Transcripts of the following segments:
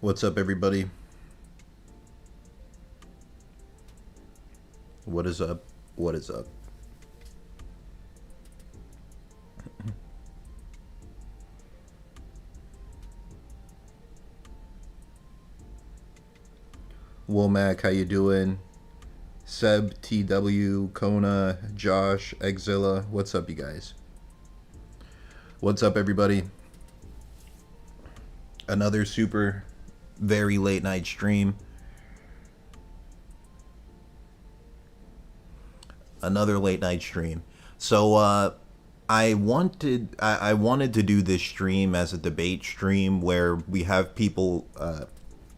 What's up, everybody? What is up? What is up? Womack, how you doing? Seb, TW, Kona, Josh, Exilla. What's up, you guys? What's up, everybody? Another super, very late night stream. Another late night stream. So, I wanted to do this stream as a debate stream where we have people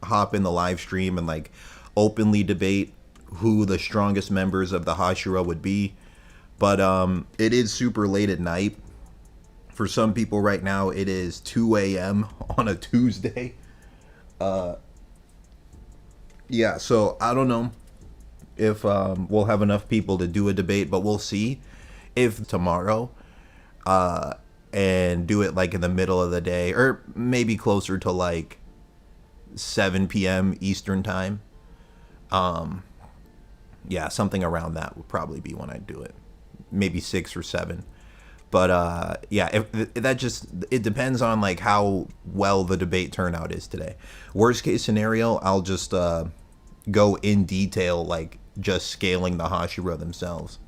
hop in the live stream and like openly debate who the strongest members of the Hashira would be. But it is super late at night. For some people right now, it is 2 a.m. on a Tuesday. Yeah, so I don't know if we'll have enough people to do a debate, but we'll see if tomorrow and do it like in the middle of the day or maybe closer to like 7 p.m. Eastern time. Yeah, something around that would probably be when I'd do it. Maybe 6 or 7. But yeah, it depends on like how well the debate turnout is today. Worst case scenario, I'll just go in detail, like just scaling the Hashira themselves.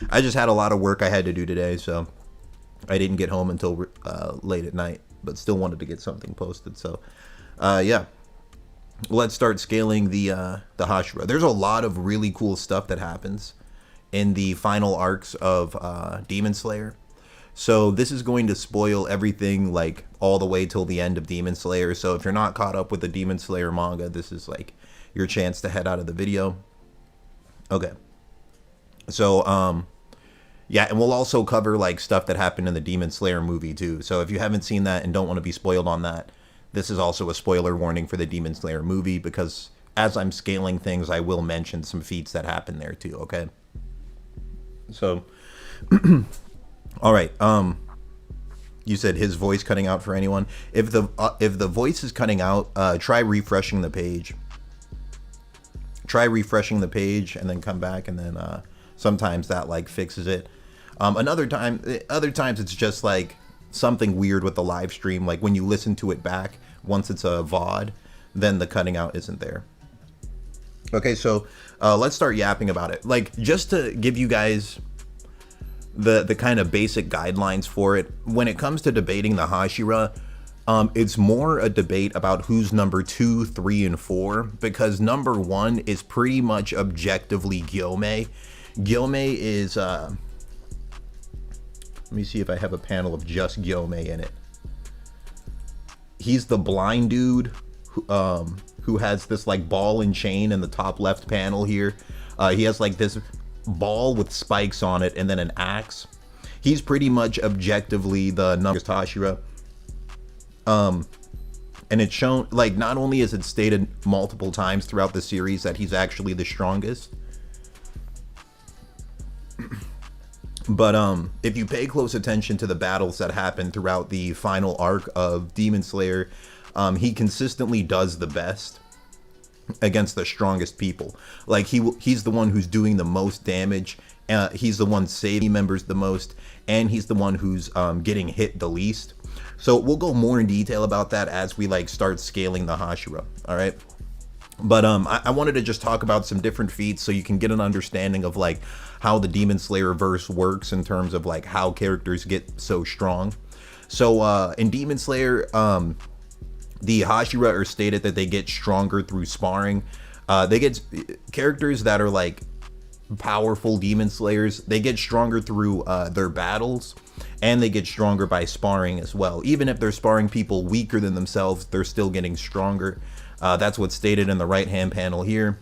I just had a lot of work I had to do today, so I didn't get home until late at night, but still wanted to get something posted. So yeah, let's start scaling the Hashira. There's a lot of really cool stuff that happens in the final arcs of Demon Slayer. So this is going to spoil everything like all the way till the end of Demon Slayer. So if you're not caught up with the Demon Slayer manga, this is like your chance to head out of the video. Okay. So yeah, and we'll also cover like stuff that happened in the Demon Slayer movie too. So if you haven't seen that and don't want to be spoiled on that, this is also a spoiler warning for the Demon Slayer movie, because as I'm scaling things, I will mention some feats that happen there too, okay? So all right, you said his voice cutting out for anyone. If the voice is cutting out, try refreshing the page. Try refreshing the page and then come back, and then sometimes that like fixes it. Other times it's just like something weird with the live stream, like when you listen to it back once it's a VOD, then the cutting out isn't there. Okay, so let's start yapping about it. Like, just to give you guys the kind of basic guidelines for it, when it comes to debating the Hashira, it's more a debate about who's number 2, 3, and 4, because number 1 is pretty much objectively Gyomei. Gyomei is let me see if I have a panel of just Gyomei in it. He's the blind dude who has this like ball and chain in the top left panel here. He has like this ball with spikes on it and then an axe. He's pretty much objectively the numbers Hashira. And it's shown, like, not only is it stated multiple times throughout the series that he's actually the strongest, but if you pay close attention to the battles that happen throughout the final arc of Demon Slayer, he consistently does the best against the strongest people. Like, he's the one who's doing the most damage, he's the one saving members the most, and he's the one who's getting hit the least. So we'll go more in detail about that as we like start scaling the Hashira. All right, but I wanted to just talk about some different feats so you can get an understanding of like how the Demon Slayer verse works in terms of like how characters get so strong. So in Demon Slayer, the Hashira are stated that they get stronger through sparring. They get characters that are like powerful Demon Slayers, they get stronger through their battles, and they get stronger by sparring as well. Even if they're sparring people weaker than themselves, they're still getting stronger. That's what's stated in the right hand panel here.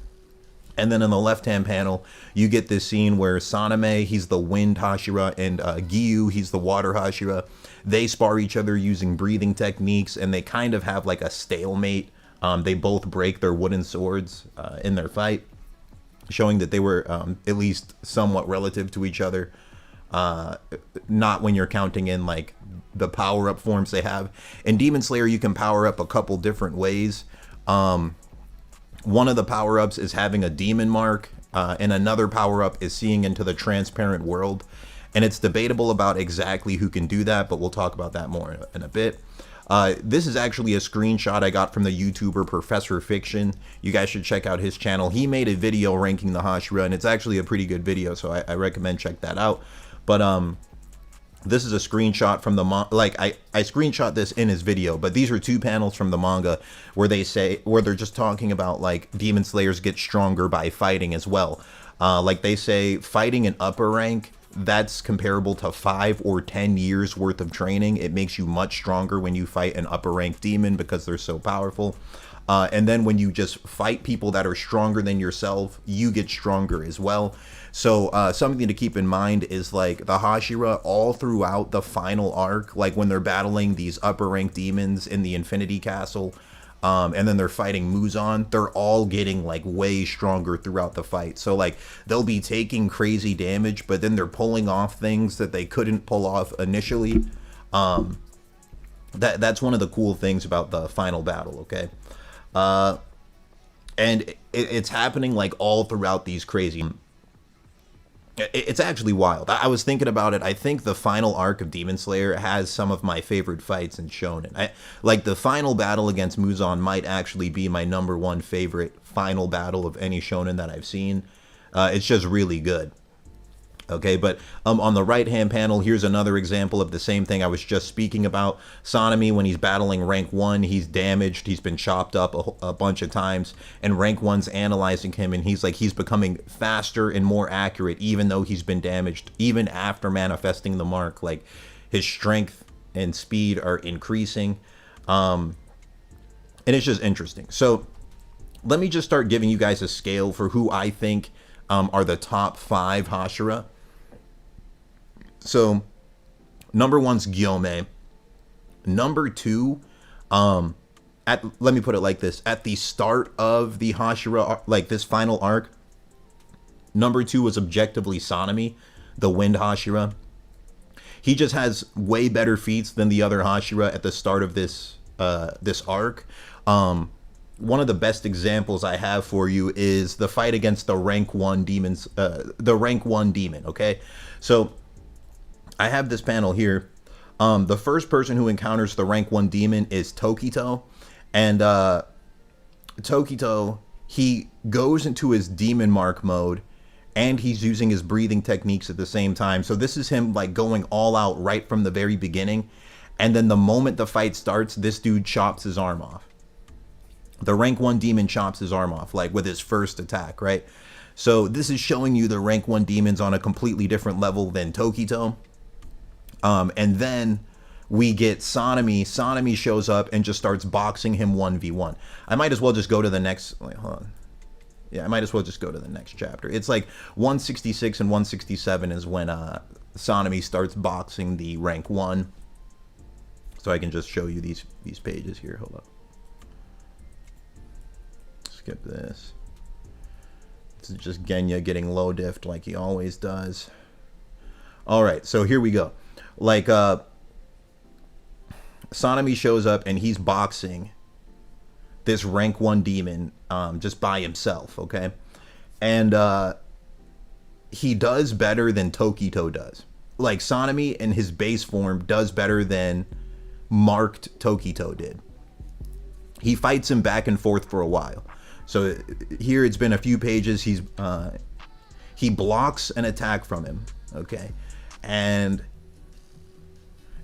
And then in the left hand panel, you get this scene where Saname, he's the wind Hashira, and Giyu, he's the water Hashira. They spar each other using breathing techniques, and they kind of have like a stalemate. They both break their wooden swords in their fight, showing that they were at least somewhat relative to each other. Not when you're counting in like the power-up forms they have. In Demon Slayer, you can power up a couple different ways. One of the power-ups is having a demon mark, and another power-up is seeing into the transparent world. And it's debatable about exactly who can do that, but we'll talk about that more in a bit. This is actually a screenshot I got from the YouTuber Professor Fiction. You guys should check out his channel. He made a video ranking the Hashira, and it's actually a pretty good video, so I recommend check that out. But this is a screenshot from the I screenshot this in his video, but these are 2 panels from the manga where they're just talking about like demon slayers get stronger by fighting as well. Like they say, fighting an upper rank, that's comparable to 5 or 10 years worth of training. It makes you much stronger when you fight an upper rank demon because they're so powerful. And then when you just fight people that are stronger than yourself, you get stronger as well. So something to keep in mind is like the Hashira all throughout the final arc, like when they're battling these upper rank demons in the Infinity Castle, and then they're fighting Muzan, they're all getting like way stronger throughout the fight. So like they'll be taking crazy damage, but then they're pulling off things that they couldn't pull off initially. That's one of the cool things about the final battle, okay? And it's happening like all throughout these crazy... It's actually wild. I was thinking about it. I think the final arc of Demon Slayer has some of my favorite fights in shonen. Like the final battle against Muzan might actually be my #1 favorite final battle of any shonen that I've seen. It's just really good. Okay, but on the right-hand panel, here's another example of the same thing I was just speaking about. Sanemi, when he's battling rank 1, he's damaged. He's been chopped up a bunch of times, and rank 1's analyzing him, and he's becoming faster and more accurate, even though he's been damaged, even after manifesting the mark. Like, his strength and speed are increasing, and it's just interesting. So let me just start giving you guys a scale for who I think are the top 5 Hashira. So, #1's Gyome. #2, let me put it like this. At the start of the Hashira, like this final arc, #2 was objectively Sanemi, the Wind Hashira. He just has way better feats than the other Hashira at the start of this this arc. One of the best examples I have for you is the fight against the rank 1 demons, the rank 1 demon, okay? So I have this panel here. The first person who encounters the rank 1 demon is Tokito. And Tokito, he goes into his demon mark mode, and he's using his breathing techniques at the same time. So this is him like going all out right from the very beginning. And then the moment the fight starts, this dude chops his arm off. The rank 1 demon chops his arm off, like with his first attack, right? So this is showing you the rank 1 demons on a completely different level than Tokito. And then we get Sanemi. Sanemi shows up and just starts boxing him 1v1. I might as well just go to the next, wait, hold on. Yeah, I might as well just go to the next chapter. It's like 166 and 167 is when Sanemi starts boxing the rank 1. So I can just show you these pages here. Hold up. Skip this. This is just Genya getting low diffed like he always does. All right, so here we go. Like, Sanemi shows up and he's boxing this rank 1 demon just by himself, okay? And he does better than Tokito does. Like, Sanemi in his base form does better than marked Tokito did. He fights him back and forth for a while. So here it's been a few pages. He blocks an attack from him, okay? And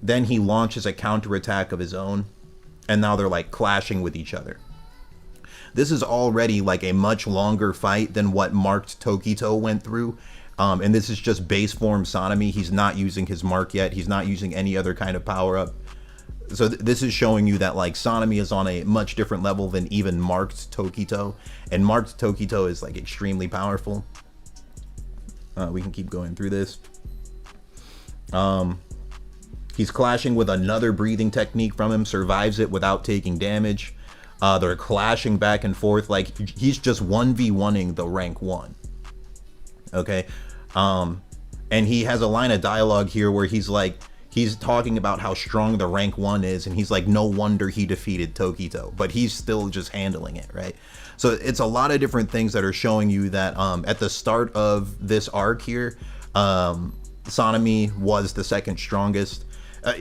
then he launches a counterattack of his own, and now they're like clashing with each other. This is already like a much longer fight than what marked Tokito went through. And this is just base form Sanemi. He's not using his mark yet. He's not using any other kind of power up. So this is showing you that like Sanemi is on a much different level than even marked Tokito. And marked Tokito is like extremely powerful. We can keep going through this. He's clashing with another breathing technique from him, survives it without taking damage. They're clashing back and forth. Like, he's just 1v1ing the rank 1. Okay? And he has a line of dialogue here where he's he's talking about how strong the rank 1 is, and he's like, no wonder he defeated Tokito, but he's still just handling it, right? So it's a lot of different things that are showing you that at the start of this arc here, Sanemi was the second strongest.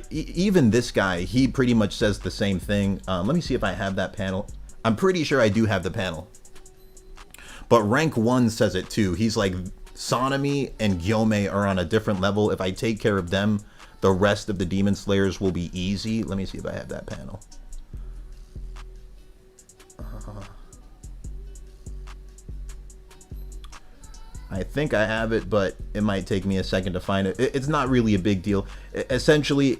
Even this guy, he pretty much says the same thing. Let me see if I have that panel. I'm pretty sure I do have the panel. But rank 1 says it too. He's like, Sanemi and Gyome are on a different level. If I take care of them, the rest of the Demon Slayers will be easy. Let me see if I have that panel. I think I have it, but it might take me a second to find it. It's not really a big deal. Essentially,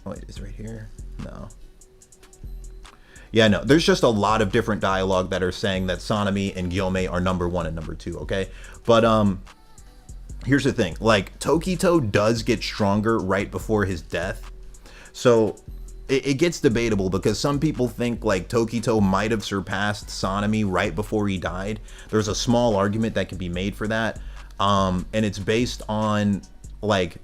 oh, it is right here. No. Yeah, no, there's just a lot of different dialogue that are saying that Sanemi and Gyome are number 1 and number 2, okay? But here's the thing, like, Tokito does get stronger right before his death. So it gets debatable because some people think like Tokito might have surpassed Sanemi right before he died. There's a small argument that can be made for that. And it's based on like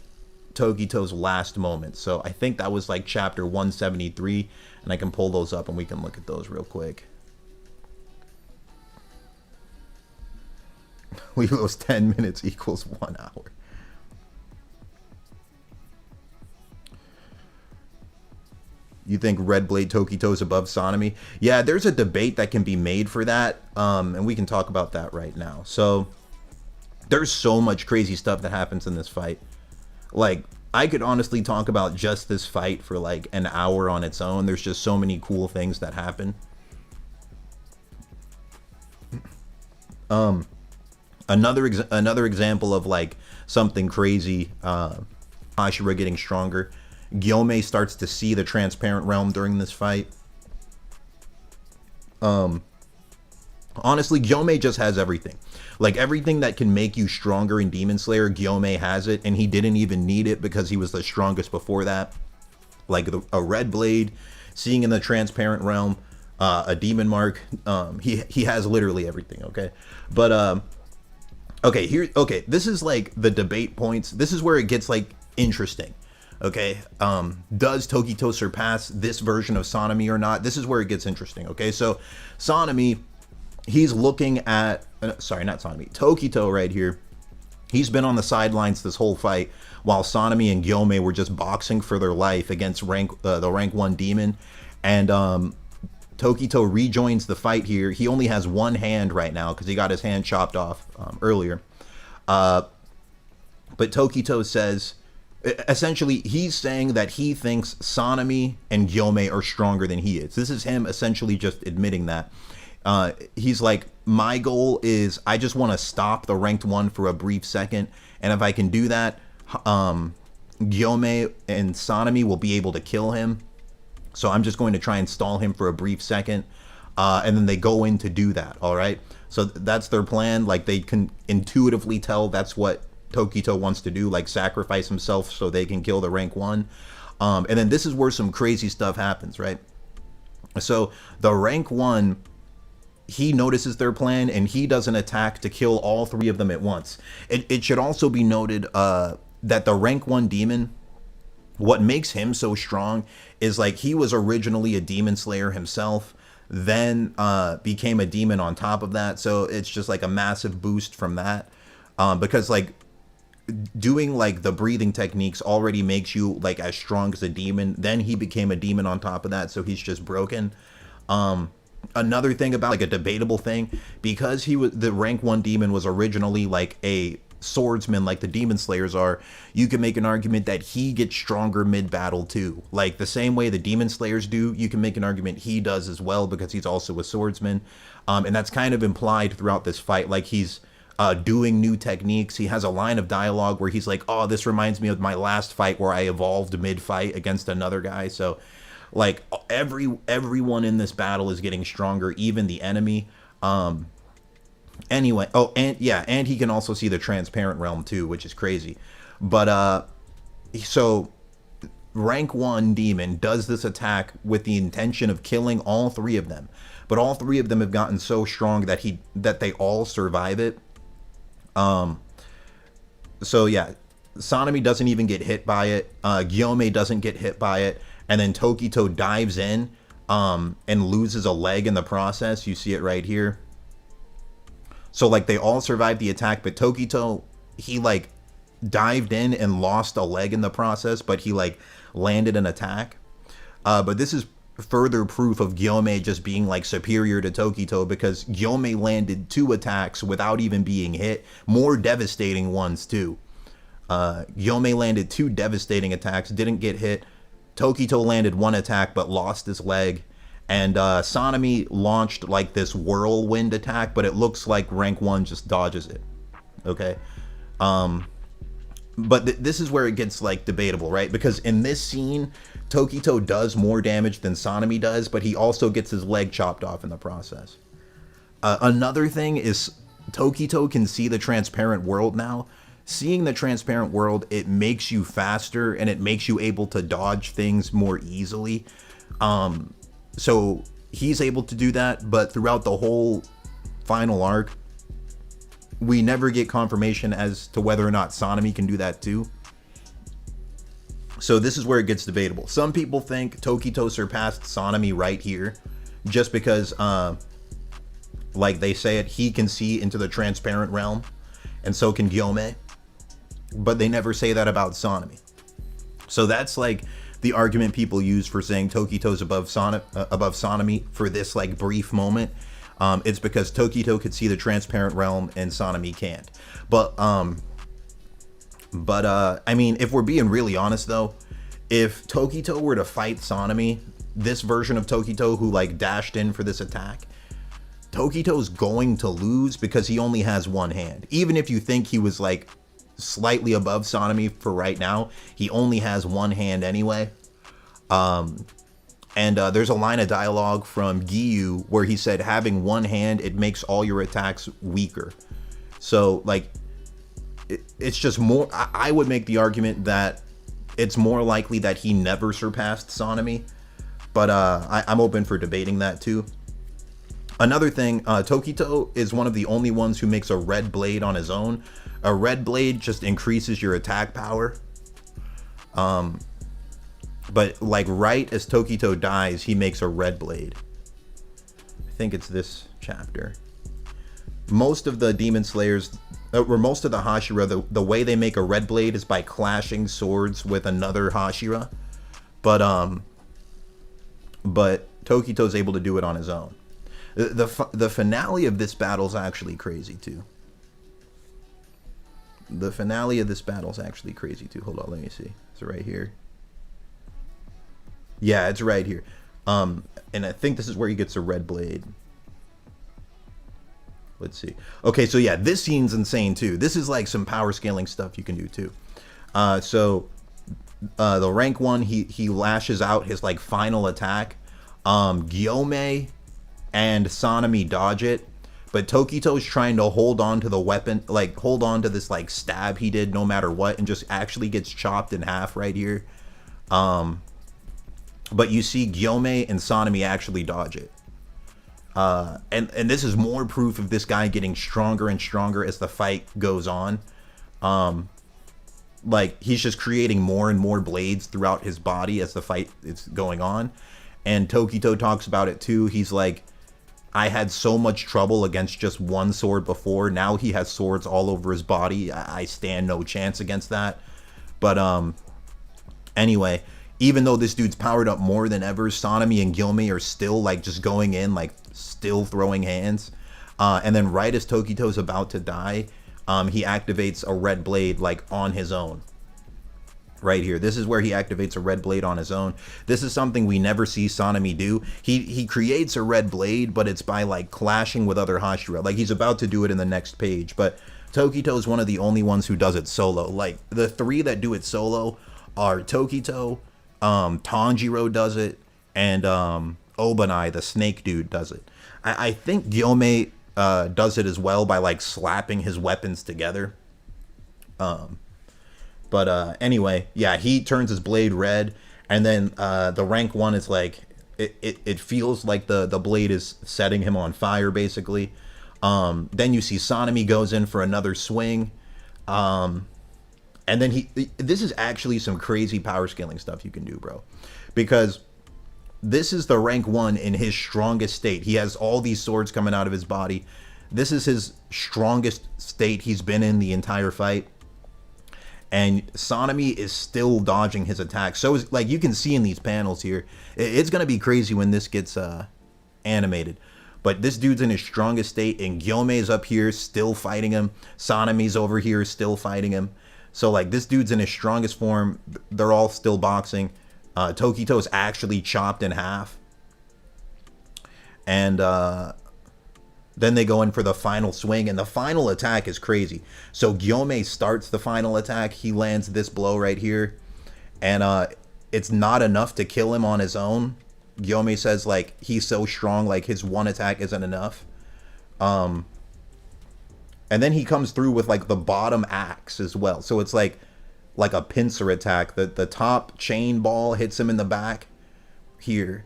Tokito's last moment. So I think that was like chapter 173, and I can pull those up and we can look at those real quick. Leave those 10 minutes equals 1 hour. You think Red Blade Tokito is above Sanemi? Yeah, there's a debate that can be made for that, and we can talk about that right now. So there's so much crazy stuff that happens in this fight. Like, I could honestly talk about just this fight for like an hour on its own. There's just so many cool things that happen. Another example of like something crazy, Hashira getting stronger. Gyome starts to see the transparent realm during this fight. Honestly, Gyome just has everything. Like, everything that can make you stronger in Demon Slayer, Gyome has it, and he didn't even need it because he was the strongest before that. Like a red blade, seeing in the transparent realm, a demon mark. He has literally everything, okay? But okay, this is like the debate points. This is where it gets like interesting. Okay, does Tokito surpass this version of Sanemi or not? This is where it gets interesting. Okay, so Sanemi, he's looking at, sorry, not Sanemi, Tokito right here. He's been on the sidelines this whole fight while Sanemi and Gyome were just boxing for their life against the rank 1 demon. And Tokito rejoins the fight here. He only has one hand right now because he got his hand chopped off earlier. But Tokito says, essentially, he's saying that he thinks Sanemi and Gyome are stronger than he is. This is him essentially just admitting that. He's like, my goal is I just want to stop the ranked 1 for a brief second. And if I can do that, Gyome and Sanemi will be able to kill him. So I'm just going to try and stall him for a brief second. And then they go in to do that. All right. So that's their plan. Like, they can intuitively tell that's what Tokito wants to do, like sacrifice himself so they can kill the rank 1. And then this is where some crazy stuff happens, right? So the rank 1, he notices their plan and he does an attack to kill all 3 of them at once. It should also be noted that the rank 1 demon, what makes him so strong is like he was originally a demon slayer himself, then became a demon on top of that. So it's just like a massive boost from that, because like doing like the breathing techniques already makes you like as strong as a demon. Then he became a demon on top of that, so he's just broken. Another thing about like a debatable thing, because he was the rank 1 demon was originally like a swordsman like the demon slayers are, you can make an argument that he gets stronger mid-battle too. Like the same way the demon slayers do, you can make an argument he does as well because he's also a swordsman. And that's kind of implied throughout this fight. Like he's doing new techniques. He has a line of dialogue where he's like, oh, this reminds me of my last fight where I evolved mid-fight against another guy. So like everyone in this battle is getting stronger, even the enemy. Anyway, oh, and yeah, and he can also see the transparent realm too, which is crazy. But so rank 1 demon does this attack with the intention of killing all 3 of them, but all 3 of them have gotten so strong that they all survive it. So yeah, Sanemi doesn't even get hit by it. Gyome doesn't get hit by it. And then Tokito dives in and loses a leg in the process. You see it right here. So, like, they all survived the attack, but Tokito, he, like, dived in and lost a leg in the process, but he, like, landed an attack. But this is further proof of Gyome just being, like, superior to Tokito, because Gyome landed 2 attacks without even being hit. More devastating ones, too. Gyome landed 2 devastating attacks, didn't get hit. Tokito landed 1 attack, but lost his leg. And Sanemi launched like this whirlwind attack, but it looks like rank 1 just dodges it. Okay. But this is where it gets like debatable, right? Because in this scene, Tokito does more damage than Sanemi does, but he also gets his leg chopped off in the process. Another thing is Tokito can see the transparent world now. Seeing the transparent world, it makes you faster and it makes you able to dodge things more easily. So he's able to do that, but throughout the whole final arc, we never get confirmation as to whether or not Sanemi can do that too. So this is where it gets debatable. Some people think Tokito surpassed Sanemi right here, just because, like they say it, he can see into the transparent realm, and so can Gyome. But they never say that about Sanemi. So that's like the argument people use for saying Tokito's above Sanemi for this like brief moment. It's because Tokito could see the transparent realm and Sanemi can't. But I mean, if we're being really honest though, if Tokito were to fight Sanemi, this version of Tokito who like dashed in for this attack, Tokito's going to lose because he only has 1 hand. Even if you think he was like slightly above Sanemi for right now, he only has 1 hand anyway. There's a line of dialogue from Giyu where he said having 1 hand, it makes all your attacks weaker. So like it's just more, I would make the argument that it's more likely that he never surpassed Sanemi, but I'm open for debating that too. Another thing, Tokito is one of the only ones who makes a red blade on his own. A red blade just increases your attack power. But like right as Tokito dies, he makes a red blade. I think it's this chapter. Most of the Demon Slayers, or most of the Hashira, the way they make a red blade is by clashing swords with another Hashira. But Tokito's able to do it on his own. The finale of this battle is actually crazy too. The finale of this battle is actually crazy too. Hold on, let me see. Is it right here? Yeah, it's right here. And I think this is where he gets a red blade. Let's see. Okay, so yeah, this scene's insane too. This is like some power scaling stuff you can do too. The rank 1, he lashes out his like final attack. Gyome and Sanemi dodge it, but Tokito's trying to hold on to the weapon, like hold on to this like stab he did no matter what, and just actually gets chopped in half right here. But you see Gyome and Sanemi actually dodge it. And this is more proof of this guy getting stronger and stronger as the fight goes on. Like he's just creating more and more blades throughout his body as the fight is going on. And Tokito talks about it too. He's like, I had so much trouble against just 1 sword before. Now he has swords all over his body. I stand no chance against that. But anyway, even though this dude's powered up more than ever, Sanemi and Gyome are still like just going in, like still throwing hands. And then right as Tokito's about to die, he activates a red blade like on his own. Right here. This is where he activates a red blade on his own. This is something we never see Sanemi do. He creates a red blade, but it's by like clashing with other Hashira. Like he's about to do it in the next page, but Tokito is one of the only ones who does it solo. Like the 3 that do it solo are Tokito, Tanjiro does it, and Obanai, the snake dude, does it. I think Gyome does it as well by like slapping his weapons together. But anyway, yeah, he turns his blade red, and then the rank 1 is like, it feels like the blade is setting him on fire, basically. Then you see Sanemi goes in for another swing, and And then this is actually some crazy power scaling stuff you can do, bro, because this is the rank 1 in his strongest state. He has all these swords coming out of his body. This is his strongest state he's been in the entire fight. And Sanemi is still dodging his attacks. So, like, you can see in these panels here, it's going to be crazy when this gets animated. But this dude's in his strongest state, and Gyome's up here still fighting him. Sanemi's over here still fighting him. So, like, this dude's in his strongest form. They're all still boxing. Tokito's actually chopped in half. And then they go in for the final swing, and the final attack is crazy. So Gyome starts the final attack. He lands this blow right here, and it's not enough to kill him on his own. Gyome says, like, he's so strong, like, his one attack isn't enough. And then he comes through with, like, the bottom axe as well. So it's like a pincer attack. The top chain ball hits him in the back here.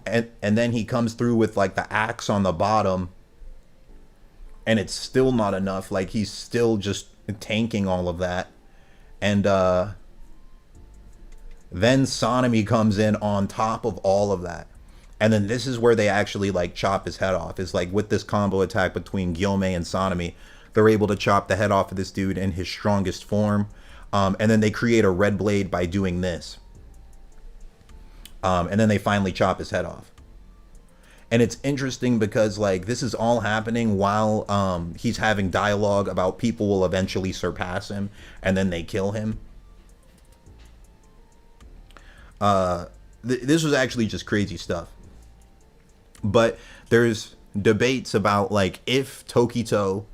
And then he comes through with, like, the axe on the bottom. And it's still not enough. Like, he's still just tanking all of that. And then Sanemi comes in on top of all of that. And then this is where they actually, like, chop his head off. It's like with this combo attack between Gyome and Sanemi, they're able to chop the head off of this dude in his strongest form. And then they create a red blade by doing this. And then they finally chop his head off. And it's interesting because, like, this is all happening while he's having dialogue about people will eventually surpass him, and then they kill him. This was actually just crazy stuff. But there's debates about, like, if Tokito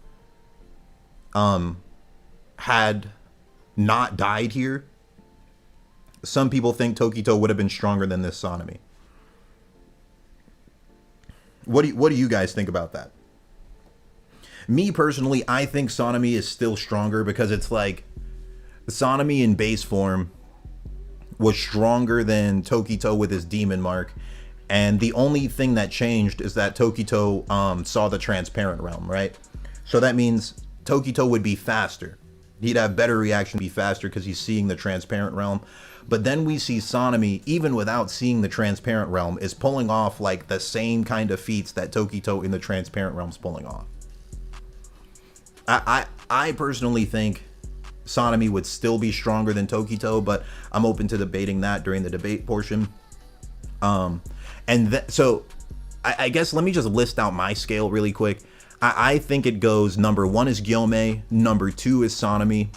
had not died here, some people think Tokito would have been stronger than this Sanemi. What do you guys think about that? Me personally, I think Sanemi is still stronger because it's like Sanemi in base form was stronger than Tokito with his demon mark, and the only thing that changed is that Tokito saw the transparent realm, right? So that means Tokito would be faster. He'd have better reaction, be faster because he's seeing the transparent realm. But then we see Sanemi, even without seeing the transparent realm, is pulling off like the same kind of feats that Tokito in the transparent realm's pulling off. I personally think Sanemi would still be stronger than Tokito, but I'm open to debating that during the debate portion. So I guess let me just list out my scale really quick. I think it goes number 1 is Gyome, number 2 is Sanemi,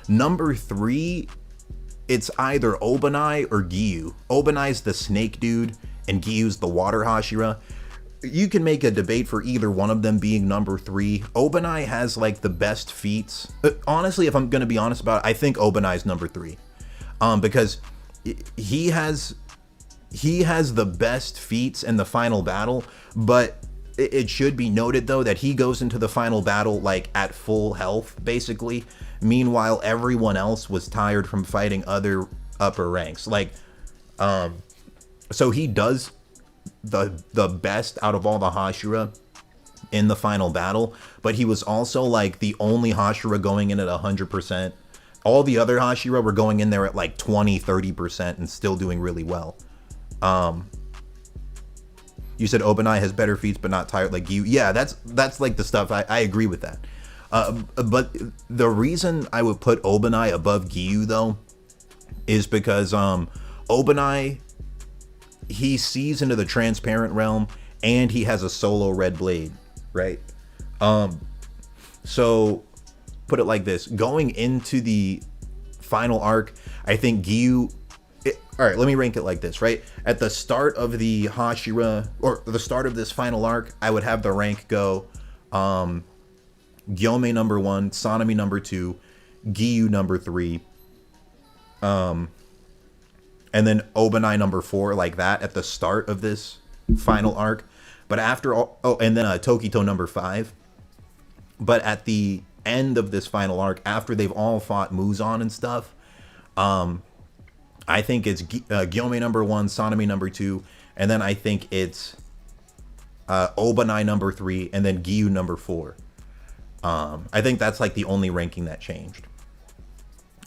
number 3 it's either Obanai or Giyu. Obanai's the snake dude, and Giyu's the water Hashira. You can make a debate for either one of them being number 3. Obanai has, like, the best feats. Honestly, if I'm going to be honest about it, I think Obanai's number 3. Because he has the best feats in the final battle, but it should be noted, though, that he goes into the final battle, like, at full health, basically. Meanwhile, everyone else was tired from fighting other upper ranks. Like, so he does the best out of all the Hashira in the final battle, but he was also, like, the only Hashira going in at 100%. All the other Hashira were going in there at, like, 20-30% and still doing really well. You said Obanai has better feats but not tired like Giyu. Yeah, that's like the stuff. I agree with that. But the reason I would put Obanai above Giyu, though, is because Obanai, he sees into the transparent realm, and he has a solo red blade, right? So put it like this. Going into the final arc, I think Giyu... all right, let me rank it like this, right? At the start of the Hashira, or the start of this final arc, I would have the rank go... Gyome number 1, Sanemi number 2, Giyu number 3, and then Obanai number 4, like that at the start of this final arc. But after all, and then Tokito number 5. But at the end of this final arc, after they've all fought Muzan and stuff, I think it's Gyome number 1, Sanemi number 2, and then I think it's Obanai number 3, and then Giyu number 4. I think that's like the only ranking that changed.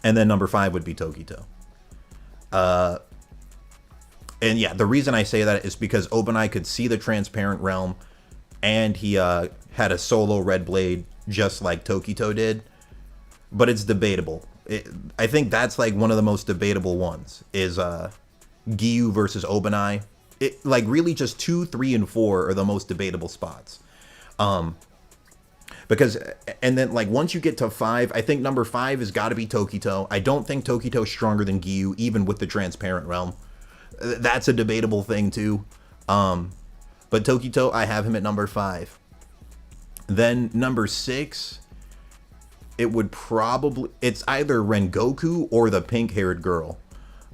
And then number 5 would be Tokito. And yeah, the reason I say that is because Obanai could see the transparent realm, and he had a solo red blade just like Tokito did. But it's debatable. I think that's like one of the most debatable ones is Giyu versus Obanai. Like really just 2, 3, and 4 are the most debatable spots. Because, and then like once you get to 5, I think number 5 has got to be Tokito. I don't think Tokito's stronger than Giyu, even with the transparent realm. That's a debatable thing too. But Tokito, I have him at number 5. Then number 6, it would probably, it's either Rengoku or the pink-haired girl.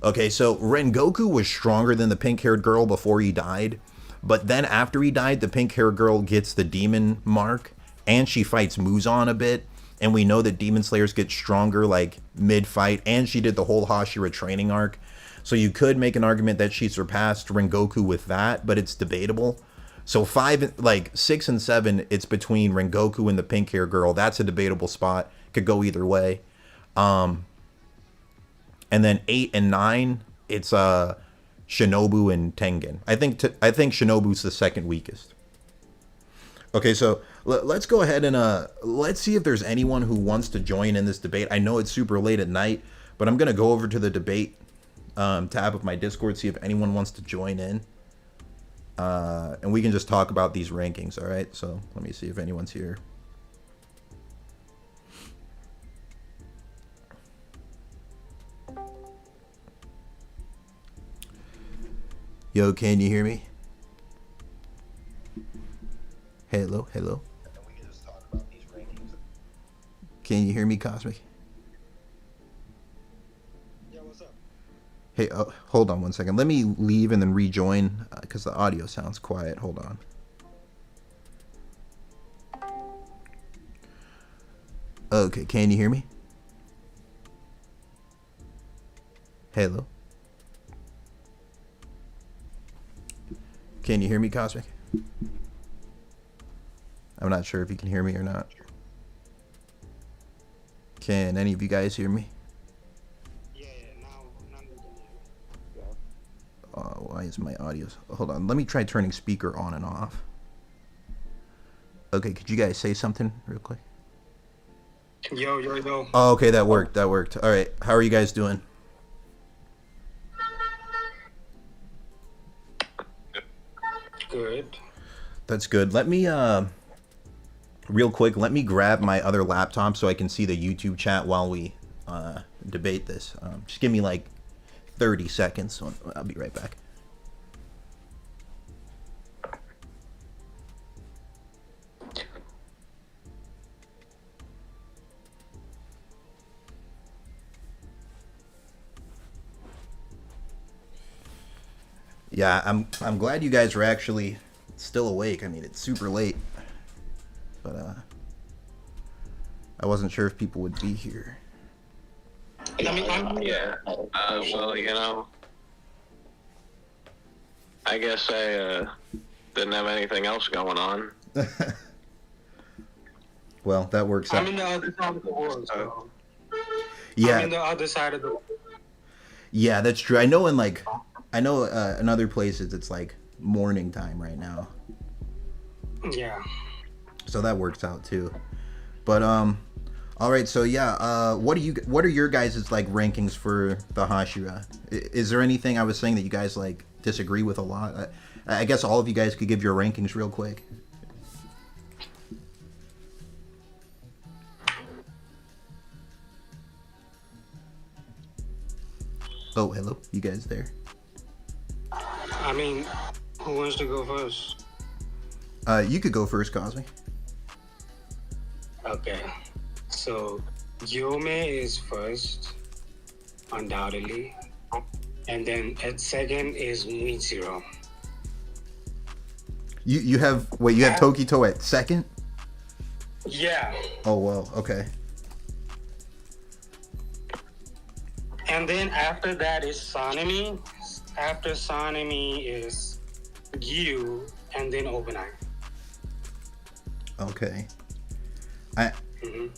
Okay, so Rengoku was stronger than the pink-haired girl before he died, but then after he died, the pink-haired girl gets the demon mark, and she fights Muzan a bit, and we know that Demon Slayers get stronger like mid-fight, and she did the whole Hashira training arc, so you could make an argument that she surpassed Rengoku with that, but it's debatable. So 6 and 7, it's between Rengoku and the pink-haired girl. That's a debatable spot. Could go either way. And then 8 and 9, it's Shinobu and Tengen. I think Shinobu's the second weakest. Okay, so let's go ahead and let's see if there's anyone who wants to join in this debate. I know it's super late at night, but I'm gonna go over to the debate tab of my Discord, see if anyone wants to join in. And we can just talk about these rankings, all right? So let me see if anyone's here. Yo, can you hear me? Hello, hello. And we can just talk about these rankings. Can you hear me, Cosmic? Yeah, what's up? Hey, hold on one second. Let me leave and then rejoin because the audio sounds quiet. Hold on. Okay, can you hear me? Hello? Can you hear me, Cosmic? I'm not sure if you can hear me or not. Can any of you guys hear me? Yeah, now we can hear. Why is my audio? Hold on. Let me try turning speaker on and off. Okay, could you guys say something real quick? Yo. Oh, okay, that worked. All right, how are you guys doing? Good. That's good. Let me real quick, let me grab my other laptop so I can see the YouTube chat while we debate this. Just give me like 30 seconds. So I'll be right back. Yeah, I'm glad you guys are actually still awake. I mean, it's super late, but I wasn't sure if people would be here. Yeah. Well, you know, I guess I didn't have anything else going on. Well, that works out. I'm in the other side of the world, so. Yeah. I'm in the other side of the world. Yeah, that's true. I know in other places it's like morning time right now. Yeah. So that works out too. But all right, so yeah, what are your guys' like rankings for the Hashira? Is there anything I was saying that you guys like disagree with a lot? I guess all of you guys could give your rankings real quick. Oh, hello. You guys there? I mean, who wants to go first? You could go first, Cosme. Okay. So, Yome is first, undoubtedly. And then at second is Michiro. You have Tokito at second? Yeah. Oh, well, okay. And then after that is Sanemi. After Sanemi is Gyu, and then Obanai. Okay.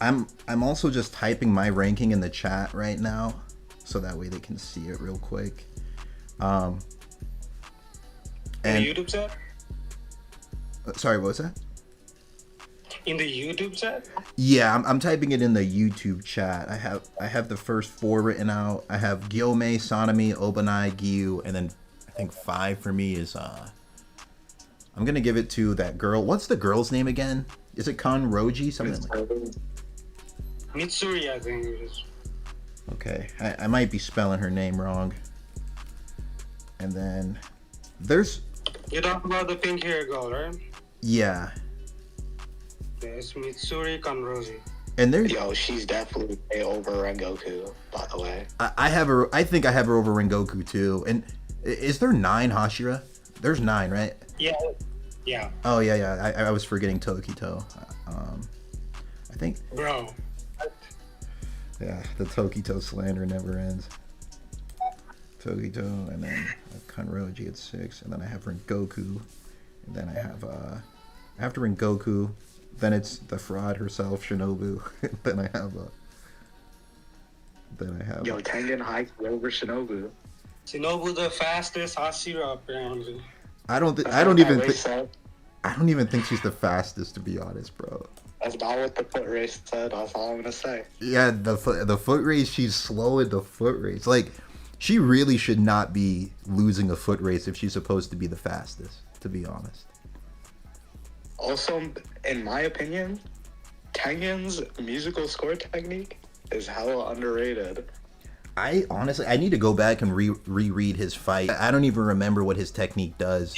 I'm also just typing my ranking in the chat right now, so that way they can see it real quick. In And the YouTube chat? sorry, what was that? In the YouTube chat? Yeah, I'm typing it in the YouTube chat. I have the first 4 written out. I have Gyome, Sanemi, Obanai, Gyu, and then I think 5 for me is I'm gonna give it to that girl. What's the girl's name again? Is it Kanroji? Something like Mitsuri, I think it is. Okay, I might be spelling her name wrong. And then there's You're talking about the pink hair girl, right? yeah, Yes, Mitsuri Kanroji. and there's Yo, she's definitely way over Rengoku, by the way. I have her. I think I have her over Rengoku too. And is there 9 Hashira? There's 9, right? Yeah. Yeah. Oh yeah. I was forgetting Tokito. I think Bro. yeah, the Tokito slander never ends. Tokito, and then Kanroji at 6, and then I have Rengoku, and then I have after Rengoku, then it's the fraud herself, Shinobu. then I have Yo, Tengen High over Shinobu. Shinobu the fastest Hashira, apparently. I don't even think she's the fastest, to be honest, bro. That's not what the foot race said. That's all I'm gonna say. Yeah, the foot race, she's slow in the foot race. Like, she really should not be losing a foot race if she's supposed to be the fastest, to be honest. Also, in my opinion, Tengen's musical score technique is hella underrated. I honestly, I need to go back and reread his fight. I don't even remember what his technique does.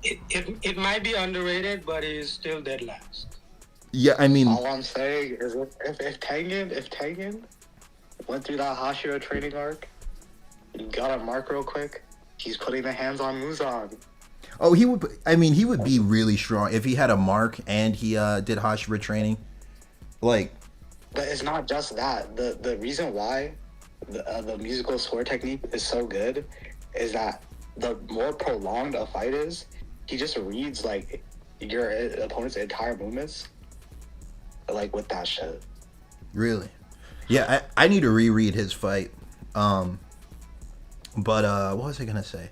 It might be underrated, but he's still dead last. Yeah, I mean, All I'm saying is if Tengen went through that Hashira training arc, you got a mark real quick, he's putting the hands on Muzan. oh, he would. I mean, he would be really strong if he had a mark and he did Hashira training. Like, But it's not just that. The reason why the musical score technique is so good is that the more prolonged a fight is, he just reads like your opponent's entire movements, like with that shit. really? Yeah, I need to reread his fight. But what was I gonna say?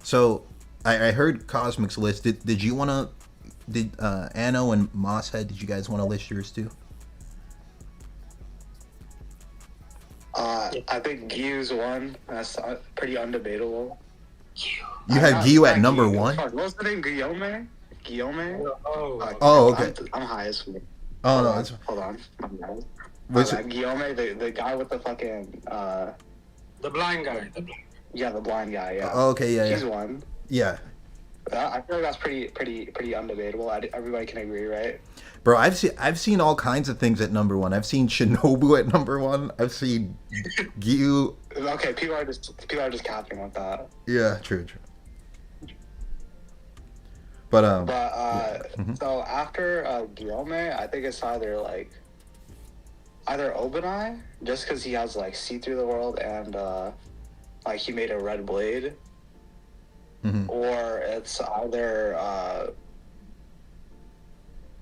So I heard Cosmic's list. Did you wanna? Did Anno and Mosshead? Did you guys want to list yours too? I think Gyu's one. That's pretty undebatable. You had Gyu at number 1. Fuck, what's the name? Guillaume? Oh, okay. I'm high as fuck. Oh no, it's Hold on. what's it? Guillaume, the guy with the fucking The blind guy. yeah, the blind guy. Yeah. Oh, okay, yeah, He's yeah, one. yeah. I feel like that's pretty undebatable. Everybody can agree, right? Bro, I've seen all kinds of things at number 1. I've seen Shinobu at number 1. I've seen Gyu. Okay, people are just capping with that. Yeah, true. But So after Guillaume, I think it's either Obanai, just because he has like see through the world and like he made a red blade, or it's either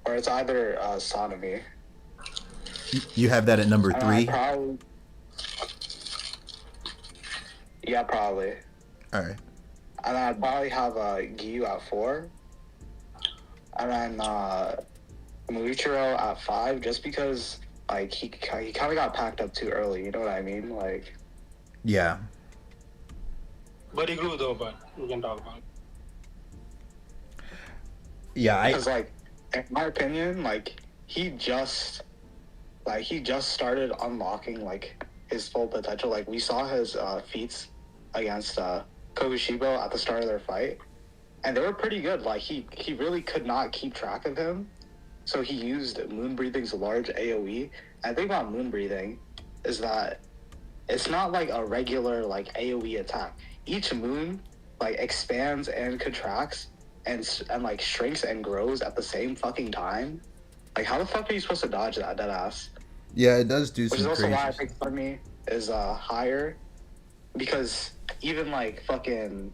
Sonomy. you have that at number 3. Yeah, probably. All right. And I'd probably have Gyu at 4. And then Muichiro at 5, just because like he kind of got packed up too early. You know what I mean? Like, Yeah. But he grew though, but we can talk about it. Yeah, because like in my opinion, like he just started unlocking like his full potential. Like we saw his feats against Kokushibo at the start of their fight, and they were pretty good. Like he really could not keep track of him, so he used Moon Breathing's large AoE. And the thing about Moon Breathing is that it's not like a regular like AoE attack. Each moon like expands and contracts and like shrinks and grows at the same fucking time. Like how the fuck are you supposed to dodge that, dead ass? Yeah, it does do Which is some also crazy why I think for me is higher, because even like fucking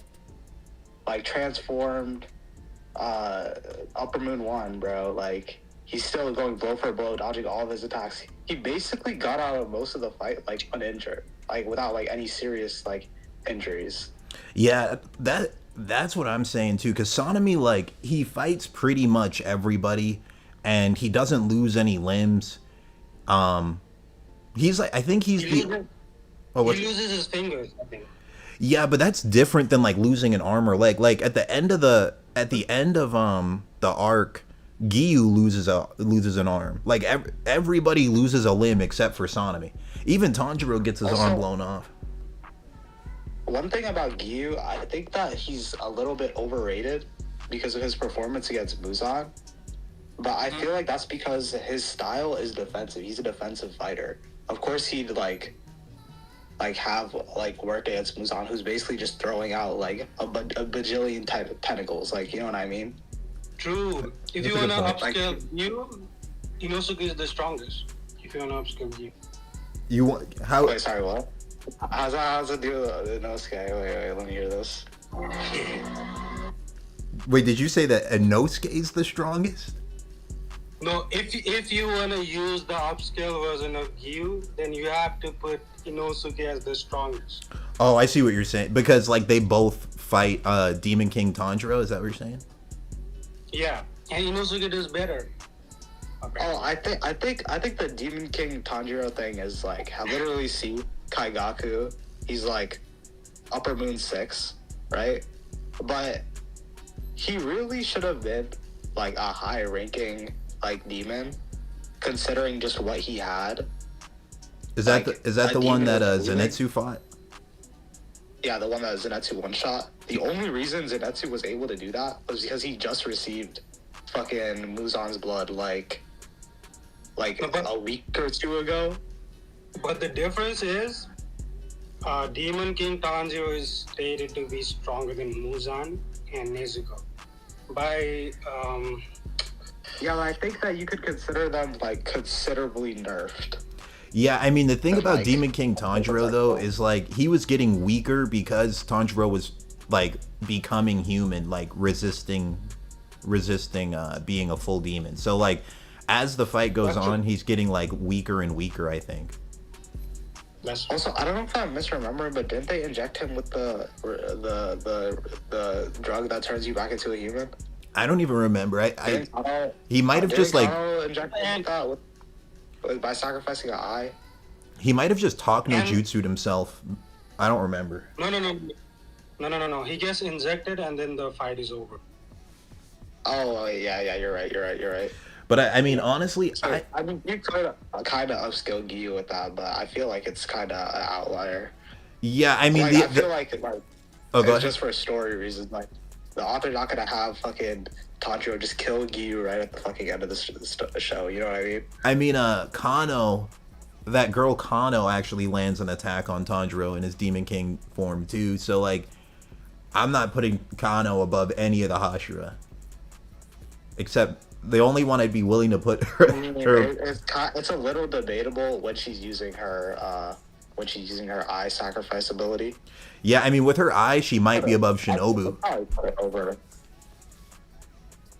like transformed Upper Moon 1, bro, like he's still going blow for blow, dodging all of his attacks. He basically got out of most of the fight like uninjured, like without like any serious like injuries. Yeah, that's what I'm saying too. Because Sonami, like, he fights pretty much everybody, and he doesn't lose any limbs. He's like, I think he's He the. loses, Oh, he what? loses his fingers, I think. Yeah, but that's different than like losing an arm or leg. Like at the end of the arc, Giyu loses an arm. Like everybody loses a limb except for Sonami. Even Tanjiro gets his arm blown off. One thing about Giyu, I think that he's a little bit overrated because of his performance against Muzan. But I feel like that's because his style is defensive. He's a defensive fighter. Of course, he'd like have like work against Muzan, who's basically just throwing out like a bajillion type of tentacles. Like, you know what I mean? True. If That's you a good want to point. upscale you, Inosuke is the strongest. If you want to upscale you. You want how? Wait, sorry, what? How's it do? Inosuke? Wait, let me hear this. Wait, did you say that Inosuke is the strongest? No, if you want to use the upscale version of Giyu, then you have to put Inosuke as the strongest. Oh, I see what you're saying. Because like they both fight Demon King Tanjiro. Is that what you're saying? Yeah, and Inosuke does better. Oh, I think the Demon King Tanjiro thing is like, I literally see Kaigaku. He's like Upper Moon 6, right? But he really should have been like a high ranking like demon, considering just what he had. Is that Like, the a one demon that with a limit. Zenitsu fought? Yeah, the one that Zenitsu one shot. The only reason Zenitsu was able to do that was because he just received fucking Muzan's blood like a week or two ago. But the difference is, Demon King Tanjiro is stated to be stronger than Muzan and Nezuko. By Yeah, I think that you could consider them like considerably nerfed. Yeah, I mean the thing But, about like, Demon King Tanjiro though is like he was getting weaker because Tanjiro was like becoming human, like resisting being a full demon. So like as the fight goes That's true. on, he's getting like weaker and weaker, I think. that's Also, I don't know if I'm misremembering, but didn't they inject him with the drug that turns you back into a human? I don't even remember. Didn't Kano- He might have didn't just like Kano inject him with that by sacrificing an eye. he might have just talked no And- jutsu'd himself. I don't remember. no. He gets injected and then the fight is over. Oh yeah, you're right. But I mean honestly, So, I mean, you could kind of upskill Giyu with that, but I feel like it's kind of an outlier. I mean Like, I feel like oh, go it's ahead. just for story reasons. Like the author's not gonna have fucking Tanjiro just kill Giyu right at the fucking end of the show. You know what I mean? I mean, Kano, that girl Kano actually lands an attack on Tanjiro in his Demon King form too. So like, I'm not putting Kano above any of the Hashira, except the only one I'd be willing to put I mean, it's a little debatable when she's using her eye sacrifice ability. Yeah, I mean, with her eye, she might be above Shinobu. I'd probably put it over.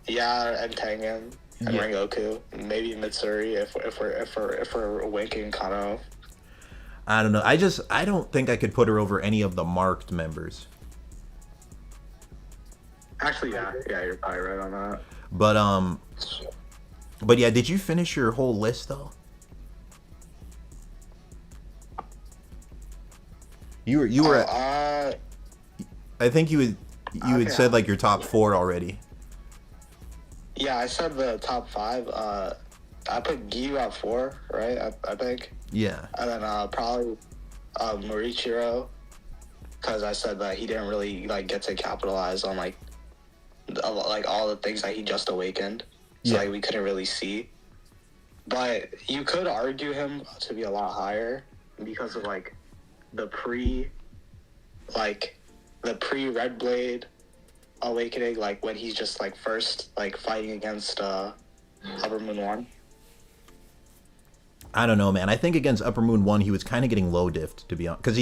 Yeah, and Tengen and Yeah. Rengoku, maybe Mitsuri if we're winking Kano. I don't know. I don't think I could put her over any of the marked members. Actually, yeah, you're probably right on that. But yeah, did you finish your whole list though? You were at, I think you had okay. said like your top 4 already. Yeah, I said the top 5. I put Giyu at 4, right? I think. Yeah. And then probably Morichiro, because I said that he didn't really like get to capitalize on like all the things that he just awakened, so Yeah. like we couldn't really see. But you could argue him to be a lot higher because of like the pre Red Blade awakening, like when he's just like first like fighting against Upper Moon 1. I don't know, man. I think against Upper Moon 1, he was kind of getting low diffed, to be honest. Because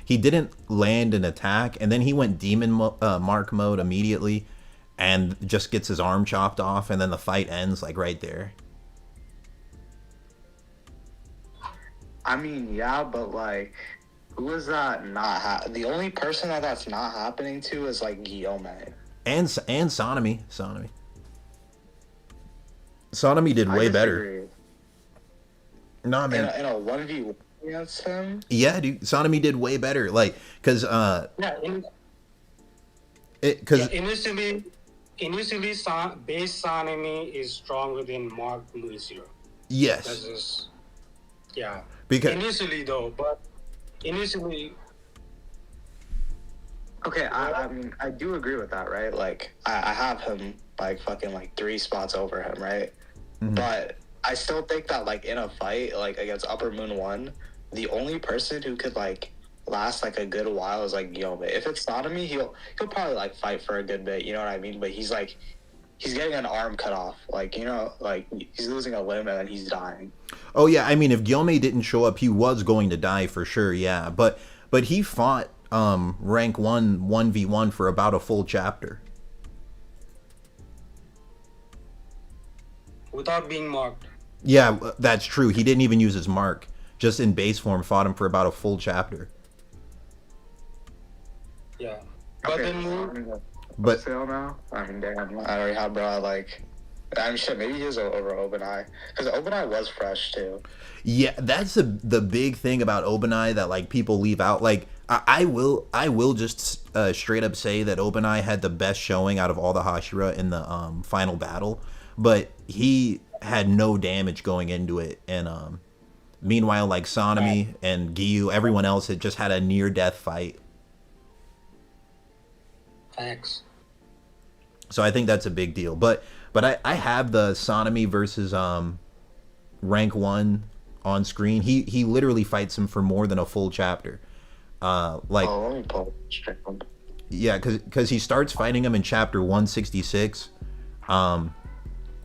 he didn't land an attack, and then he went Demon Mark mode immediately, and just gets his arm chopped off, and then the fight ends, like, right there. I mean, yeah, but like, who is that not? The only person that's not happening to is like Guillaume. And Sonomi did I way better. disagree. Nah, man. In a 1v1 against him. Yeah, dude. Sonomi did way better. Like, cause initially, base Sanemi is stronger than Mark Lucio. Yes. That's just, yeah. Because initially though, but initially. Okay, I mean, I do agree with that, right? Like, I have him like fucking like 3 spots over him, right? Mm-hmm. But I still think that like in a fight like against Upper Moon 1, the only person who could like last like a good while is like Guillaume. If it's Sodomy, he'll probably like fight for a good bit, you know what I mean? But he's getting an arm cut off, like, you know, like he's losing a limb and then he's dying. Oh yeah, I mean, if Guillaume didn't show up, he was going to die for sure. Yeah, but he fought rank 1v1 for about a full chapter without being marked. Yeah, that's true. He didn't even use his mark. Just in base form, fought him for about a full chapter. Yeah. But Okay, then But sale now? I mean, damn, I already have, bro. Like, I mean, shit, maybe he is over OpenEye. Because OpenEye was fresh, too. yeah, that's the big thing about OpenEye that like people leave out. Like I will just straight up say that OpenEye had the best showing out of all the Hashira in the final battle, but he had no damage going into it, and meanwhile like Sonomi and Giyu, everyone else had just had a near death fight. Thanks. So I think that's a big deal. But I have the Sonomi versus rank 1 on screen. He literally fights him for more than a full chapter. Let me pull straight up. Yeah, because he starts fighting him in chapter 166.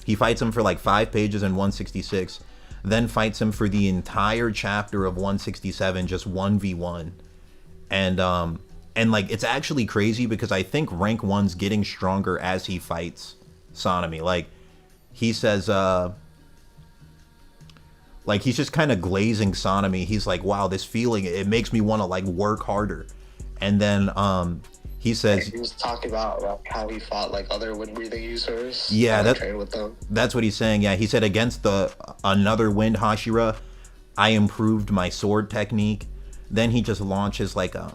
He fights him for like 5 pages in 166, then fights him for the entire chapter of 167, just 1v1. And like it's actually crazy because I think rank 1's getting stronger as he fights Sonomi. Like he says like he's just kind of glazing Sonomi. He's like, wow, this feeling, it makes me want to like work harder. And then he says he was talking about like, how he fought like other wind breathing users. Yeah, trained with them. That's what he's saying. Yeah, he said against another wind Hashira, I improved my sword technique. Then he just launches like a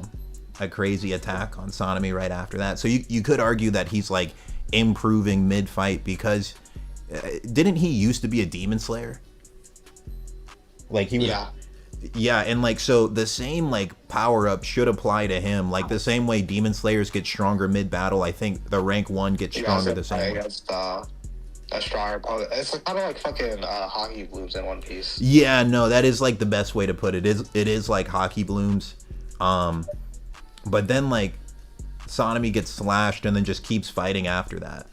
crazy attack on Sonomi right after that. So you could argue that he's like improving mid fight because didn't he used to be a demon slayer? Like he was. Yeah, and like so the same like power up should apply to him. Like the same way demon slayers get stronger mid battle, I think the rank 1 gets stronger the same way. Against a stronger opponent. It's kind of like fucking hockey blooms in One Piece. Yeah, no, that is like the best way to put it. It is like hockey blooms. But then like Sonomi gets slashed and then just keeps fighting after that.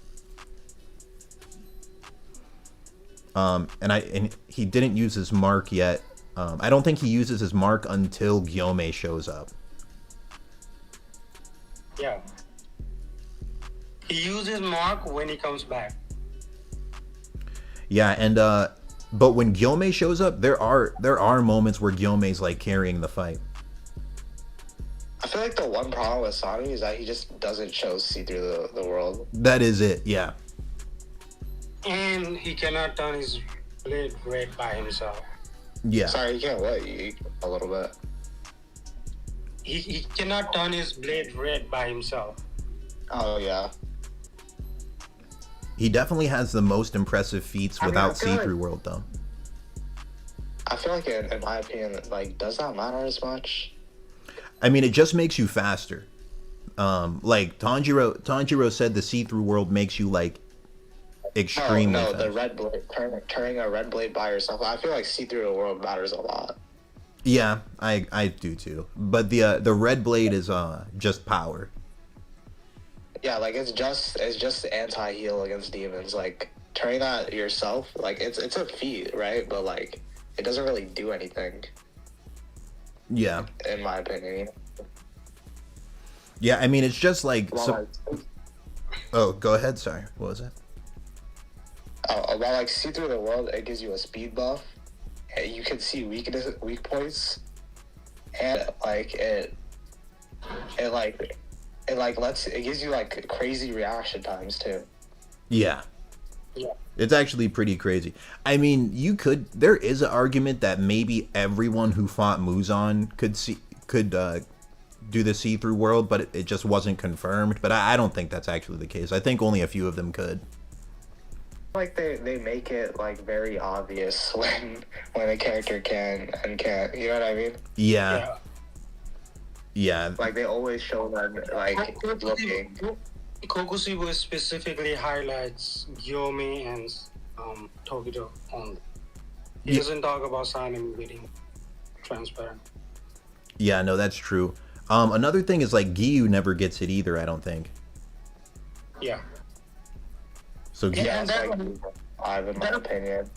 And he didn't use his mark yet. I don't think he uses his mark until Guillaume shows up. Yeah. He uses mark when he comes back. Yeah, and but when Guillaume shows up, there are moments where Guillaume's like carrying the fight. I feel like the one problem with Sonomi is that he just doesn't see through the world. That is it, yeah. And he cannot turn his blade red by himself. Yeah. Sorry, you can't what? You a little bit. He cannot turn his blade red by himself. Oh yeah. He definitely has the most impressive feats without see-through world though. I feel like in my opinion, like, does that matter as much? I mean, it just makes you faster. Like Tanjiro said, the see-through world makes you like extremely fast. The red blade, turning a red blade by yourself. I feel like see-through the world matters a lot. Yeah, I do too. But the red blade is just power. Yeah, like it's just anti-heal against demons. Like turning that yourself, like it's a feat, right? But like it doesn't really do anything. Yeah. In my opinion. Yeah, I mean it's just like. Oh, go ahead. Sorry, what was that? About like see through the world, it gives you a speed buff. you can see weak points, and it gives you like crazy reaction times too. Yeah. Yeah. It's actually pretty crazy. I mean, there is an argument that maybe everyone who fought Muzan could do the see-through world, but it just wasn't confirmed. But I don't think that's actually the case. I think only a few of them could. Like they make it like very obvious when a character can and can't. You know what I mean? Yeah. Yeah. Like they always show them like looking. Kokushima specifically highlights Gyome and Tokito only. He doesn't talk about Sanemi being transparent. Yeah, no, that's true. Another thing is like Giyu never gets it either, I don't think. Yeah. So Yeah, that's like five in my opinion.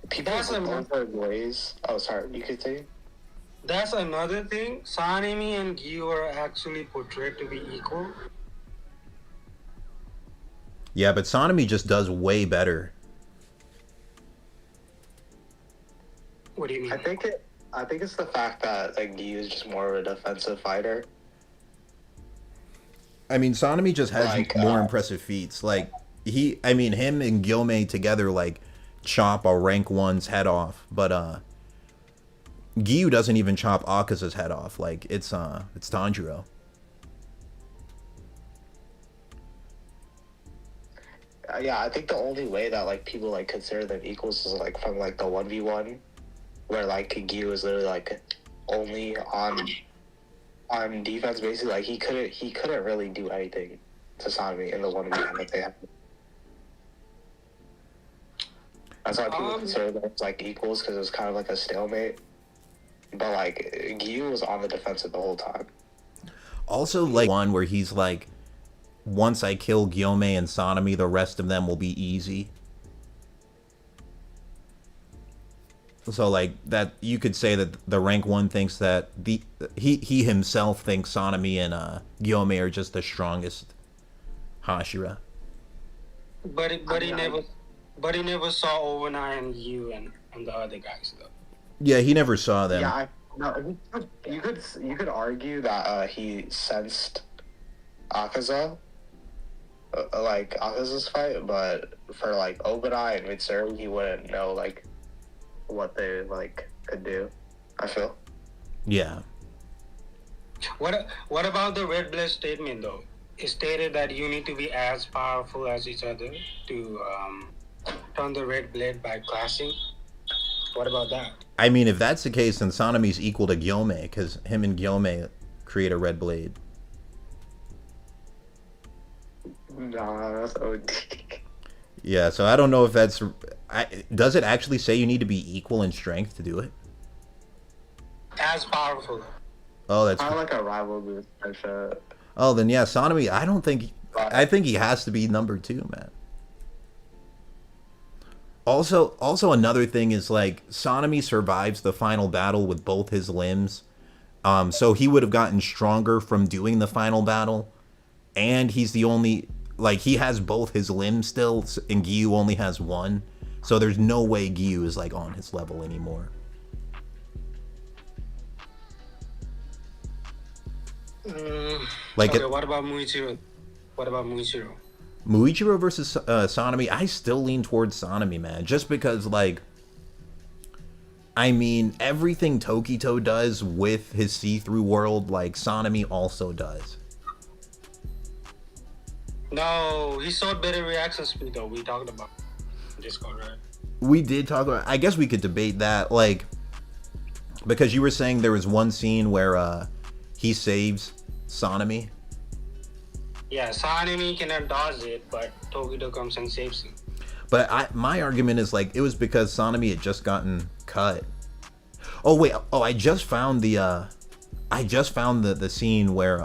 People go their ways. Oh, sorry, you could say. That's another thing. Sanemi and Giyu are actually portrayed to be equal. Yeah, but Sanemi just does way better. What do you mean? I think it's the fact that like Giyu is just more of a defensive fighter. I mean, Sanemi just has Like, more impressive feats. Like him and Gyome together like chop a rank 1's head off, but Giyu doesn't even chop Akaza's head off. Like it's Tanjiro. Yeah, I think the only way that like people like consider them equals is like from like the 1v1, where like Giyu is literally like only on defense basically. Like he couldn't really do anything to Sanemi in the 1v1 that they have. That's why people consider them as like equals, because it was kind of like a stalemate. But like Giyu was on the defensive the whole time. Also, like one where he's like, once I kill Gyome and Sanemi, the rest of them will be easy. So like that, you could say that the rank 1 thinks that he himself thinks Sanemi and Gyome are just the strongest Hashira. But he never saw Overnight and you and the other guys though. Yeah, he never saw them. Yeah, you could argue that he sensed Akaza, like Akaza's fight, but for like Obadai and Mitsuru, he wouldn't know like what they like could do. I feel. Yeah. What about the Red Blade statement though? It stated that you need to be as powerful as each other to turn the Red Blade by clashing. What about that? I mean, if that's the case, then Sanemi's equal to Gyome, because him and Gyome create a red blade. Nah, that's OD. Yeah, so I don't know if that's... does it actually say you need to be equal in strength to do it? As powerful. Oh, that's... Kind of like a rival boost and shit. Oh, then yeah, Sanemi, I don't think... I think he has to be number 2, man. Also another thing is like Sanemi survives the final battle with both his limbs. So he would have gotten stronger from doing the final battle, and he's the only, like, he has both his limbs still, and Giyu only has one. So there's no way Giyu is like on his level anymore. Okay, what about Muichiro? Muichiro versus Sanemi, I still lean towards Sanemi, man. Just because, like, I mean, everything Tokito does with his see-through world, like, Sanemi also does. No, he showed better reaction speed, though. We talked about Discord, right? We did talk about... I guess we could debate that, like... Because you were saying there was one scene where he saves Sanemi. Yeah, Sanemi cannot dodge it, but Tokito comes and saves him. But my argument is, like, it was because Sanemi had just gotten cut. Oh, wait. Oh, I just found the scene where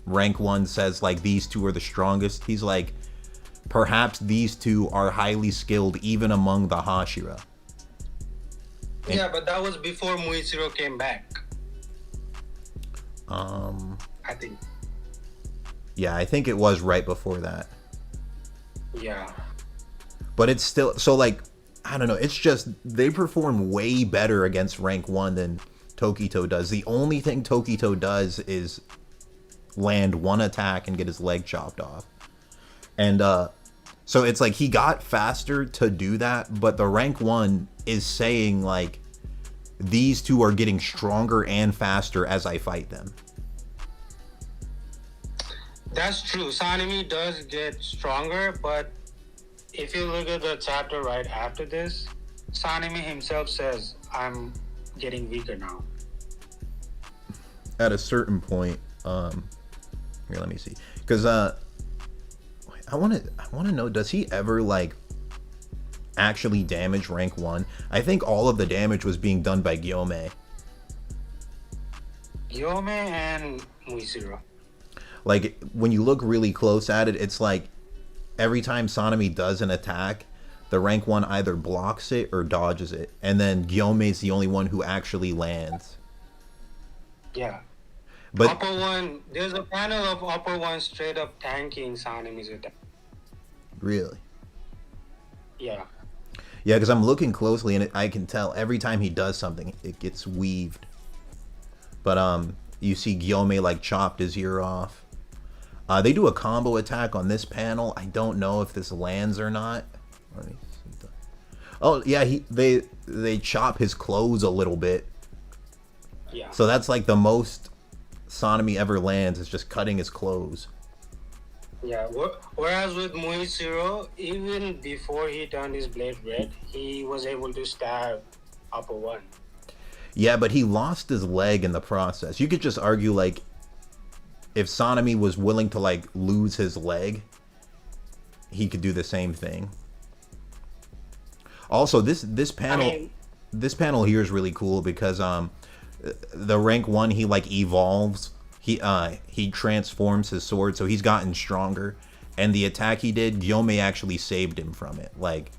rank 1 says, like, these two are the strongest. He's like, perhaps these two are highly skilled even among the Hashira. Yeah, but that was before Muichiro came back. I think. Yeah, I think it was right before that. Yeah. But it's still... So, like, I don't know. It's just they perform way better against rank 1 than Tokito does. The only thing Tokito does is land one attack and get his leg chopped off. And so it's like he got faster to do that, but the rank 1 is saying like these two are getting stronger and faster as I fight them. That's true. Sanemi does get stronger, but if you look at the chapter right after this, Sanemi himself says, I'm getting weaker now. At a certain point, here, let me see. Because I want to know, does he ever like actually damage rank 1? I think all of the damage was being done by Gyome. Gyome and Muishiro. Like, when you look really close at it, it's like every time Sanemi does an attack, the rank 1 either blocks it or dodges it. And then Gyome's the only one who actually lands. Yeah. But Upper 1, there's a panel of Upper 1 straight up tanking Sanemi's attack. really? Yeah. Yeah, because I'm looking closely and I can tell every time he does something, it gets weaved. But you see Gyome like chopped his ear off. They do a combo attack on this panel. I don't know if this lands or not. Let me see. Oh yeah, they chop his clothes a little bit. Yeah. So that's like the most Sanemi ever lands, is just cutting his clothes. Yeah. Whereas with Muishiro, even before he turned his blade red, he was able to stab Upper 1. Yeah, but he lost his leg in the process. You could just argue like if Sanemi was willing to like lose his leg, he could do the same thing. Also, this panel this panel here is really cool because the rank 1, he like evolves. He transforms his sword, so he's gotten stronger. And the attack he did, Gyome actually saved him from it. Like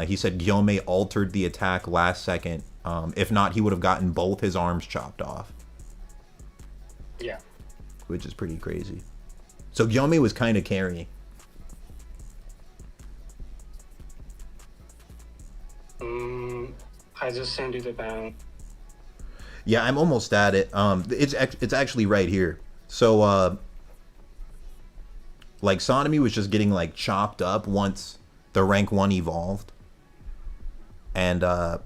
he said Gyome altered the attack last second. If not, he would have gotten both his arms chopped off. Yeah. Which is pretty crazy. So Gyome was kind of carrying. I just sent you the panel. Yeah, I'm almost at it. It's actually right here. So like Sanemi was just getting like chopped up once the rank 1 evolved. And yeah,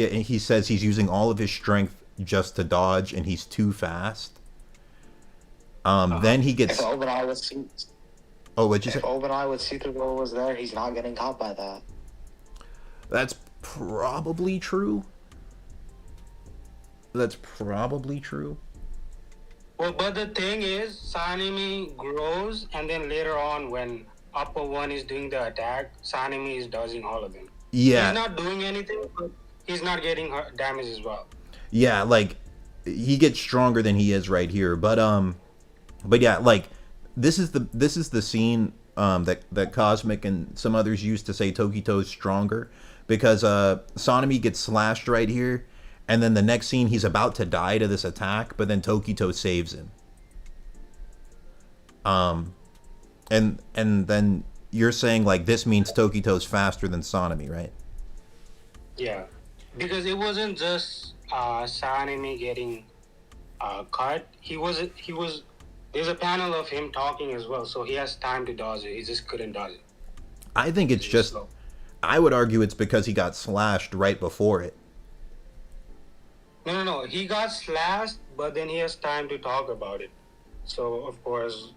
and he says he's using all of his strength just to dodge, and he's too fast. Then he gets. If Obanai was Oh, what'd you say? If Obanai with see-through was there, he's not getting caught by that. That's probably true. That's probably true. Well, but the thing is, Sanemi grows, and then later on, when Upper 1 is doing the attack, Sanemi is dodging all of them. Yeah. He's not doing anything, but he's not getting damage as well. Yeah, like he gets stronger than he is right here. But yeah, like this is the scene that Cosmic and some others used to say Tokito is stronger, because Sanemi gets slashed right here, and then the next scene he's about to die to this attack, but then Tokito saves him. And then you're saying like this means Tokito's faster than Sanemi, right? Yeah, because it wasn't just Sanemi getting cut. He was. There's a panel of him talking as well, so he has time to dodge it. He just couldn't dodge it. I think it's just. Slow. I would argue it's because he got slashed right before it. No. He got slashed, but then he has time to talk about it. So of course,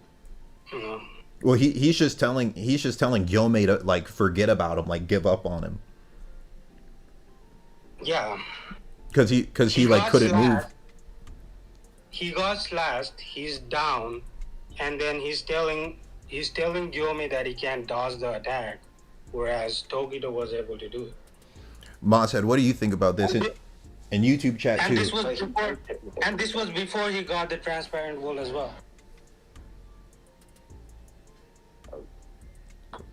you know. Well, he's just telling Gyome to like forget about him, like give up on him. Yeah. Because he like couldn't move. He got slashed. He's down, and then he's telling Gyome that he can't dodge the attack, whereas Tokito was able to do it. Mosshead, what do you think about this in YouTube chat And too? this was before he got the transparent wool as well.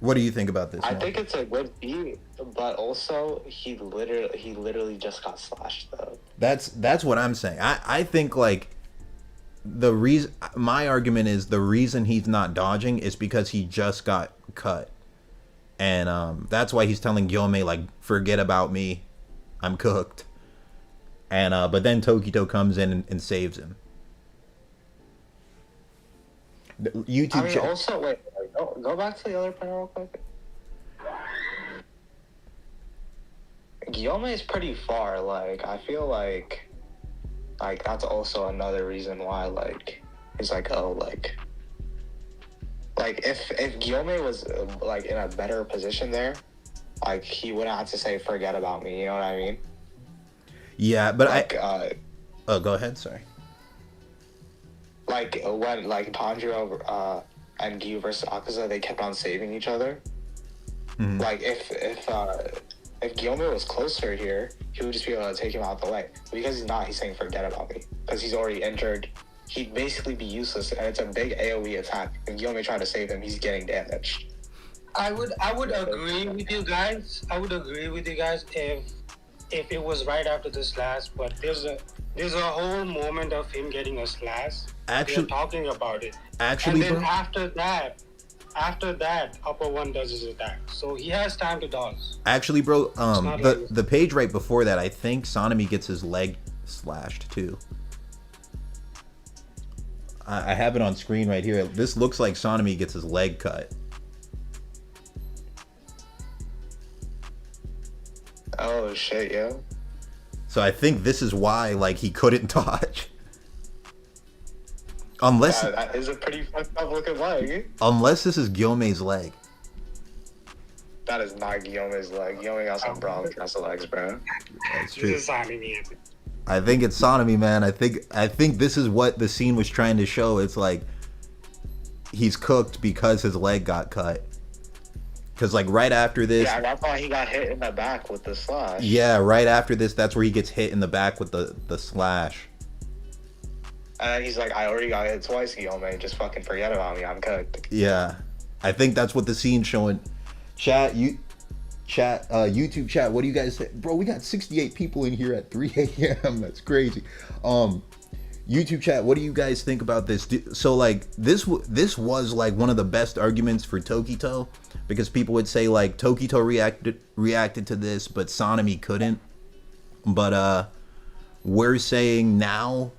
What do you think about this? I think it's a good beat, but also he literally just got slashed though. That's what I'm saying. I think like my argument is the reason he's not dodging is because he just got cut. And that's why he's telling Gyomei, like, forget about me, I'm cooked. And but then Tokito comes in and saves him. The YouTube I mean, chat. also, wait, go back to the other panel real quick. Guillaume is pretty far. Like, I feel like that's also another reason why, like, he's like, oh, like if Guillaume was like in a better position there, like he wouldn't have to say forget about me. You know what I mean? Yeah, but like, oh, go ahead. Sorry. Like when like Tanjiro and Gyu versus Akaza, they kept on saving each other. Mm-hmm. Like if Guillaume was closer here, he would just be able to take him out the way. But because he's not, he's saying forget about me because he's already injured. He'd basically be useless, and it's a big AoE attack. If Guillaume tried to save him, he's getting damaged. I would agree with you guys. I would agree with you guys if it was right after the slash, but there's a whole moment of him getting a slash. Actually, we're talking about it. Actually, and then bro, after that, upper one does his attack, so he has time to dodge. Actually, bro, the page right before that, I think Sanemi gets his leg slashed too. I have it on screen right here. This looks like Sanemi gets his leg cut. Oh shit, yo. So I think this is why, like, he couldn't dodge. Unless that is a pretty fucked up looking leg. Unless this is Guillaume's leg. That is not Guillaume's leg. Guillaume got some brown castle legs, bro. That's true. This is Sanemi. I think it's Sanemi, man. I think this is what the scene was trying to show. It's like he's cooked because his leg got cut. Because like right after this, yeah, that's why he got hit in the back with the slash. Yeah, right after this, that's where he gets hit in the back with the slash. And he's like, I already got hit twice, Guillaume. Just fucking forget about me. I'm cooked. Yeah, I think that's what the scene's showing. YouTube chat. What do you guys say, bro? We got 68 people in here at 3 a.m. That's crazy. YouTube chat. What do you guys think about this? So like this was like one of the best arguments for Tokito, because people would say like Tokito reacted to this, but Sanemi couldn't. But we're saying now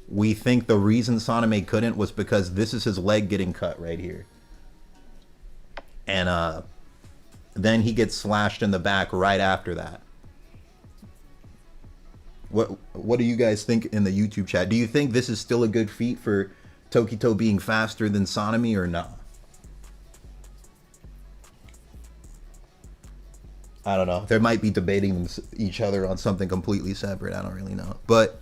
we think the reason Sanemi couldn't was because this is his leg getting cut right here. And then he gets slashed in the back right after that. What do you guys think in the YouTube chat? Do you think this is still a good feat for Tokito being faster than Sanemi or not? I don't know. They might be debating each other on something completely separate. I don't really know. But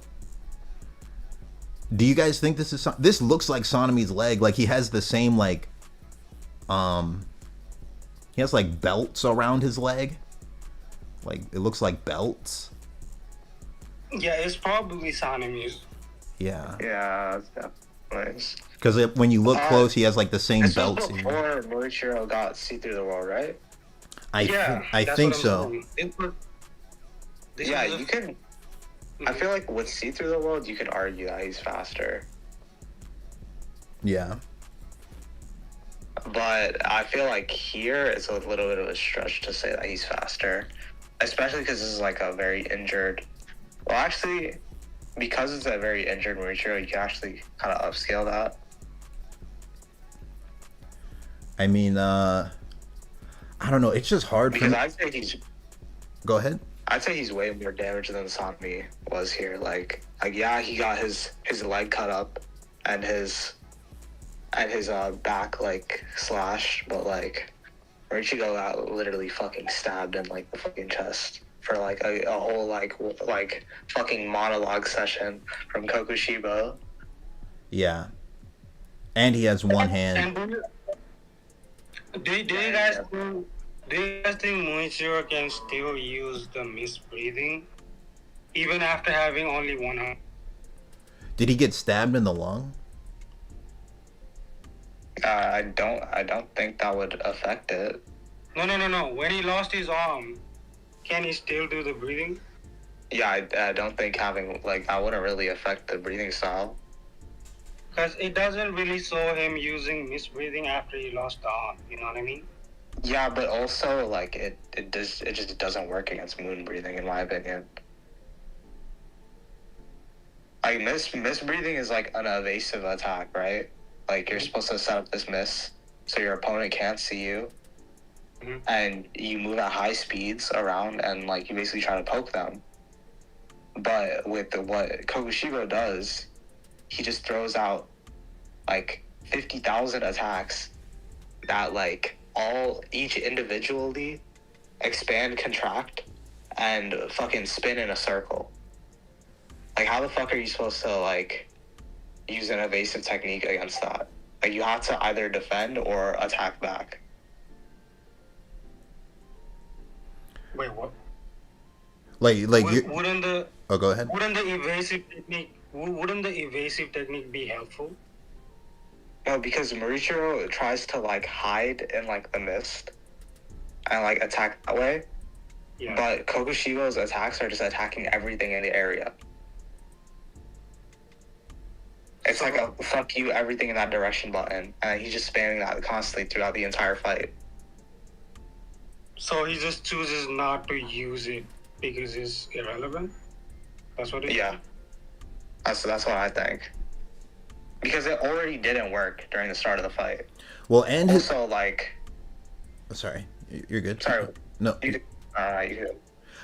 do you guys think this looks like Sanemi's leg? Like he has the same like he has like belts around his leg. Like it looks like belts. Yeah, it's probably Sanemi's. Yeah. Yeah, nice. Because when you look close, he has like the same belts. Before Morichiro got See Through the World, right? I think so. Yeah, you can. I feel like with See Through the World, you could argue that he's faster. Yeah. But I feel like here it's a little bit of a stretch to say that he's faster, especially because this is like a very injured. Well, actually, because it's a very injured Morichiro, you can actually kind of upscale that. I mean, I don't know. It's just hard because for me. I'd say he's. Go ahead. I'd say he's way more damaged than Sanemi was here. Like yeah, he got his leg cut up, and his back like slashed, but like Morichiro got literally fucking stabbed in like the fucking chest for like a whole like fucking monologue session from Kokushibo. Yeah. And he has one hand. And do you guys think Morichiro can still use the misbreathing even after having only one arm? Did he get stabbed in the lung? I don't think that would affect it. No. When he lost his arm, can he still do the breathing? Yeah, I don't think having like that wouldn't really affect the breathing style. Because it doesn't really show him using misbreathing after he lost the arm. You know what I mean? Yeah, but also like it just doesn't work against moon breathing in my opinion. Like miss breathing is like an evasive attack, right? Like you're supposed to set up this miss so your opponent can't see you, and you move at high speeds around and like you basically try to poke them. But with what Kokushibo does, he just throws out like 50,000 attacks that like each individually expand, contract, and fucking spin in a circle. Like, how the fuck are you supposed to like use an evasive technique against that? Like, you have to either defend or attack back. Wait, what? Like Wouldn't the oh, go ahead. Wouldn't the evasive technique be helpful? No, because Maruchiro tries to like hide in like the mist and like attack that way. Yeah. But Kokushibo's attacks are just attacking everything in the area. It's like a fuck you everything in that direction button, and he's just spamming that constantly throughout the entire fight. So he just chooses not to use it because it's irrelevant? That's what it is? Yeah. That's what I think. Because it already didn't work during the start of the fight. Well, and also, like... Sorry, you're good. Sorry. No. You good.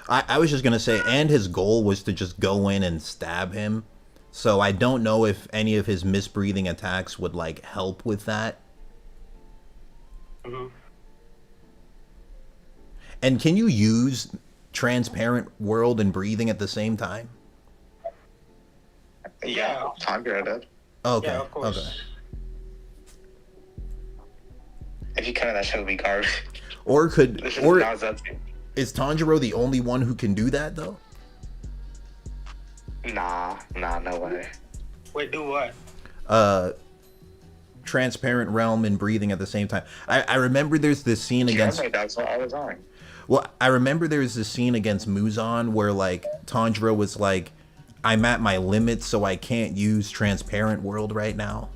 I was just going to say, and his goal was to just go in and stab him. So I don't know if any of his misbreathing attacks would, like, help with that. Mm-hmm. And can you use transparent world and breathing at the same time? Yeah. Tanjiro did. Okay. Yeah, of course. Okay. If you couldn't, that shit would be garbage. Or Is Tanjiro the only one who can do that, though? Nah, no way. Wait, do what? Transparent realm and breathing at the same time. I remember there's this scene against... That's what I was on. Well, I remember there was this scene against Muzan where, like, Tanjiro was like, I'm at my limit, so I can't use transparent world right now.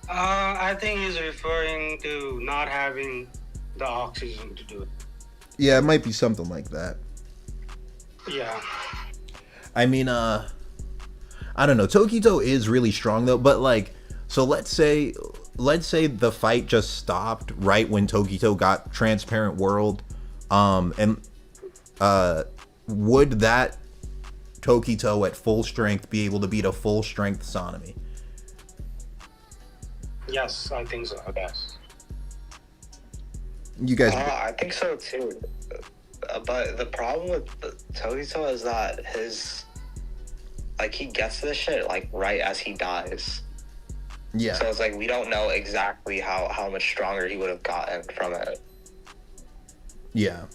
I think he's referring to not having the oxygen to do it. Yeah, it might be something like that. Yeah. I mean, I don't know. Tokito is really strong, though, but, like, so let's say the fight just stopped right when Tokito got transparent world, and would that Tokito at full strength be able to beat a full strength Sanemi? Yes, I think so. Yes. You guys... I think so too. But the problem with Tokito is that he gets this shit like right as he dies. Yeah. So it's like we don't know exactly how much stronger he would have gotten from it. Yeah.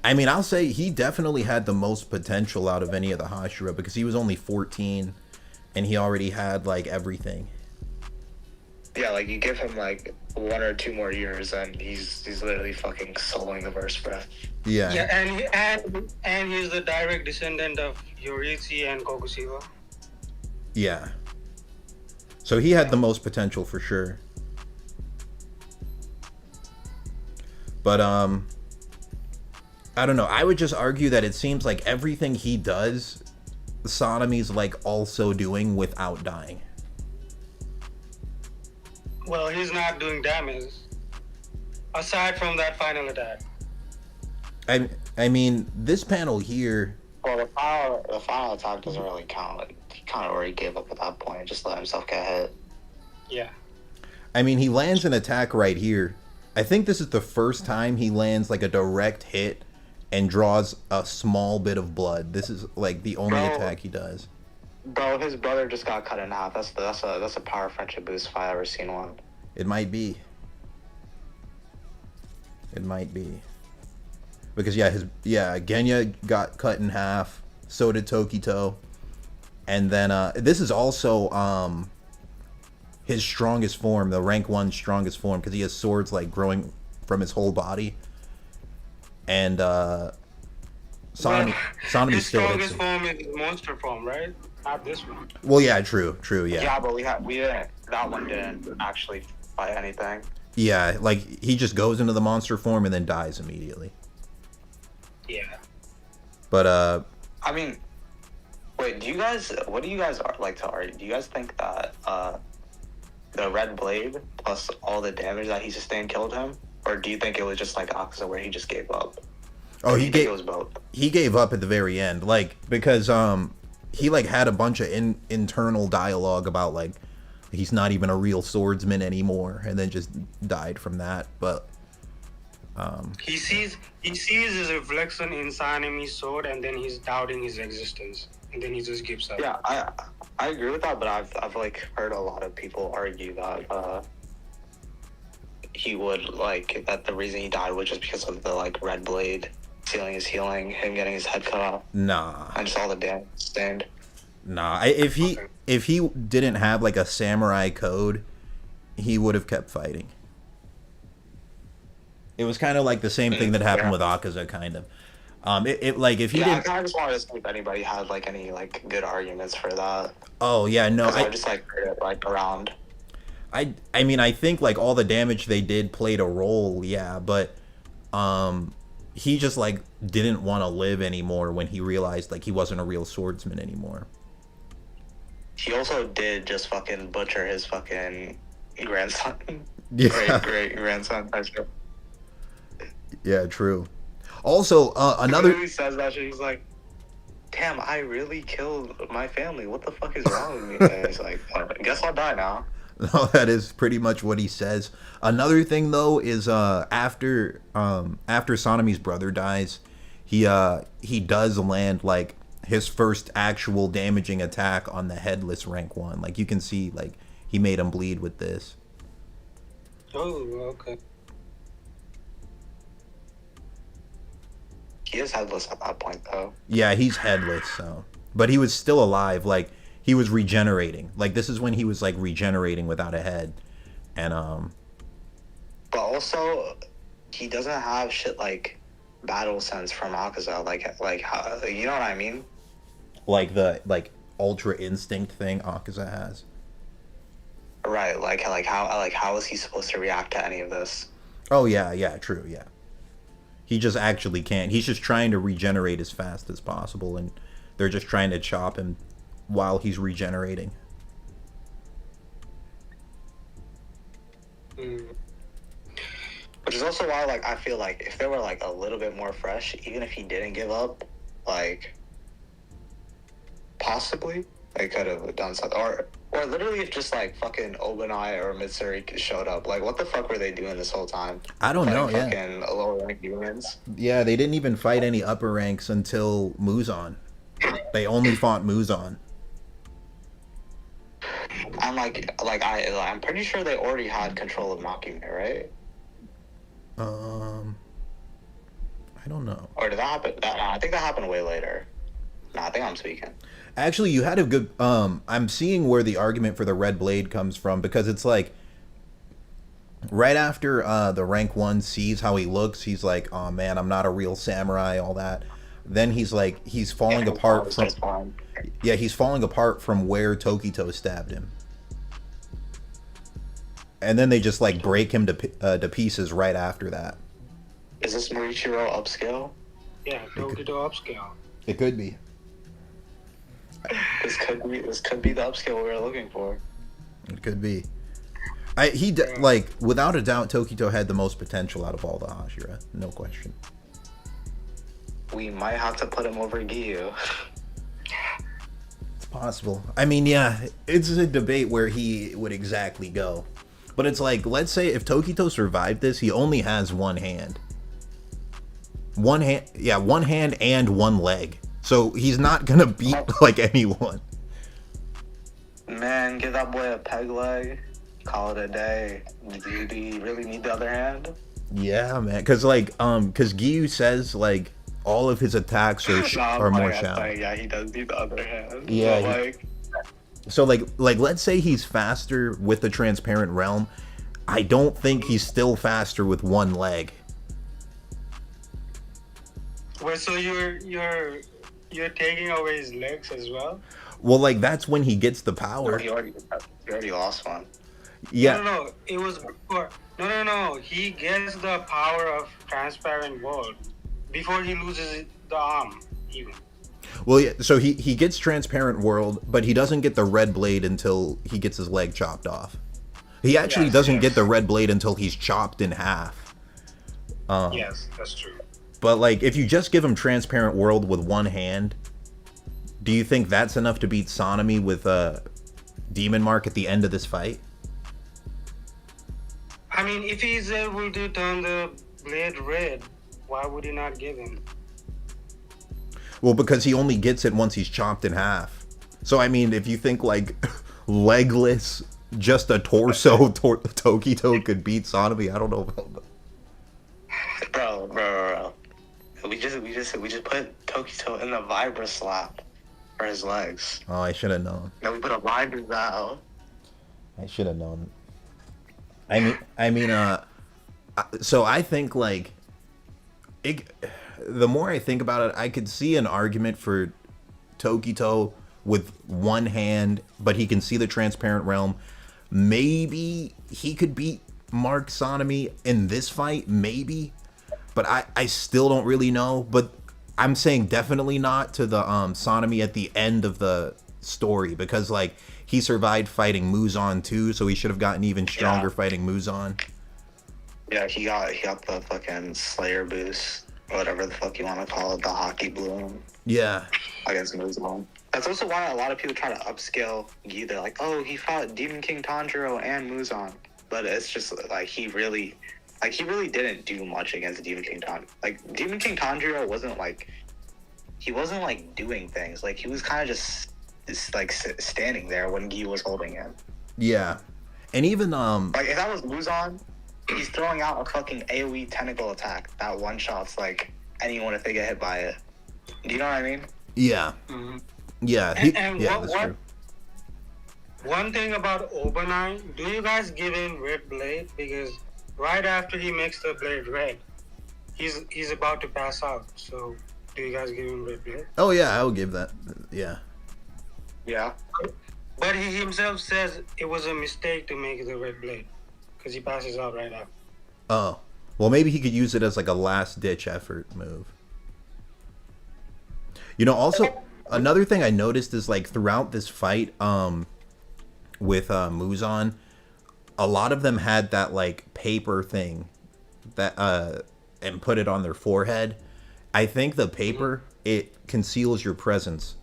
I mean, I'll say he definitely had the most potential out of any of the Hashira because he was only 14 and he already had like everything. Yeah, like you give him like 1 or 2 more years and he's literally fucking soloing the verse breath. Yeah. Yeah, and he's the direct descendant of Yoritsu and Kokushiba. Yeah. So he had the most potential for sure. But I don't know. I would just argue that it seems like everything he does, Sanemi's like also doing without dying. Well, he's not doing damage aside from that final attack. I mean, this panel here. Well, the final attack doesn't really count. He kind of already gave up at that point and just let himself get hit. Yeah. I mean, he lands an attack right here. I think this is the first time he lands like a direct hit and draws a small bit of blood. This is like the only attack he does. Bro, his brother just got cut in half. That's a power friendship boost if I ever seen one. It might be. It might be. Because Genya got cut in half. So did Tokito. And then this is also his strongest form, the rank 1 strongest form, because he has swords like growing from his whole body. And Sanemi His still hits strongest him. form is his monster form, right? Not this one. Well, yeah, true, yeah. Yeah, but we didn't. That one didn't actually fight anything. Yeah, like he just goes into the monster form and then dies immediately. Yeah. But I mean, wait. What do you guys like to argue? Do you guys think that the red blade plus all the damage that he sustained killed him, or do you think it was just like Akaza where he just gave up? oh, Or do he you think gave it was both. he gave up at the very end, like because he like had a bunch of internal dialogue about like he's not even a real swordsman anymore, and then just died from that. But He sees his reflection inside enemy's sword, and then he's doubting his existence, and then he just gives up. Yeah, I agree with that, but I've like heard a lot of people argue that he would like that the reason he died was just because of the like red blade sealing his healing, him getting his head cut off, nah, and just all the damage sustained. if he didn't have like a samurai code, he would have kept fighting. It was kind of like the same thing that happened with Akaza, kind of. It like if he Yeah, I didn't. kind of just wanted to see if anybody had like any like good arguments for that. Oh yeah, no, 'Cause I just like heard it like around. I mean, I think like all the damage they did played a role, yeah, but he just like didn't want to live anymore when he realized like he wasn't a real swordsman anymore. He also did just fucking butcher his fucking grandson, Yeah. great grandson. Yeah, true. Also, another He says that shit. He's like, "Damn, I really killed my family. What the fuck is wrong with me?" And he's like, "Guess I'll die now." no, that is pretty much what he says. Another thing though is after Sanemi's brother dies, he does land like his first actual damaging attack on the headless rank 1. Like you can see like he made him bleed with this. Oh, okay. He is headless at that point, though. Yeah, he's headless, so but he was still alive. Like he was regenerating. Like this is when he was like regenerating without a head, and But also, he doesn't have shit like battle sense from Akaza. Like how, you know what I mean? like the like ultra instinct thing Akaza has. Right. Like how is he supposed to react to any of this? Oh yeah, true, yeah. He just actually can't. He's just trying to regenerate as fast as possible, and they're just trying to chop him while he's regenerating. Which is also why, like, I feel like if they were like a little bit more fresh, even if he didn't give up, like, possibly they could have done something, or literally if just like fucking Obanai or Mitsuri showed up, like, what the fuck were they doing this whole time? I don't know. Yeah, Fucking lower rank humans. yeah. They didn't even fight any upper ranks until Muzan. They only fought Muzan. I'm I'm pretty sure they already had control of Makime, right? I don't know. Or did that happen? No, I think that happened way later. No, I think I'm speaking. Actually, you had a good. I'm seeing where the argument for the red blade comes from, because it's like right after the rank 1 sees how he looks, he's like, "Oh man, I'm not a real samurai." All that. Then he's like, he's falling apart from. Yeah, he's falling apart from where Tokito stabbed him. And then they just like break him to pieces right after that. Is this Morichiro upscale? Yeah, Tokito upscale. It could be. This could be the upscale we were looking for. It could be. Like without a doubt, Tokito had the most potential out of all the Hashira, no question. We might have to put him over Giyu. It's possible. I mean, yeah, it's a debate where he would exactly go. But it's like, let's say if Tokito survived this, he only has one hand. One hand and one leg. So he's not gonna beat like anyone. Man, give that boy a peg leg. Call it a day. Do you really need the other hand? Yeah, man. Because Giyu says like all of his attacks are more shallow. Yeah, he does need the other hand. Yeah. So like let's say he's faster with the transparent realm. I don't think he's still faster with one leg. Wait, so you're taking away his legs as well? Well, like that's when he gets the No, power. he already lost one. No, Yeah. no, no. It was before. No, no, no. He gets the power of transparent world before he loses the arm, even. Well, yeah. So he gets transparent world, but he doesn't get the red blade until he gets his leg chopped off. He actually Yes, doesn't get the yes. red blade until he's chopped in half. Yes, that's true. But like, if you just give him transparent world with one hand, do you think that's enough to beat Sonami with Demon Mark at the end of this fight? I mean, if he's able to turn the blade red, why would he not give him? Well, because he only gets it once he's chopped in half. So I mean, if you think like legless, just a torso Tokito could beat Sonami, I don't know about that. Bro. We just put Tokito in the Vibra slap for his legs. Oh, I should have known. Now we put a Vibra now. I should have known. So I think like, the more I think about it, I could see an argument for Tokito with one hand, but he can see the transparent realm. Maybe he could beat Mark Sonami in this fight, maybe, but I still don't really know. But I'm saying definitely not to the Sonami at the end of the story, because like he survived fighting Muzan too, so he should have gotten even stronger fighting Muzan. Yeah, he got the fucking Slayer boost, whatever the fuck you want to call it, the hockey bloom Yeah. against Muzan. That's also why a lot of people try to upscale Gi. They're like, oh, he fought Demon King Tanjiro and Muzan, but it's just like he really didn't do much against Demon King Tanjiro. Like Demon King Tanjiro wasn't like doing things. Like he was kind of just like standing there when Gi was holding him. Yeah. And even Like if that was Muzan, he's throwing out a fucking AoE tentacle attack that one shots like anyone if they get hit by it. Do you know what I mean? yeah. Mm-hmm. Yeah. That's true. One thing about Obanai, do you guys give him red blade? Because right after he makes the blade red, he's about to pass out. So do you guys give him red blade? Oh yeah, I would give that. Yeah. Yeah. But he himself says it was a mistake to make the red blade because he passes out right after. Oh. Well, maybe he could use it as like a last ditch effort move. You know, also another thing I noticed is like throughout this fight with Muzan, a lot of them had that like paper thing that and put it on their forehead. I think the paper, it conceals your presence.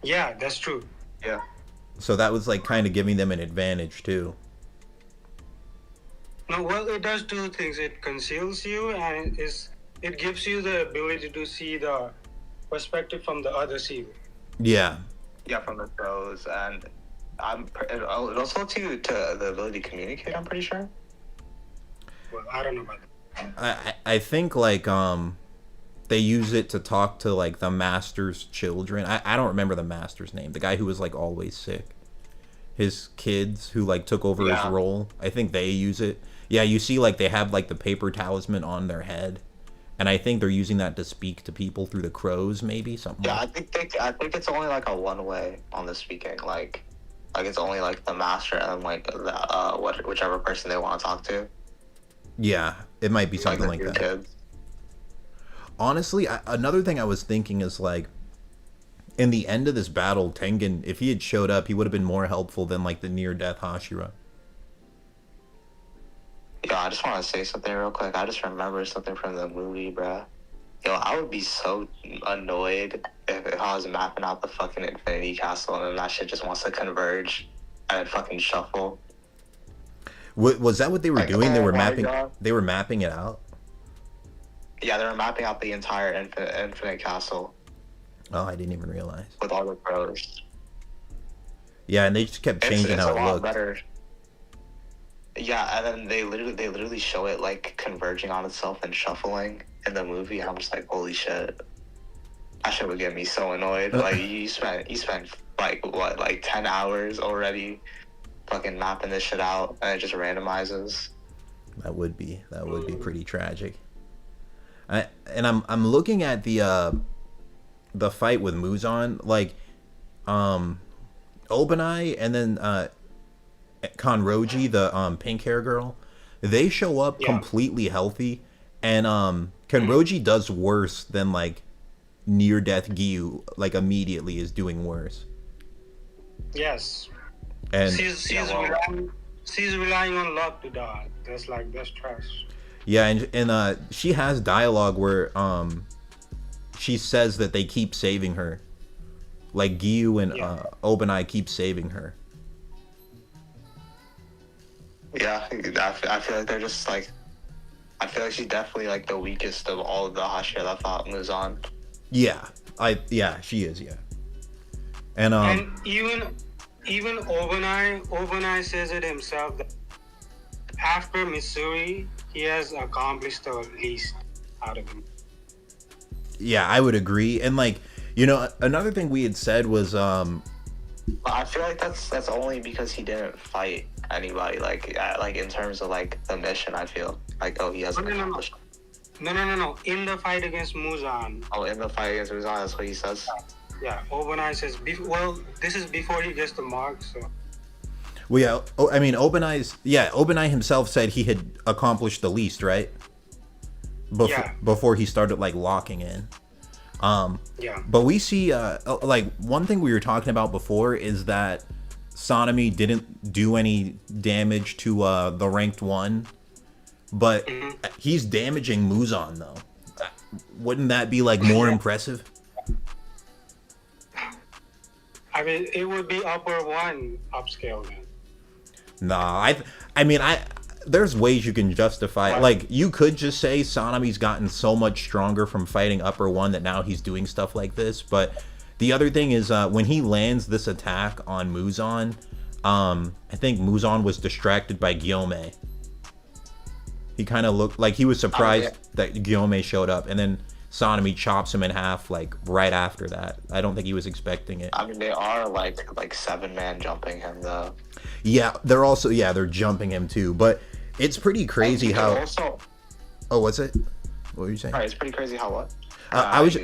Yeah, that's true. Yeah. So that was like kind of giving them an advantage too. No, well, it does two things. It conceals you, and it gives you the ability to see the perspective from the other scene. Yeah. Yeah, from the pros, and it also lets you to the ability to communicate. I'm pretty sure. Well, I don't know about that. I think like they use it to talk to like the master's children. I don't remember the master's name. The guy who was like always sick. His kids who like took over his role. I think they use it. Yeah, you see like they have like the paper talisman on their head. And I think they're using that to speak to people through the crows, maybe something. Yeah, like. I think it's only like a one way on the speaking. Like it's only like the master and like the whichever person they want to talk to. Yeah, it might be something like that. Kids. Honestly, another thing I was thinking is like, in the end of this battle, Tengen, if he had showed up, he would have been more helpful than like the near-death Hashira. Yo, I just want to say something real quick. I just remembered something from the movie, bruh. Yo, I would be so annoyed if I was mapping out the fucking Infinity Castle and then that shit just wants to converge and fucking shuffle. Was that what they were Like, doing? They oh were my mapping. God. They were mapping it out. Yeah, they were mapping out the entire Infinite Castle Oh, I didn't even realize. with all the pros. Yeah, and they just kept changing It's how a it lot looked. better. Yeah, and then they literally show it like converging on itself and shuffling in the movie, and I'm just like, holy shit. That shit would get me so annoyed. Like you spent like what, like 10 hours already fucking mapping this shit out and it just randomizes. That would be pretty tragic. I'm looking at the fight with Muzan. Like, Obanai and then Kanroji, the pink hair girl, they show up Yeah. completely healthy, and Kanroji does worse than like near death Gyu, like immediately is doing worse. Yes. And She's relying on luck to die. That's trash. yeah, and she has dialogue where she says that they keep saving her, like Gyu and Yeah. Obanai keep saving her. Yeah, I feel like they're just like. I feel like she's definitely like the weakest of all of the Hashira that fought Muzan. Yeah, she is, yeah. And And even Obanai says it himself that after Missouri, he has accomplished the least out of them. yeah, I would agree. And like, you know, another thing we had said was But I feel like that's only because he didn't fight anybody. Like in terms of like the mission, I feel like he hasn't accomplished. No. In the fight against Muzan, Oh, in the fight against Muzan, that's what he says. yeah, Obanai says, well, this is before he gets the mark, so. well, yeah, I mean, Obanai himself said he had accomplished the least, right? Before he started like locking in. Yeah. But we see, like, one thing we were talking about before is that Sanemi didn't do any damage to the ranked one, but he's damaging Muzan though. Wouldn't that be like more impressive? I mean, it would be upper one upscale then. Nah, I mean, there's ways you can justify it. Like, you could just say Sanemi's gotten so much stronger from fighting upper one that now he's doing stuff like this. But the other thing is, when he lands this attack on Muzan, I think Muzan was distracted by Gyome. He kind of looked like he was surprised that Gyome showed up, and then Sanemi chops him in half like right after that. I don't think he was expecting it. I mean, they are like 7-man jumping him though. Yeah, they're jumping him too, but it's pretty crazy how. Also, oh, what's it? What were you saying? right, it's pretty crazy how what? I was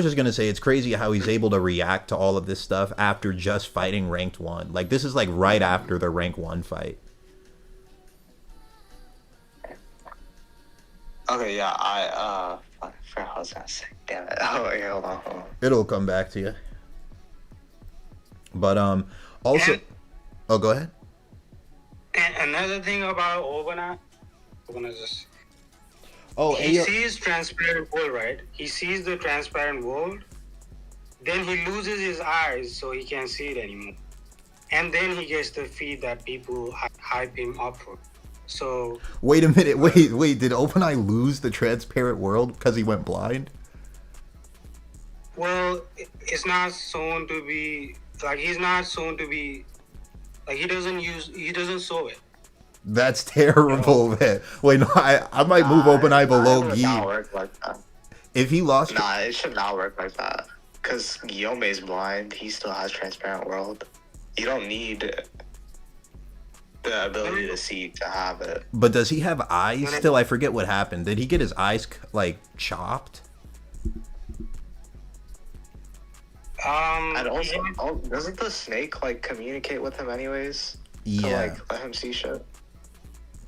just gonna say it's crazy how he's able to react to all of this stuff after just fighting ranked one. Like, this is like right after the rank one fight. Okay, yeah, I forgot what I was gonna say. Damn it. Oh, wait, hold on. It'll come back to you. But also, oh, go ahead. And another thing about Obanai, just. Oh, He sees transparent world, right? He sees the transparent world. Then he loses his eyes, so he can't see it anymore. And then he gets the feed that people hype him up for. So. Wait a minute. Wait. Did Obanai lose the transparent world because he went blind? Well, it's not shown to be like he's not shown to be like he doesn't show it. That's terrible, man. Wait, no, I might move Obanai below It Gi. not work like that. If he lost, Nah, it should not work like that. Because Guillaume's blind, he still has transparent world. You don't need the ability to see to have it. but does he have eyes still? I forget what happened. Did he get his eyes like chopped? And also, doesn't the snake like communicate with him anyways? Yeah. To like let him see shit.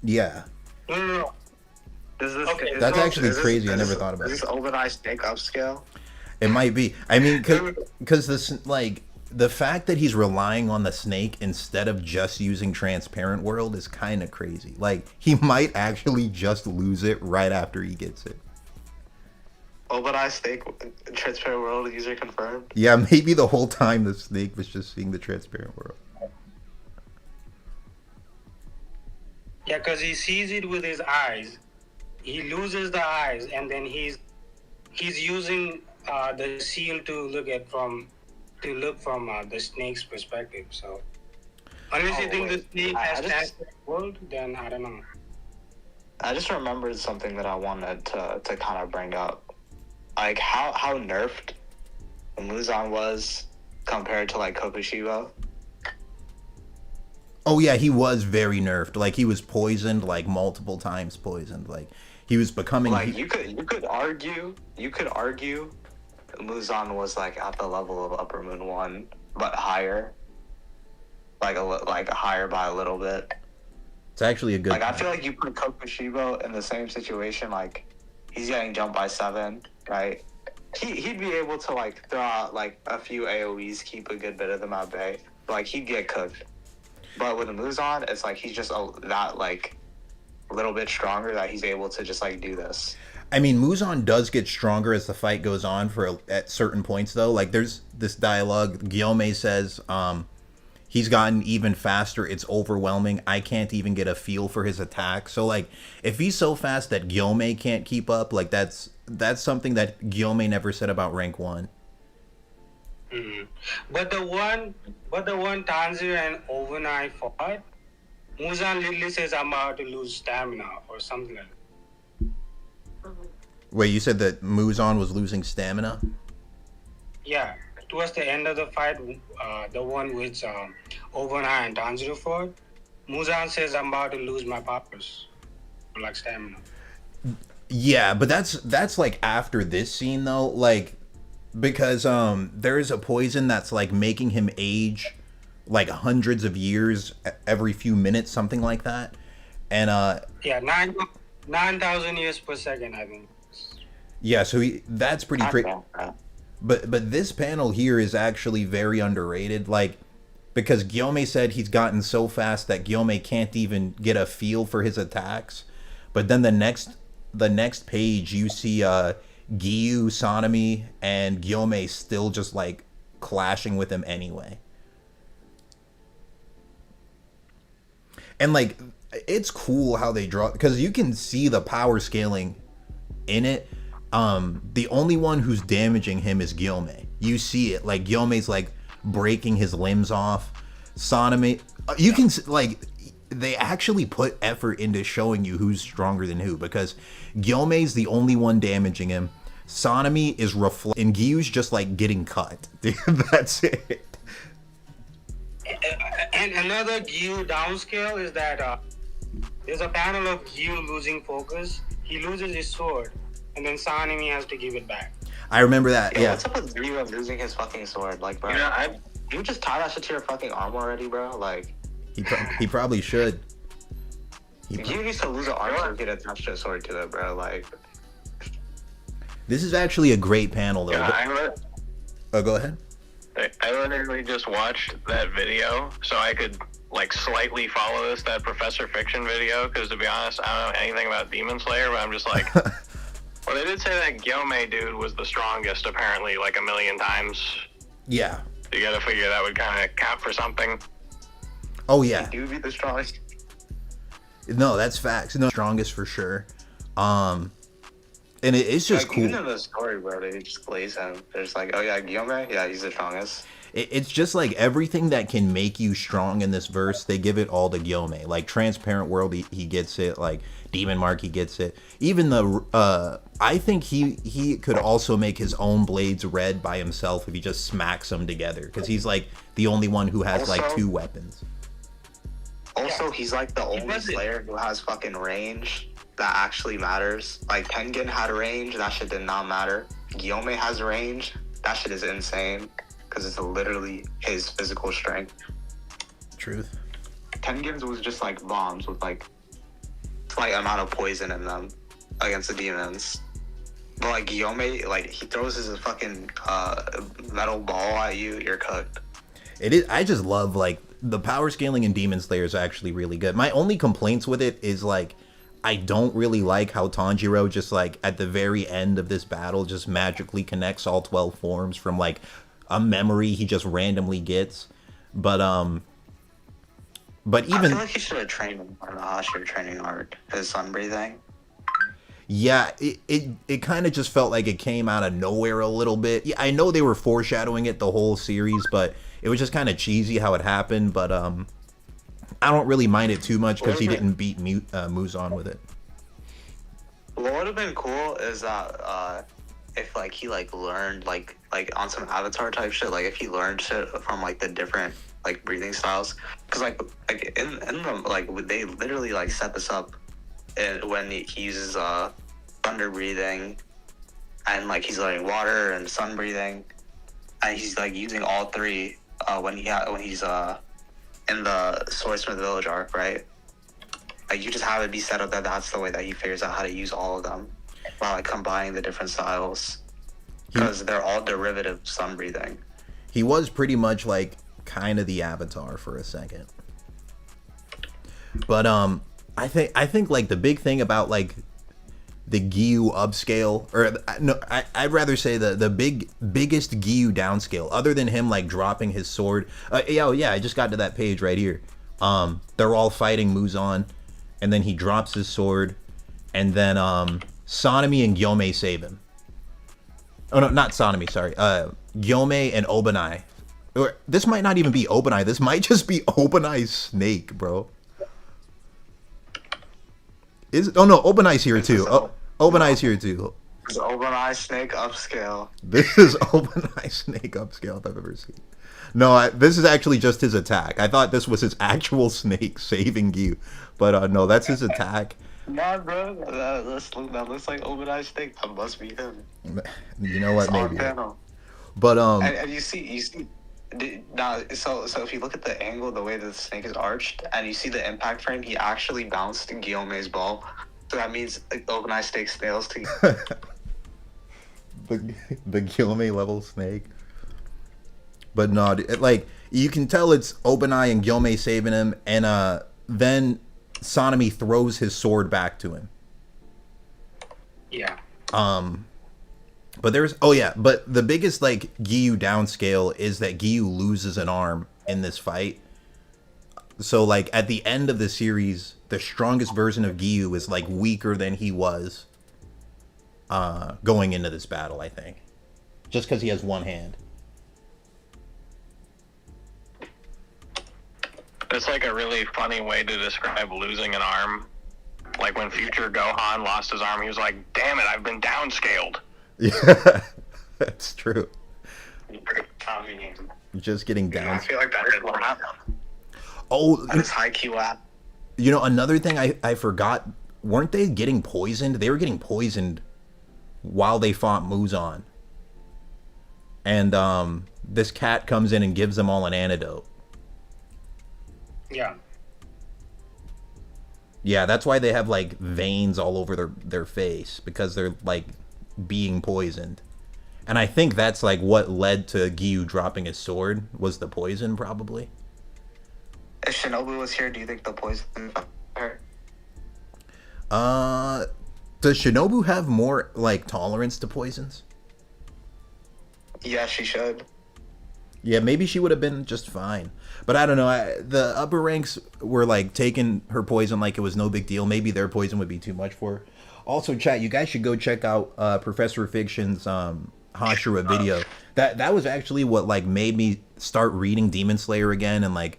Yeah. No. Okay, That's actually crazy. I never thought about Is it. this Obanai snake upscale? It might be. I mean, because this like the fact that he's relying on the snake instead of just using transparent world is kind of crazy. Like, he might actually just lose it right after he gets it. Obanai snake transparent world user confirmed. Yeah, maybe the whole time the snake was just seeing the transparent world. Yeah, because he sees it with his eyes. He loses the eyes, and then he's using the seal to look from the snake's perspective. So unless you think the snake has transparent world, then I don't know. I just remembered something that I wanted to kind of bring up. Like how nerfed Muzan was compared to like Kokushibo. Oh yeah, he was very nerfed. Like, he was poisoned, like multiple times poisoned. Like, he was becoming. Like you could argue Muzan was like at the level of Upper Moon 1, but higher, like higher by a little bit. It's actually a good. Like I feel like you put Kokushibo in the same situation. Like he's getting jumped by 7, right? He'd be able to like throw out like a few AOE's, keep a good bit of them at bay. Like he'd get cooked. But with Muzan, it's like he's just that like a little bit stronger that he's able to just like do this. I mean, Muzan does get stronger as the fight goes on at certain points, though. Like, there's this dialogue. Guillaume says, he's gotten even faster. It's overwhelming. I can't even get a feel for his attack. So, like, if he's so fast that Guillaume can't keep up, like, that's something that Guillaume never said about rank 1. Mm-hmm. But the one Tanjiro and overnight fought, Muzan literally says, I'm about to lose stamina or something like that. Wait, you said that Muzan was losing stamina? Yeah, towards the end of the fight, the one which overnight and Tanjiro fought, Muzan says, I'm about to lose my powers, like stamina. Yeah, but that's like after this scene though, like because there is a poison that's like making him age like hundreds of years every few minutes, something like that. And yeah, 9,000 years per second, I think. Yeah, so that's pretty crazy. But this panel here is actually very underrated, like because Guillaume said he's gotten so fast that Guillaume can't even get a feel for his attacks. But then the next page you see Giyu, Sanemi, and Guillaume still just like clashing with him anyway. And like it's cool how they draw, because you can see the power scaling in it. The only one who's damaging him is Guillaume. You see it, like Guillaume's like breaking his limbs off. Sanemi, you can like they actually put effort into showing you who's stronger than who, because Guillaume's the only one damaging him. Sanemi is and Giyu's just like getting cut. That's it. And another Giyu downscale is that there's a panel of Giyu losing focus. He loses his sword, and then Sanemi has to give it back. I remember that. Yeah. What's up with Giyu losing his fucking sword? Like, bro, you just tie that shit to your fucking arm already, bro. Like, he probably should. Giyu needs to lose an arm to get attached to a sword to it, bro. Like, this is actually a great panel, though. Yeah, go ahead. I literally just watched that video so I could like slightly follow that Professor Fiction video, because to be honest, I don't know anything about Demon Slayer, but I'm just like, well, they did say that Guillaume dude was the strongest apparently like 1,000,000 times. Yeah. So you gotta figure that would kind of count for something. Oh yeah. He do be the strongest. No, that's facts. No, strongest for sure. And it's just like, cool. Even in the story, bro, they just glaze him. They're just like, oh yeah, Guillaume, yeah, he's the strongest. It's just like everything that can make you strong in this verse, they give it all to Guillaume. Like Transparent World, he gets it. Like Demon Mark, he gets it. Even I think he could also make his own blades red by himself if he just smacks them together, because he's like the only one who has like 2 weapons. Also, he's like the only Slayer who has fucking range that actually matters. Like Tengen had range, that shit did not matter. Guillaume has range, that shit is insane, because it's literally his physical strength. Truth. Tengen's was just like bombs with like slight amount of poison in them against the demons. But like Guillaume, like he throws his fucking metal ball at you, you're cooked. It is. I just love like the power scaling in Demon Slayer is actually really good. My only complaints with it is like I don't really like how Tanjiro just like at the very end of this battle just magically connects all 12 forms from like a memory he just randomly gets. But even I feel like he should have trained him on the Hashira training art, his sun breathing. Yeah, it kind of just felt like it came out of nowhere a little bit. Yeah, I know they were foreshadowing it the whole series, but it was just kind of cheesy how it happened. But I don't really mind it too much because he didn't beat Muzan with it. What would have been cool is that if like he like learned like on some Avatar type shit, like if he learned shit from like the different like breathing styles, because like in them like they literally like set this up, and when he uses thunder breathing, and like he's learning water and sun breathing, and he's like using all 3 when he's in the Swordsmith Village arc, right? Like you just have it be set up that that's the way that he figures out how to use all of them, while like combining the different styles, because they're all derivative sun breathing. He was pretty much like kind of the Avatar for a second. But I think like the big thing about like the Gyu upscale, or no, I'd rather say the biggest Gyu downscale, other than him like dropping his sword. Yeah, I just got to that page right here. They're all fighting Muzan, and then he drops his sword, and then Sanemi and Gyomei save him. Oh no, not Sanemi, sorry. Gyomei and Obanai. Or this might not even be Obanai. This might just be Obanai's snake, bro. Oh no, Obanai's here too. Obanai's here too. It's Obanai snake upscale. This is Obanai snake upscale if I've ever seen. No, this is actually just his attack. I thought this was his actual snake saving Gyu, but no, that's his attack. Nah, bro, that looks like Obanai snake. That must be him. You know what? It's Maybe. panel. But and you see. Now, so if you look at the angle, the way that the snake is arched, and you see the impact frame, he actually bounced Guillaume's ball. So that means like, Obanai snake snails to the Guillaume level snake. But no, like you can tell it's Obanai and Guillaume saving him, and then Sanemi throws his sword back to him. Yeah. But but the biggest like Gyu downscale is that Gyu loses an arm in this fight. So like at the end of the series, the strongest version of Gyu is like weaker than he was going into this battle, I think. Just because he has one hand. It's like a really funny way to describe losing an arm. Like when future Gohan lost his arm, he was like, damn it, I've been downscaled. Yeah, that's true. Tommy. Just getting down. I feel like that is what happened. Oh, That is high Q app. You know, another thing I forgot, weren't they getting poisoned? They were getting poisoned while they fought Muzan. And this cat comes in and gives them all an antidote. Yeah. Yeah, that's why they have like veins all over their face, because they're like being poisoned. And I think that's like what led to Gyu dropping his sword, was the poison probably. If Shinobu was here, do you think the poison her? Does Shinobu have more like tolerance to poisons? Yeah, she should. Yeah, maybe she would have been just fine. But I don't know. The upper ranks were like taking her poison like it was no big deal. Maybe their poison would be too much for her. Also, chat, you guys should go check out Professor Fiction's Hashira video. That was actually what like made me start reading Demon Slayer again, and like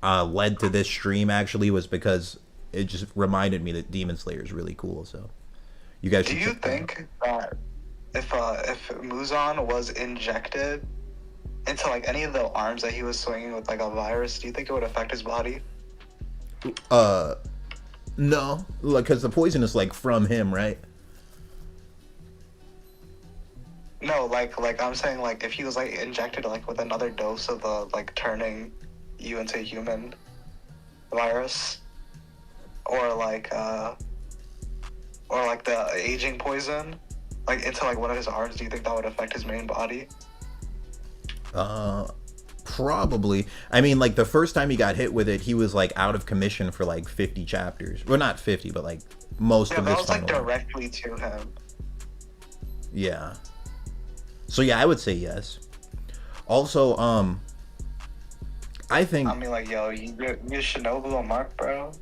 led to this stream. Actually, was because it just reminded me that Demon Slayer is really cool. So you guys should. Do you think that if Muzan was injected into like any of the arms that he was swinging with like a virus, do you think it would affect his body? No, like because the poison is like from him, right? No, like I'm saying, like if he was like injected like with another dose of the like turning you into a human virus, or like the aging poison, like into like one of his arms, do you think that would affect his main body? Probably. I mean, like the first time he got hit with it, he was like out of commission for like 50 chapters. Well, not 50, but like most of that this was like final directly to him. Yeah. So yeah, I would say yes. Also, I think. I mean, like, yo, you Shinobu a mark, bro.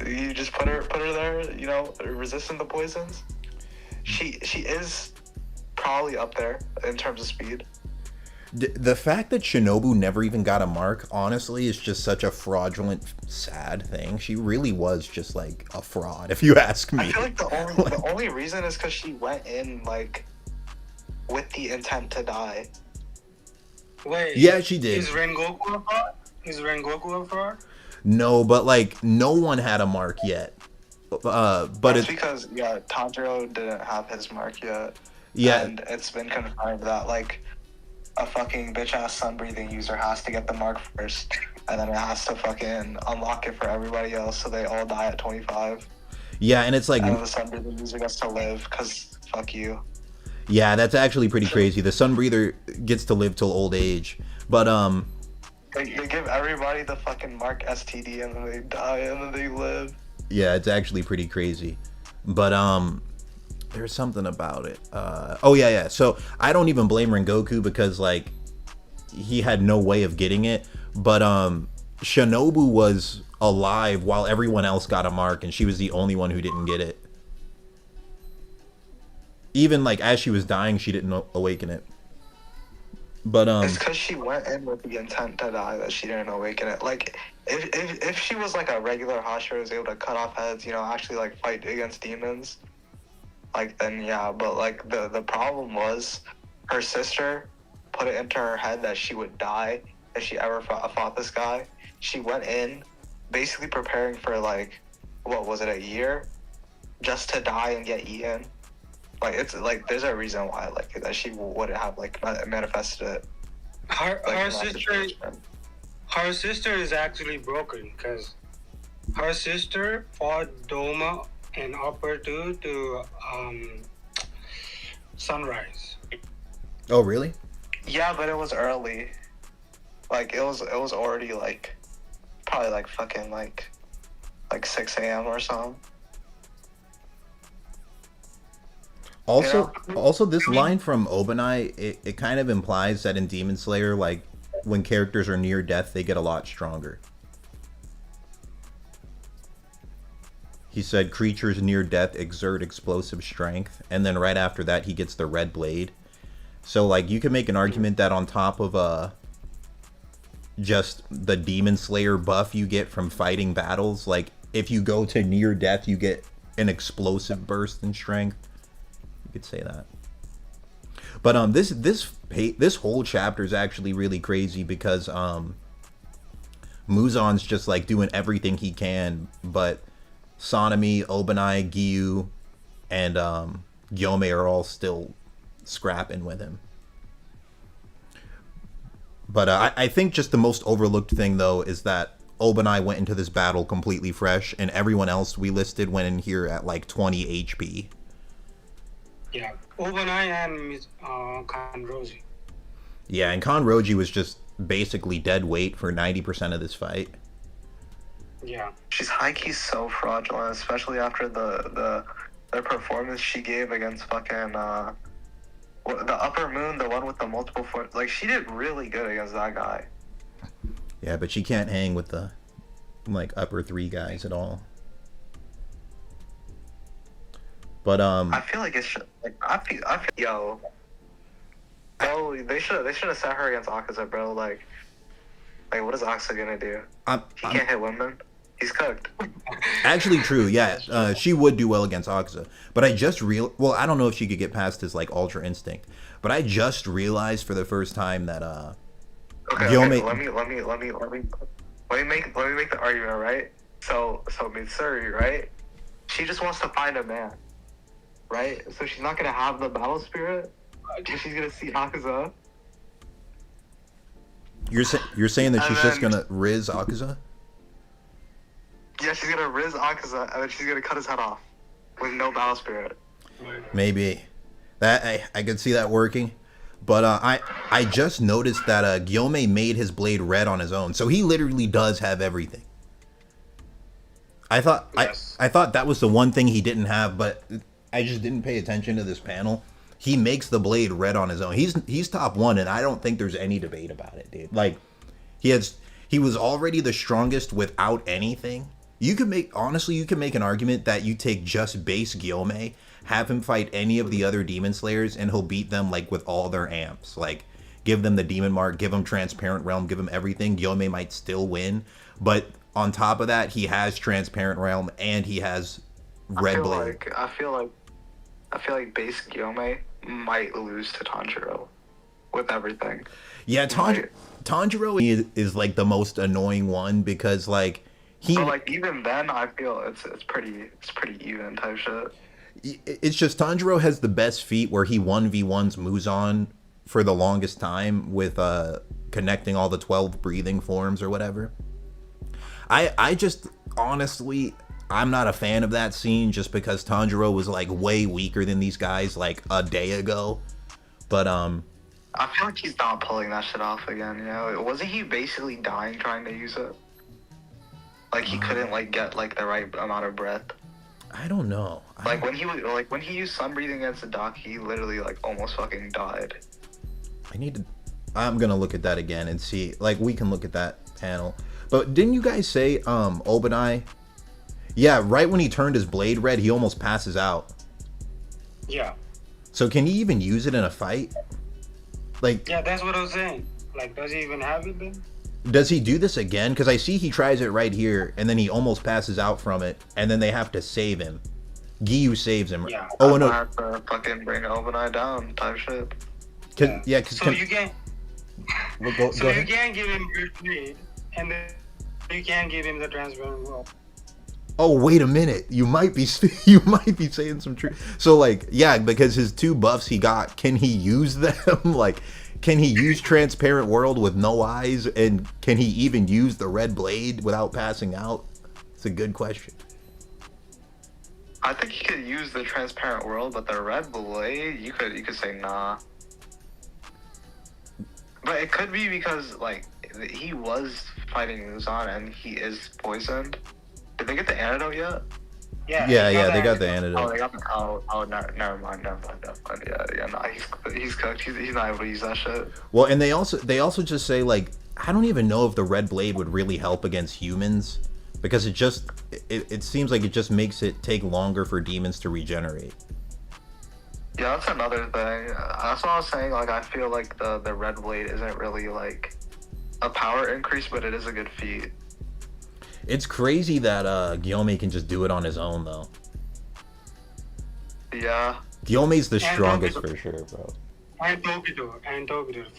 You just put her there, you know, resisting the poisons. She is probably up there in terms of speed. The fact that Shinobu never even got a mark, honestly, is just such a fraudulent, sad thing. She really was just like a fraud, if you ask me. I feel like the only reason is because she went in like with the intent to die. Wait. Yeah, she did. Is Rengoku a fraud? Is Rengoku a fraud? No, but like no one had a mark yet. But it's because Tanjiro didn't have his mark yet. Yeah, and it's been confirmed that like a fucking bitch ass sun breathing user has to get the mark first, and then it has to fucking unlock it for everybody else, so they all die at 25. Yeah, and it's like, And then the sun breathing user gets to live, cause fuck you. yeah, that's actually pretty crazy. The sun breather gets to live till old age, but They give everybody the fucking mark STD, and then they die, and then they live. yeah, it's actually pretty crazy. But there's something about it. Oh yeah. So I don't even blame Rengoku because like he had no way of getting it. But Shinobu was alive while everyone else got a mark, and she was the only one who didn't get it. Even like as she was dying, she didn't awaken it. But It's because she went in with the intent to die that she didn't awaken it. Like, if she was like a regular Hashira, was able to cut off heads, you know, actually like fight against demons, like then yeah. But like the problem was her sister put it into her head that she would die if she ever fought this guy. She went in basically preparing for like, what was it, a year, just to die and get eaten. Like, it's like there's a reason why like that she wouldn't have like manifested it. Her Like, her not the sister situation. her sister is actually broken because her sister fought Doma and Upper 2 to Sunrise. oh really? Yeah, but it was early. Like it was already like probably like fucking like 6 a.m. or something. Also, this line from Obanai, it kind of implies that in Demon Slayer, like when characters are near death, they get a lot stronger. He said creatures near death exert explosive strength, and then right after that, he gets the red blade. So like you can make an argument that on top of just the Demon Slayer buff you get from fighting battles, like if you go to near death, you get an explosive burst in strength. You could say that. But this whole chapter is actually really crazy because Muzan's just like doing everything he can, but Sanemi, Obanai, Giyu, and Gyome are all still scrapping with him. But I think just the most overlooked thing though is that Obanai went into this battle completely fresh, and everyone else we listed went in here at like 20 HP. Yeah, Obanai and Kanroji. Yeah, and Kanroji was just basically dead weight for 90% of this fight. Yeah. She's high key so fraudulent, especially after the performance she gave against fucking the Upper Moon, the one with the multiple foot. Like she did really good against that guy. Yeah, but she can't hang with the like upper 3 guys at all. But I feel like it should. Like, I feel yo. Oh, they should have set her against Akaza, bro. Like what is Akaza gonna do? He can't hit women. He's cooked. Actually, true. Yeah, she would do well against Akaza. But I just well, I don't know if she could get past his like Ultra Instinct. But I just realized for the first time that Okay, let me make the argument, right? So Mitsuri, right? She just wants to find a man, right? So she's not gonna have the battle spirit. She's gonna see Akaza. You're saying that she's just gonna Riz Akaza? Yeah, she's gonna Riz Akaza, and then she's gonna cut his head off with no battle spirit. Maybe that I could see that working. But I just noticed that Gyome made his blade red on his own, so he literally does have everything. I thought Yes. I thought that was the one thing he didn't have, but I just didn't pay attention to this panel. He makes the blade red on his own. He's top 1, and I don't think there's any debate about it, dude. Like he was already the strongest without anything. You could make an argument that you take just base Gyome, have him fight any of the other demon slayers, and he'll beat them like with all their amps. Like give them the demon mark, give them transparent realm, give them everything. Gyome might still win, but on top of that, he has transparent realm and he has red blade. I feel like base Gyome might lose to Tanjiro with everything. Yeah, Tanjiro is like the most annoying one because like But like even then, I feel it's pretty even type shit. It's just Tanjiro has the best feat where he 1v1s Muzan for the longest time with connecting all the 12 breathing forms or whatever. I just honestly, I'm not a fan of that scene just because Tanjiro was like way weaker than these guys like a day ago. But I feel like he's not pulling that shit off again. You know, wasn't he basically dying trying to use it? Like he couldn't like get like the right amount of breath. I don't know. When he used sun breathing against the dock, he literally like almost fucking died. I'm gonna look at that again and see. Like we can look at that panel. But didn't you guys say Obanai? Yeah, right when he turned his blade red, he almost passes out. Yeah. So can he even use it in a fight? Like, Yeah, that's what I was saying. Like, does he even have it then? does he do this again? Because I see he tries it right here, and then he almost passes out from it, and then they have to save him. Giyu saves him. Yeah. Oh, I no. have to fucking bring Obanai down type shit. So you can't. Go So you ahead. can't give him Great Blade, and then you can't give him the transparent world. Oh, wait a minute. You might be saying some truth. So, like, yeah, because his 2 buffs he got, can he use them? Like, can he use Transparent World with no eyes? And can he even use the red blade without passing out? It's a good question. I think he could use the transparent world, but the red blade, you could say nah. But it could be because like he was fighting Muzan and he is poisoned. Did they get the antidote yet? Yeah. They got the Oh, antidote. they got the never mind. Yeah, nah, he's cooked. He's not able to use that shit. Well, and they also just say, like, I don't even know if the red blade would really help against humans, because it seems like it just makes it take longer for demons to regenerate. Yeah, that's another thing. That's what I was saying. Like, I feel like the red blade isn't really like a power increase, but it is a good feat. It's crazy that Gyome can just do it on his own, though. Yeah. Gyome's the And strongest Tokito. for sure, bro. And Tokito.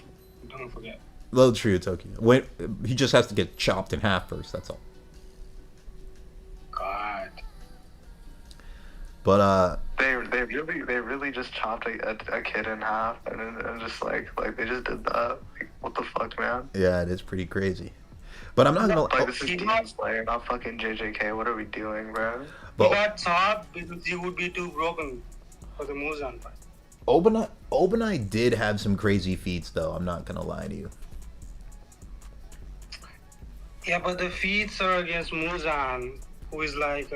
Don't forget. Well, true, Tokyo. He just has to get chopped in half first. That's all. God. But They really just chopped a kid in half and just like they just did that. Like, what the fuck, man? yeah, it is pretty crazy. But I'm not gonna. Like, this is Demon Slayer, not fucking JJK. What are we doing, bro? He But got chopped because he would be too broken for the Muzan fight. Obanai did have some crazy feats, though. I'm not gonna lie to you. Yeah, but the feats are against Muzan, who is like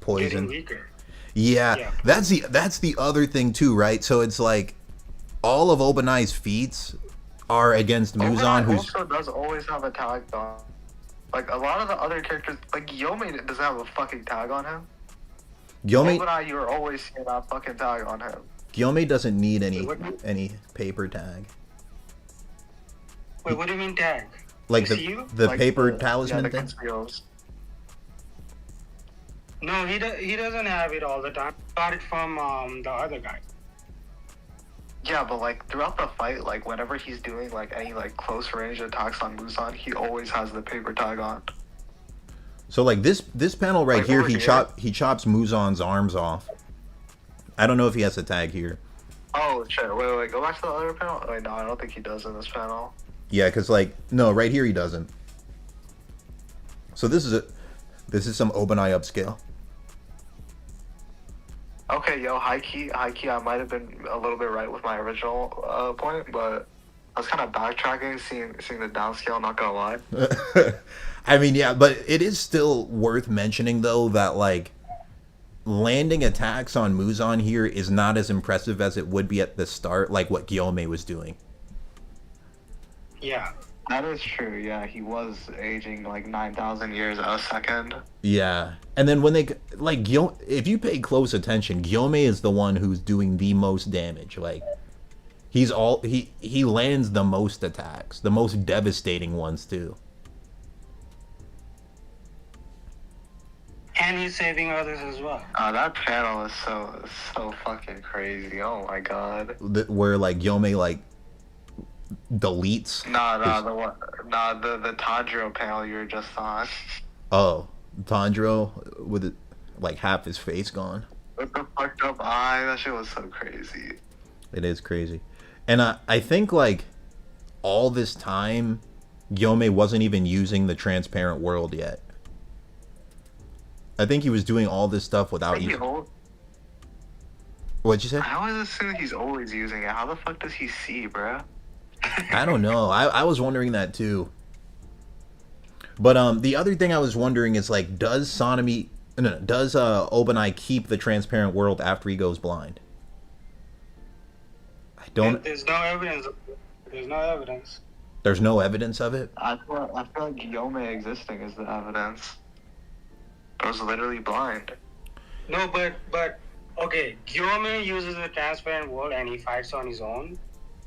Poison. getting weaker. Yeah, Yeah. that's the other thing too, right? So it's like all of Obanai's feats are against Muzan, Obanai who's also does always have a tag on. Like, a lot of the other characters, like, Yome doesn't have a fucking tag on him. Gyome. Obanai, you're always seeing that fucking tag on him. Gyome doesn't need any What? paper tag, Wait, what do you mean tag? like seal? the Like paper the talisman thing. conceals. No, he doesn't have it all the time. Got it from the other guy. Yeah, but like throughout the fight, like whenever he's doing like any like close range attacks on Muzan, he always has the paper tag on. So like this panel right Like here, over he here. he chops Muzan's arms off. I don't know if he has a tag here. Oh shit! Wait, go back to the other panel. Wait, no, I don't think he does in this panel. Yeah, because like no, right here he doesn't. So this is some Obanai upscale. Okay, yo, high key, I might have been a little bit right with my original point, but I was kind of backtracking, seeing the downscale. Not gonna lie. I mean, yeah, but it is still worth mentioning though that like landing attacks on Muzan here is not as impressive as it would be at the start, like what Gyome was doing. Yeah. That is true. Yeah, he was aging like 9,000 years a second. Yeah, and then when they like if you pay close attention, Gyome is the one who's doing the most damage. Like he lands the most attacks, the most devastating ones too. And he's saving others as well. That panel is so fucking crazy. Oh my god. Where like Gyome like deletes. The Tanjiro panel you were just on. Oh, Tanjiro with it, like half his face gone. With the fucked up eye, that shit was so crazy. It is crazy. And I think like all this time, Yome wasn't even using the transparent world yet. I think he was doing all this stuff without using. What'd you say? I always assume he's always using it. How the fuck does he see, bro? I don't know. I was wondering that too. But the other thing I was wondering is like, does Obanai keep the transparent world after he goes blind? I don't. There's no evidence. There's no evidence. There's no evidence of it. I feel like Yome existing is the evidence. I was literally blind. No, but okay, Gyome uses the transparent world and he fights on his own.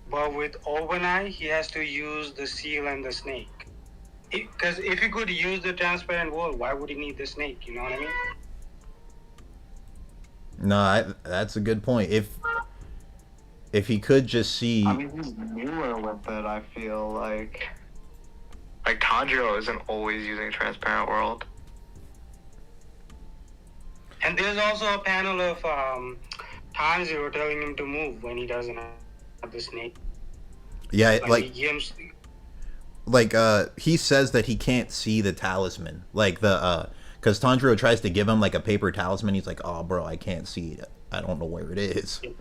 But with Obanai, he has to use the seal and the snake. Because if he could use the transparent world, why would he need the snake? You know what I mean? No, that's a good point. If he could just see. I mean, he's newer with it. I feel like Tanjiro isn't always using transparent world. And there's also a panel of Tanjiro telling him to move when he doesn't have the snake. Yeah, Like he says that he can't see the talisman. Like because Tanjiro tries to give him like a paper talisman. He's like, "Oh, bro, I can't see it. I don't know where it is." Yeah.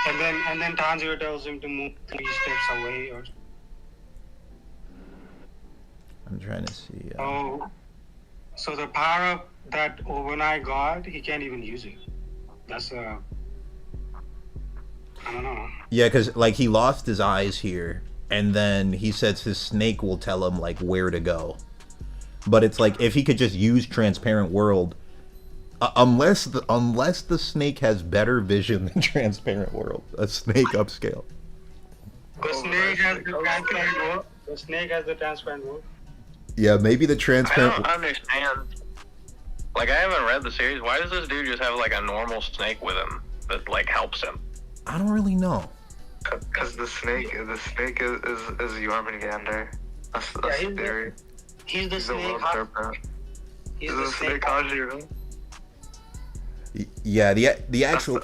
And then Tanjiro tells him to move 3 steps away or. I'm trying to see. So the power that Obanai got, he can't even use it. That's I don't know. Yeah, because like he lost his eyes here, and then he says his snake will tell him like where to go. But it's like if he could just use transparent world, unless the snake has better vision than transparent world, a snake upscale. The snake has the transparent world. The snake has the transparent world. Yeah, maybe the transparent. I don't understand. Like, I haven't read the series. Why does this dude just have like a normal snake with him that like helps him? I don't really know. Because the snake is Jormungandr. That's the theory. He's the snake. He's the snake Hashira. Yeah, the actual.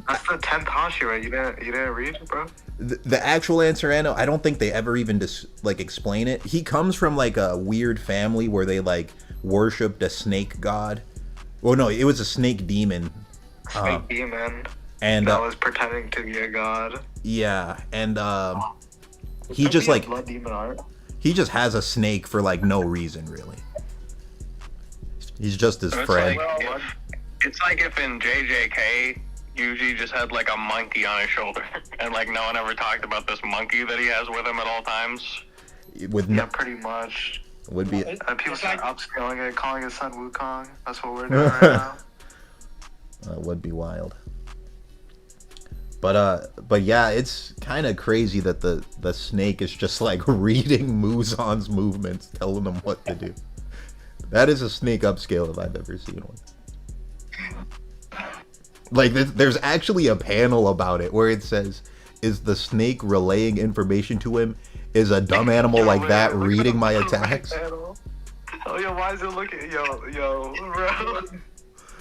That's the 10th Hashira. You didn't read it, bro? The actual answer, I don't think they ever even explain it. He comes from like a weird family where they like worshipped a snake god. Well, no, it was a snake demon. Snake demon. And that was pretending to be a god. Yeah, and he just like blood demon art. He just has a snake for like no reason, really. He's just his friend. It's like if in JJK, Yuji just had like a monkey on his shoulder, and like no one ever talked about this monkey that he has with him at all times. Yeah, pretty much. Would be. And people start upscaling it, calling his son Wukong. That's what we're doing right now. That would be wild. But yeah, it's kind of crazy that the snake is just like reading Muzan's movements, telling him what to do. That is a snake upscale if I've ever seen one. Like, there's actually a panel about it where it says, "Is the snake relaying information to him? Is a dumb animal like that reading my attacks?" Oh, yo, why is it looking? Yo, bro.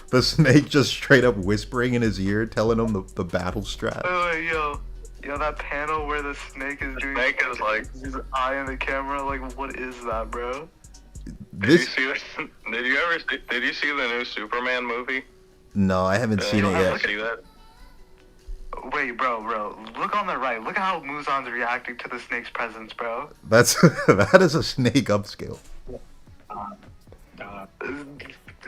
The snake just straight up whispering in his ear, telling him the battle strat. Oh, yo, that panel where the snake is doing. Snake is like his eye in the camera. Like, what is that, bro? Did you see the new Superman movie? No, I haven't seen it yet. See that? Wait, bro, look on the right. Look at how Muzan's reacting to the snake's presence, bro. That is a snake upscale.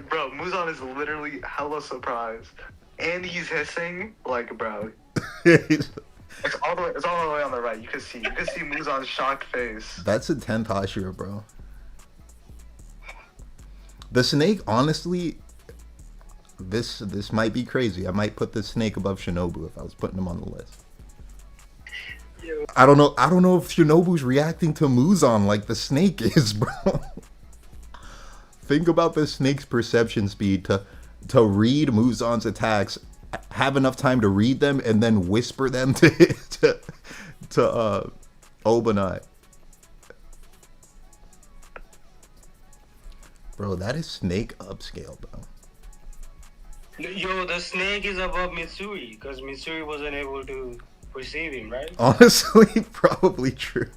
Bro, Muzan is literally hella surprised, and he's hissing like, bro. It's all the way on the right. You can see Muzan's shocked face. That's a 10th Hashira, bro. The snake, honestly, this might be crazy. I might put this snake above Shinobu if I was putting him on the list. I don't know if Shinobu's reacting to Muzan like the snake is, bro. Think about the snake's perception speed to read Muzan's attacks, have enough time to read them, and then whisper them to Obanai. Bro, that is snake upscale, bro. Yo, the snake is above Mitsuri because Mitsuri wasn't able to perceive him, right? Honestly, probably true.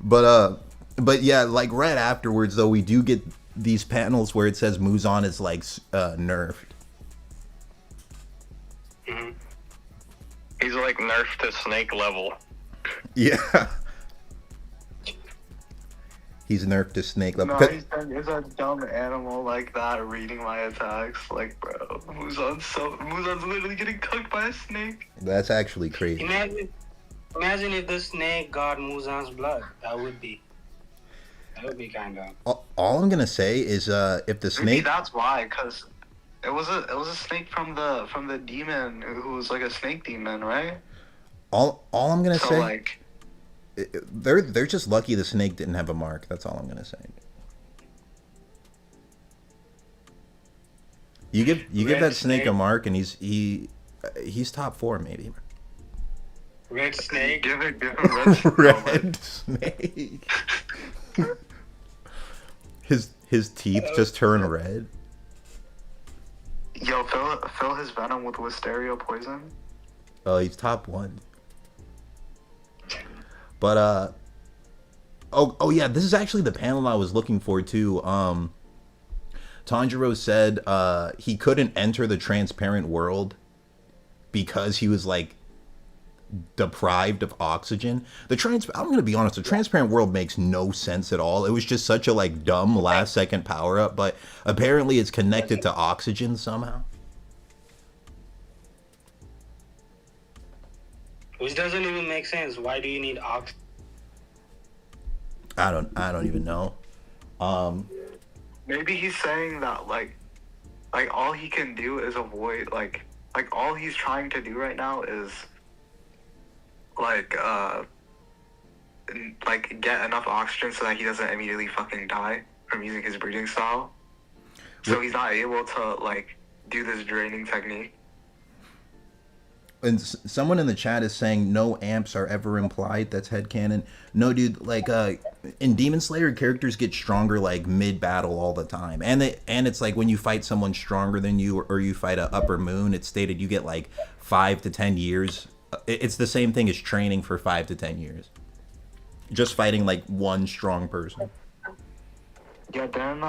But yeah, like right afterwards though, we do get these panels where it says Muzan is like nerfed. Hmm. He's like nerfed to snake level. Yeah. He's nerfed to snake level. No, he's a dumb animal like that reading my attacks. Like, bro, Muzan's literally getting cooked by a snake. That's actually crazy. Imagine if the snake got Muzan's blood. That would be kind of. All I'm gonna say is, if the Maybe snake, that's why, cause it was a snake from the demon who was like a snake demon, right? all I'm gonna So say, like, they're just lucky the snake didn't have a mark. That's all I'm gonna say. You give Red that snake a snake. mark, and he's top 4 maybe. Red snake. give him red. Red snake. His teeth just turn red. Yo, fill his venom with wisteria poison. Oh, he's top 1. But oh yeah, this is actually the panel I was looking for too. Tanjiro said he couldn't enter the transparent world because he was like deprived of oxygen. I'm gonna be honest, the transparent world makes no sense at all. It was just such a like dumb last second power up, but apparently it's connected to oxygen somehow. Which doesn't even make sense. Why do you need oxygen? I don't even know. Maybe he's saying that like all he can do is avoid like all he's trying to do right now is like get enough oxygen so that he doesn't immediately fucking die from using his breathing style. So he's not able to like do this draining technique. And someone in the chat is saying no amps are ever implied. That's headcanon. No, dude. Like in Demon Slayer, characters get stronger like mid battle all the time, and it's like when you fight someone stronger than you, or you fight a upper moon, it's stated you get like 5 to 10 years. It's the same thing as training for 5 to 10 years. Just fighting like one strong person. Yeah, then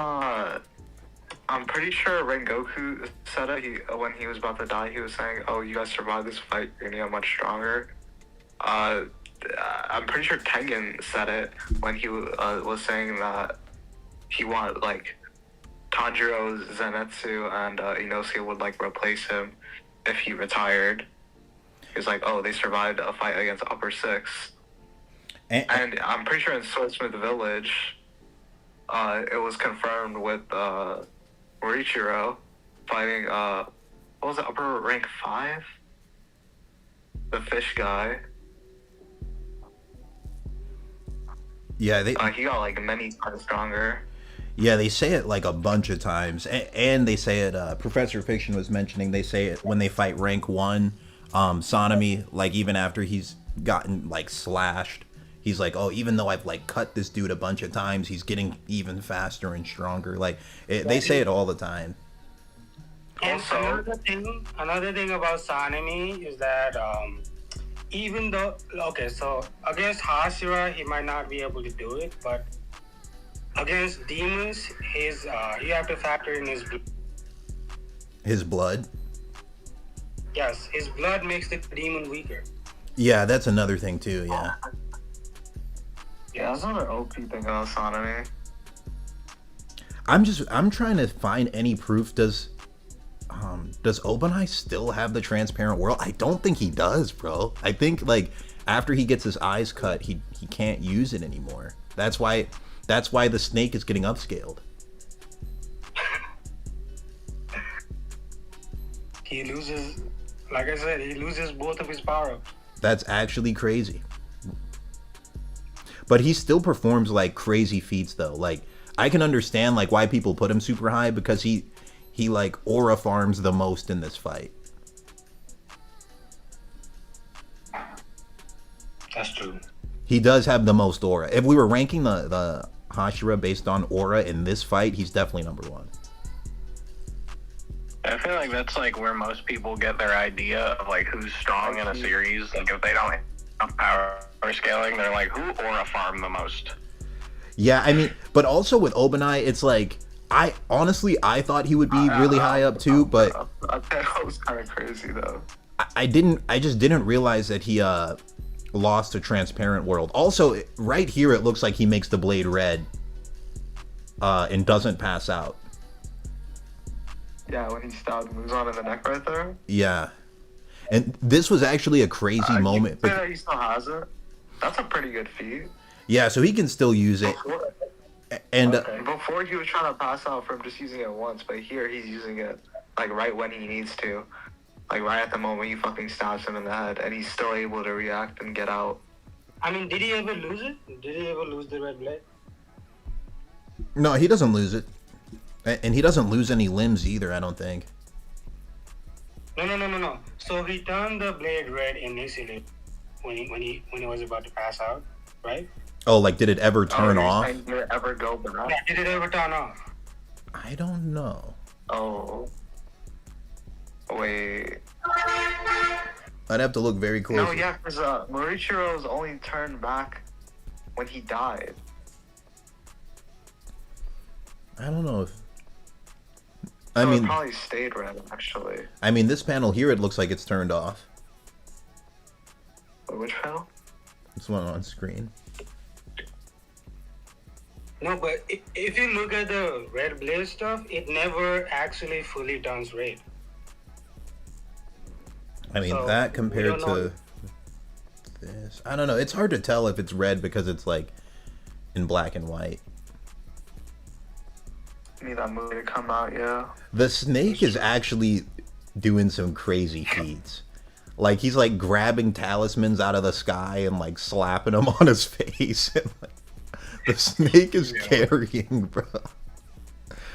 I'm pretty sure Rengoku said it. When he was about to die, he was saying, "Oh, you guys survived this fight. You're gonna get much stronger." I'm pretty sure Tengen said it when he was saying that he wanted like Tanjiro, Zenitsu, and Inosuke would like replace him if he retired. He was like, "Oh, they survived a fight against Upper Six," and I'm pretty sure in Swordsmith Village, it was confirmed with Morichiro fighting what was it, upper rank 5? The fish guy. Yeah, He got like many times stronger. Yeah, they say it like a bunch of times, and they say it. Professor Fiction was mentioning they say it when they fight rank 1. Sanemi, like even after he's gotten like slashed, he's like, oh, even though I've like cut this dude a bunch of times, he's getting even faster and stronger. Like they say it all the time. And Also, another thing about Sanemi is that even though so against Hashira he might not be able to do it, but against demons, you have to factor in his blood. His blood. Yes, his blood makes the demon weaker. Yeah, that's another thing too. Yeah. yeah, that's another OP thing about Sanemi. I'm trying to find any proof. Does Obanai still have the transparent world? I don't think he does, bro. I think like after he gets his eyes cut, he can't use it anymore. That's why the snake is getting upscaled. He loses, like I said, he loses both of his power-ups. That's actually crazy. But he still performs like crazy feats though. Like I can understand like why people put him super high, because he like aura farms the most in this fight. That's true. He does have the most aura. If we were ranking the Hashira based on aura in this fight, he's definitely number 1. I feel like that's like where most people get their idea of like who's strong in a series. Like if they don't have power scaling, they're like who aura farm the most. Yeah, I mean, but also with Obanai, it's like I thought he would be really high up too, but that was kind of crazy though. I just didn't realize that he lost to Transparent World. Also, right here it looks like he makes the blade red and doesn't pass out. Yeah, when he stabbed Muzan in the neck right there. Yeah, and this was actually a crazy moment. You say that he still has it? That's a pretty good feat. Yeah, so he can still use it. And Before he was trying to pass out from just using it once, but here he's using it like right when he needs to. Like right at the moment he fucking stabs him in the head, and he's still able to react and get out. I mean, did he ever lose it? Did he ever lose the red blade? no, he doesn't lose it. And he doesn't lose any limbs either, I don't think. No. So he turned the blade red initially when he was about to pass out, right? Oh, like did it ever turn off? Did it ever go back? Yeah, did it ever turn off? I don't know. Oh. Wait. I'd have to look very closely. No, yeah, because Morichiro's only turned back when he died. I don't know if... So I mean, it probably stayed red, actually. I mean, this panel here, it looks like it's turned off. Which panel? This one on screen. No, but if you look at the red blade stuff, it never actually fully turns red. I mean, So, that we compared don't know. to this... I don't know. It's hard to tell if it's red because it's, like, in black and white. Need that movie to come out, yeah. The snake is actually doing some crazy feats. Like, he's, like, grabbing talismans out of the sky and, like, slapping them on his face. And, like, the snake is carrying, bro.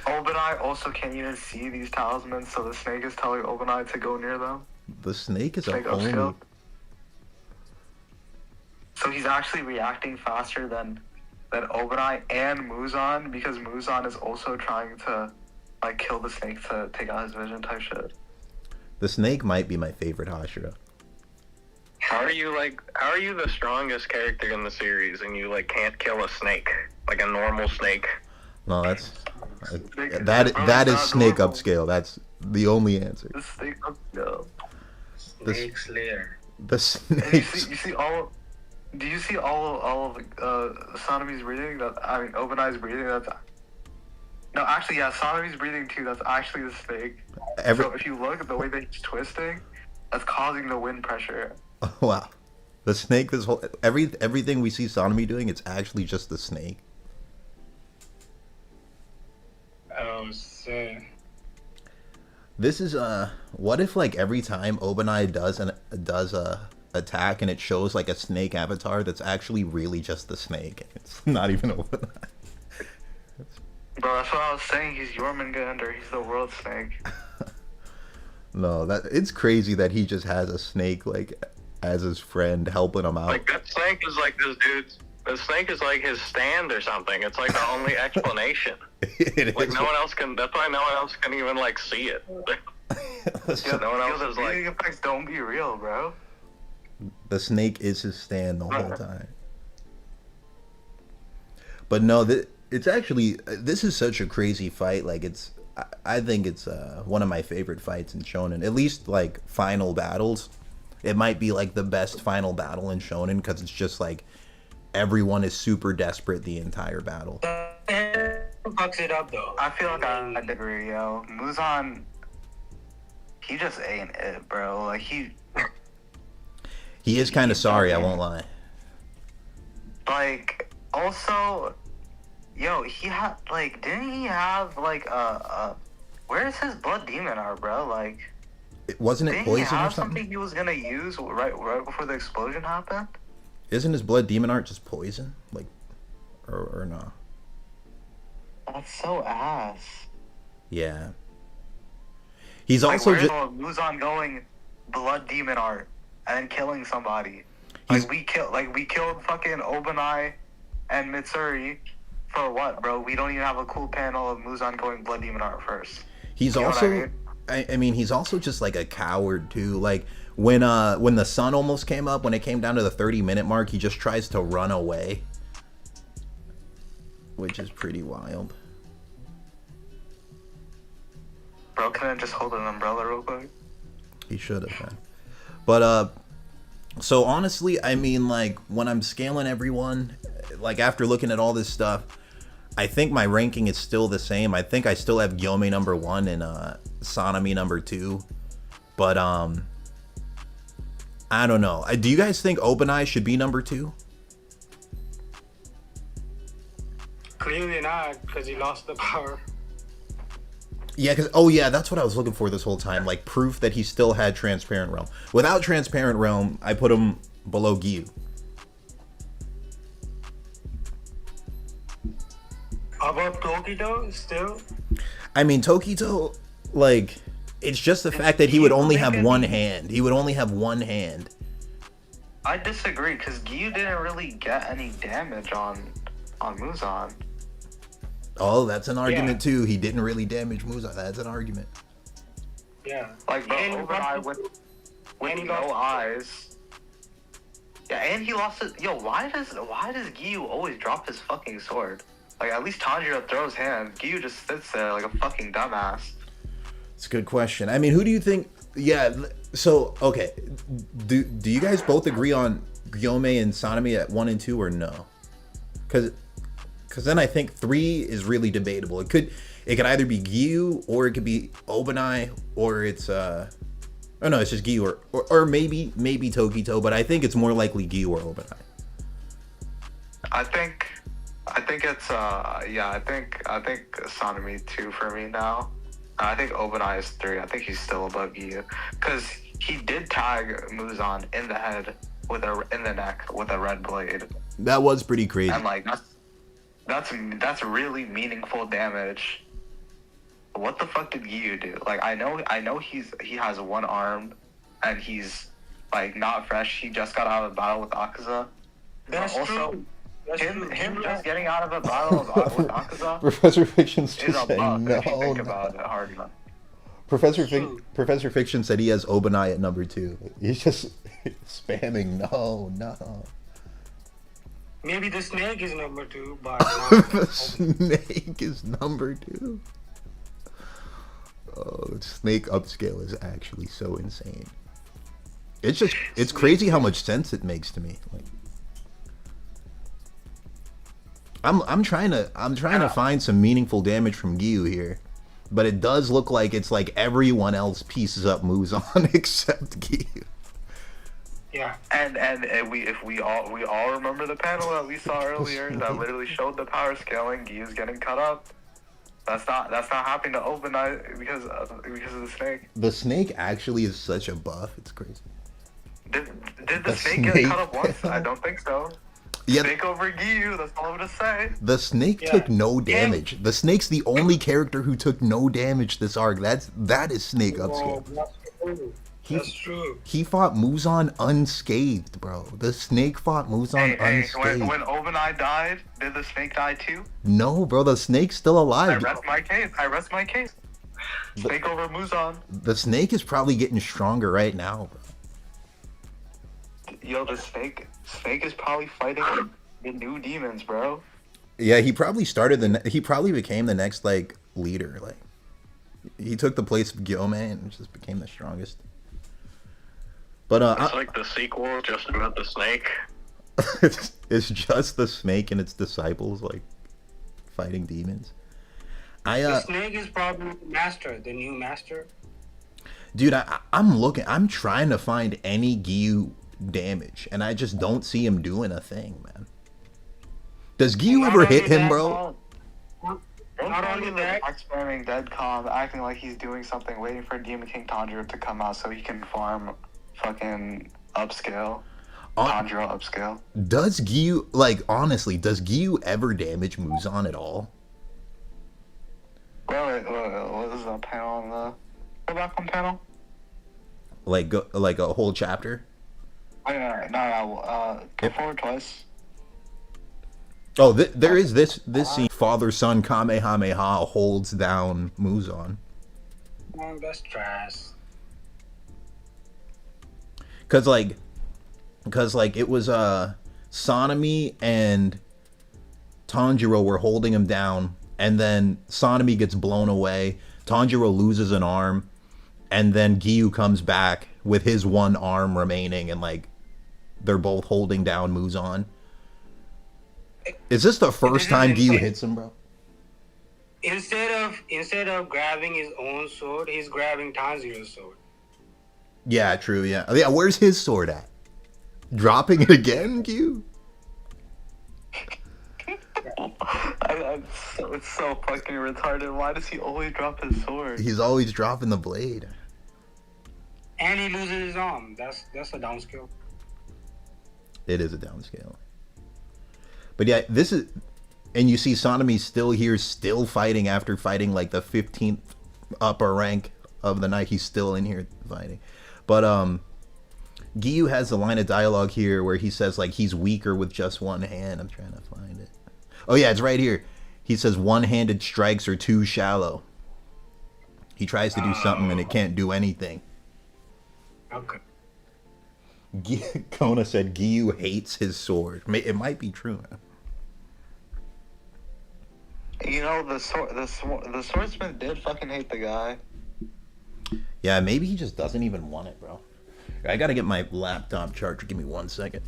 Obanai also can't even see these talismans, so the snake is telling Obanai to go near them. The snake is a Snake homie. upscale. So he's actually reacting faster than Obanai and Muzan, because Muzan is also trying to like kill the snake to take out his vision type shit. The snake might be my favorite Hashira. How are you the strongest character in the series and you like can't kill a snake? Like a normal snake? No, that is snake upscale. That's the only answer. The snake upscale. Snake Slayer. The And snake. you see all. Do you see all of Sanemi's breathing? Obanai's breathing. No, actually, yeah, Sanemi's breathing too. That's actually the snake. So if you look at the way that he's twisting, that's causing the wind pressure. Wow, the snake. This whole everything we see Sanemi doing, it's actually just the snake. Oh, shit. This is what if like every time Obanai does a attack and it shows like a snake avatar that's actually really just the snake. It's not even Obanai. Bro, that's what I was saying. He's Jormungandr. He's the world snake. No, it's crazy that he just has a snake like as his friend helping him out. Like that snake is like this dude's. The snake is like his stand or something. It's like the only explanation. It Like is. no one else can. That's why no one else can even like see it. No one else The is like. breathing effects don't be real, bro. The snake is his stand the whole time. But no, it's actually, this is such a crazy fight. Like I think it's one of my favorite fights in Shonen. At least like final battles. It might be like the best final battle in Shonen because it's just like everyone is super desperate the entire battle. Fucks it up though. I feel like I agree, yo. Muzan, he just ain't it, bro. Like he is kind of sorry, I won't lie. like also, yo, he had like didn't he have like where's his blood demon art, bro? Like Wasn't it didn't he poison or have something? he was gonna use right before the explosion happened? Isn't his blood demon art just poison? Like, or no? That's so ass. Yeah. He's Like, also where's just. Muzan going blood demon art and then killing somebody? He's- We killed fucking Obanai and Mitsuri for what, bro? We don't even have a cool panel of Muzan going blood demon art first. He's You know what also I mean? I mean, he's also just like a coward too. Like when the sun almost came up, when it came down to the 30-minute mark, he just tries to run away, which is pretty wild. Bro, can I just hold an umbrella real quick? He should have, man. But so honestly, I mean, like when I'm scaling everyone, like after looking at all this stuff, I think my ranking is still the same. I think I still have Gyome number 1 and Sanemi number 2. But I don't know. Do you guys think OpenEye should be number 2? Clearly not, because he lost the power. Yeah, because that's what I was looking for this whole time, like proof that he still had Transparent Realm. Without Transparent Realm, I put him below Gyu. Above Tokito, still? I mean, Tokito, like, it's just the fact that he would only have one hand. He would only have one hand. I disagree, because Gyu didn't really get any damage on Muzan. Oh, that's an argument too. He didn't really damage Muzan. That's an argument. Yeah. Like, bro, OpenEye with no eyes. Yeah, and he lost it. Yo, why does Gyu always drop his fucking sword? Like, at least Tanjiro throws hands. Gyu just sits there like a fucking dumbass. It's a good question. I mean, who do you think? Yeah. So, okay. Do you guys both agree on Gyome and Sanemi at 1 and 2 or no? Because then I think 3 is really debatable. It could either be Gyu or it could be OpenEye or it's oh no, it's just Gyu or maybe Tokito, but I think it's more likely Gyu or OpenEye. I think it's I think Sanemi 2 for me now. I think OpenEye is 3. I think he's still above Gyu because he did tag Muzan in the head in the neck with a red blade. That was pretty crazy. And like that's really meaningful damage. What the fuck did Gyu do? Like I know he has one arm and he's like not fresh. He just got out of a battle with Akaza. That's also true. him just getting out of a battle with Akaza Professor Fiction's is just a saying buff no. if you think about it hard enough. Professor Fiction said he has OpenEye at number 2. He's just spamming no. Maybe the snake is number 2, but The snake is number 2. Oh, snake upscale is actually so insane. It's crazy how much sense it makes to me. Like, I'm trying to find some meaningful damage from Gyu here, but it does look like it's like everyone else pieces up Muzan except Gyu. yeah. And we all remember the panel that we saw earlier that literally showed the power scaling. Gyu's getting cut up. That's not happening to OpenEye because of the snake. The snake actually is such a buff. It's crazy. Did the snake get cut up once? I don't think so. Yeah. Snake over Gyu. That's all I'm gonna say. The snake took no damage. The snake's the only character who took no damage this arc. That is snake upscale. That's true. He fought Muzan unscathed, bro. The snake fought Muzan unscathed. When OpenEye died, did the snake die too? No, bro. The snake's still alive. I rest my case. Snake over Muzan. The snake is probably getting stronger right now, bro. Yo, the snake is probably fighting the new demons, bro. Yeah, he probably he probably became the next like leader. Like he took the place of Gyome and just became the strongest. But it's like the sequel, just about the snake. it's just the snake and its disciples like fighting demons. The snake is probably the new master. Dude, I'm trying to find any Gyu damage, and I just don't see him doing a thing, man. Does Gyu ever hit him, bro? Not only that, spamming Deadcom, acting like he's doing something, waiting for Demon King Tanjiro to come out so he can farm fucking upscale. Tanjiro upscale. Does Gyu, like, honestly, does Gyu ever damage Muzan at all? Wait, what is that panel on the... Go back on panel? Like a whole chapter? No, go forward twice. Oh, there is this scene. Father-son Kamehameha holds down Muzan. Oh, that's trash. Cause like it was Sonami and Tanjiro were holding him down, and then Sonami gets blown away. Tanjiro loses an arm, and then Giyu comes back with his one arm remaining, and like they're both holding down Muzan. Is this the first time Giyu hits him, bro? Instead of grabbing his own sword, he's grabbing Tanjiro's sword. Yeah, true. Yeah, yeah. Where's his sword at? Dropping it again, Giyu? It's so fucking retarded. Why does he always drop his sword? He's always dropping the blade. And he loses his arm. That's a downscale. It is a downscale. But yeah, this is, and you see Sonami's still here, still fighting after fighting like the 15th upper rank of the night. He's still in here fighting. But Giyu has a line of dialogue here where he says like he's weaker with just one hand. I'm trying to find it. Oh yeah, it's right here. He says one-handed strikes are too shallow. He tries to do something and it can't do anything. Okay. Kona said Giyu hates his sword. It might be true. You know, the swordsman did fucking hate the guy. Yeah, maybe he just doesn't even want it, bro. I gotta get my laptop charger. Give me 1 second.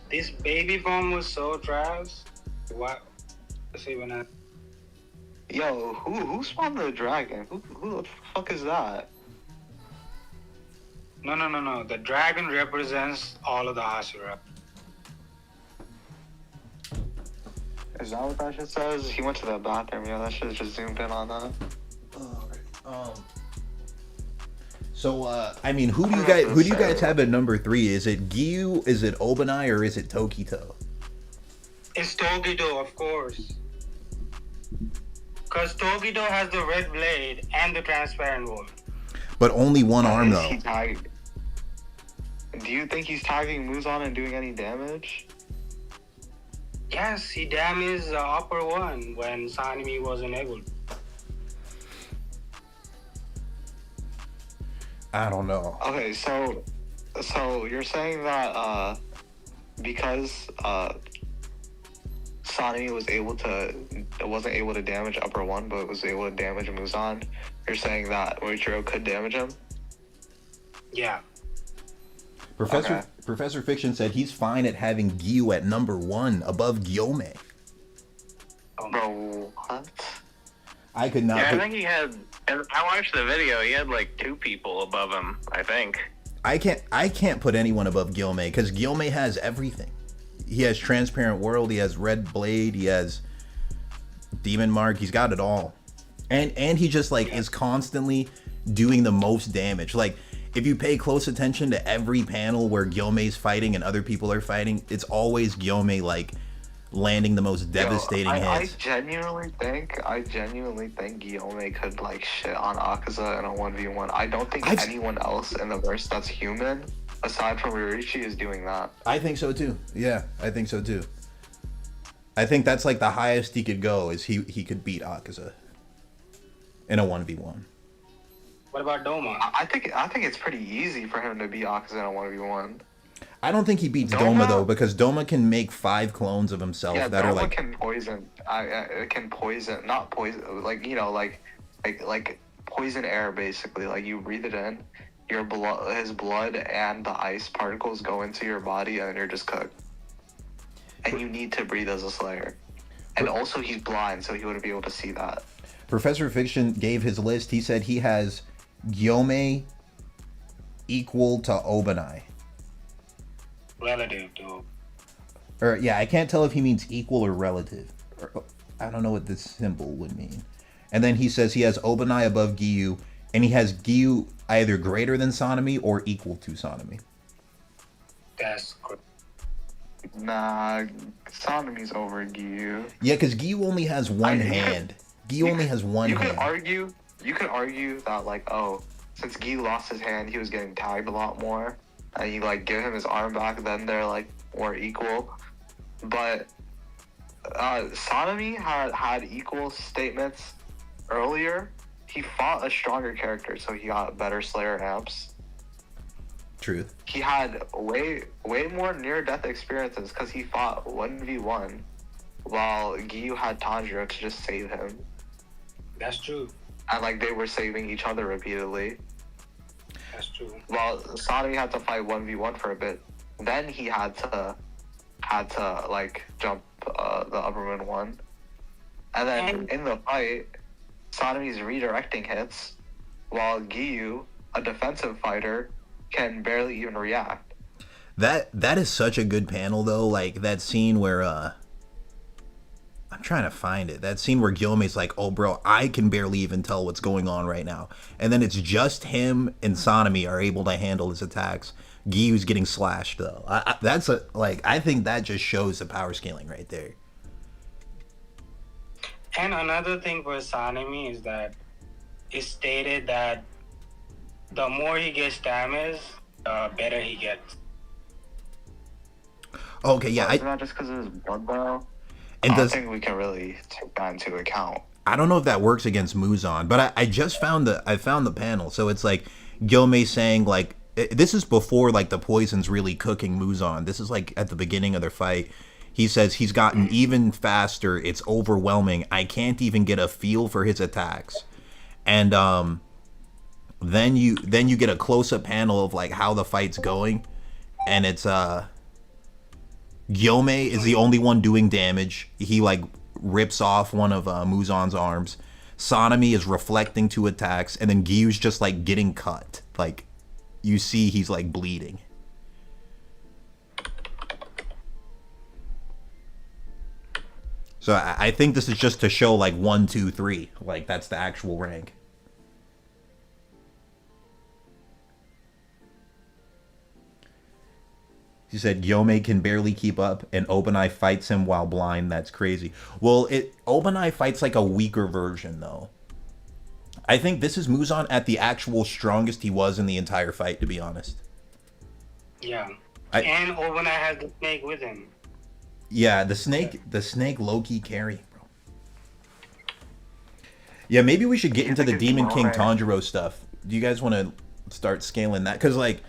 This baby form was so trash. What? Let's see when I. Yo, who spawned the dragon? Who the fuck is that? No. The dragon represents all of the Hashira. Is that what that shit says? He went to the bathroom. Yeah, that shit just zoomed in on that. So I mean, who do you guys have at number 3? Is it Giyu? Is it Obanai? Or is it Tokito? It's Tokito, of course. Because Tokito has the red blade and the transparent one. But only one arm though. Do you think he's tagging Muzan and doing any damage? Yes, he damaged the upper one when Sanemi wasn't able. I don't know. Okay, so you're saying that because Sanemi wasn't able to damage upper one, but was able to damage Muzan, you're saying that Moichiro could damage him? Yeah. Professor Fiction said he's fine at having Giyu at number 1 above Gyome. Bro, what? I could not. Yeah, I think he had. I watched the video. He had like 2 people above him. I think. I can't put anyone above Gyome because Gyome has everything. He has Transparent World. He has Red Blade. He has Demon Mark. He's got it all, and he just like is constantly doing the most damage. Like if you pay close attention to every panel where Gyome's fighting and other people are fighting, it's always Gyome like landing the most devastating hits. I genuinely think Gyome could like shit on Akaza in a 1v1. I don't think anyone else in the verse that's human, aside from Ryuichi, is doing that. I think so too. Yeah, I think so too. I think that's like the highest he could go is he could beat Akaza in a 1v1. What about Doma? I think it's pretty easy for him to beat Akaza in a 1v1. I don't think he beats Doma though, because Doma can make 5 clones of himself that Doma are like can poison. Not poison. Like like poison air basically. Like you breathe it in, his blood and the ice particles go into your body, and then you're just cooked. And you need to breathe as a Slayer. And also he's blind, so he wouldn't be able to see that. Professor Fiction gave his list. He said he has Gyome equal to Obanai. Relative to. Or yeah, I can't tell if he means equal or relative. I don't know what this symbol would mean. And then he says he has Obanai above Giyu, and he has Giyu either greater than Sanemi or equal to Sanemi. That's correct. Nah, Sanemi's over Giyu. Yeah, because Giyu only has one hand. Giyu only has one hand. You could argue that like, oh, since Giyu lost his hand, he was getting tagged a lot more. And you like give him his arm back, then they're like more equal. But Sanemi had equal statements earlier. He fought a stronger character, so he got better Slayer amps. Truth. He had way more near-death experiences because he fought 1v1, while Giyu had Tanjiro to just save him. That's true. And like they were saving each other repeatedly. That's true. While Sanemi had to fight 1v1 for a bit. Then he had to like jump the upper moon one. And then in the fight, Sanemi's redirecting hits, while Giyu, a defensive fighter, can barely even react. That is such a good panel though. Like that scene where I'm trying to find it. That scene where Gyome's like, "Oh, bro, I can barely even tell what's going on right now," and then it's just him and Sanemi are able to handle his attacks. Giyu's getting slashed though. I think that just shows the power scaling right there. And another thing for Sanemi is that it's stated that the more he gets damage, the better he gets. Okay, yeah. Isn't that just because of his blood though? And I don't think we can really take that into account. I don't know if that works against Muzan, but I just found the panel. So it's like Gyome saying like, this is before like the poison's really cooking Muzan. This is like at the beginning of their fight. He says he's gotten even faster. It's overwhelming. I can't even get a feel for his attacks. And then you get a close up panel of like how the fight's going, and it's Gyome is the only one doing damage. He like rips off one of Muzan's arms. Sanemi is reflecting 2 attacks, and then Giyu's just like getting cut. Like you see he's like bleeding. So I think this is just to show like 1, 2, 3. Like that's the actual rank. He said Gyome can barely keep up, and Obanai fights him while blind. That's crazy. Well, Obanai fights like a weaker version though. I think this is Muzan at the actual strongest he was in the entire fight, to be honest. Yeah. And Obanai has the snake with him. Yeah, the snake low-key carry, bro. Yeah, maybe we should get into the Demon King Tanjiro stuff. Do you guys want to start scaling that? Because like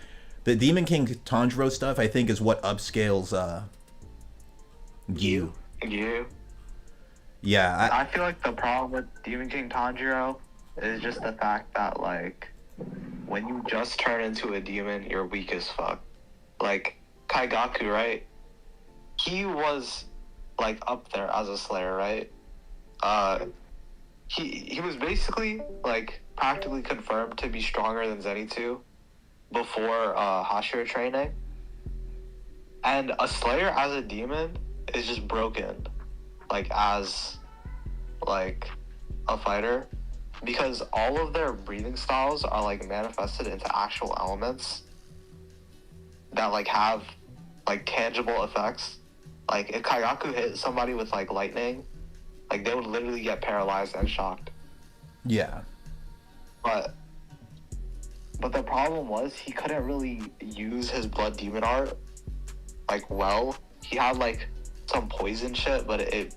the Demon King Tanjiro stuff, I think, is what upscales Giyu. Yeah, I feel like the problem with Demon King Tanjiro is just the fact that like when you just turn into a demon, you're weak as fuck. Like Kaigaku, right? He was like up there as a Slayer, right? He was basically like practically confirmed to be stronger than Zenitsu before Hashira training. And a Slayer as a demon is just broken, like as like a fighter, because all of their breathing styles are like manifested into actual elements that like have like tangible effects. Like if Kaigaku hit somebody with like lightning, like they would literally get paralyzed and shocked. Yeah. But the problem was he couldn't really use his blood demon art like well. He had like some poison shit, but it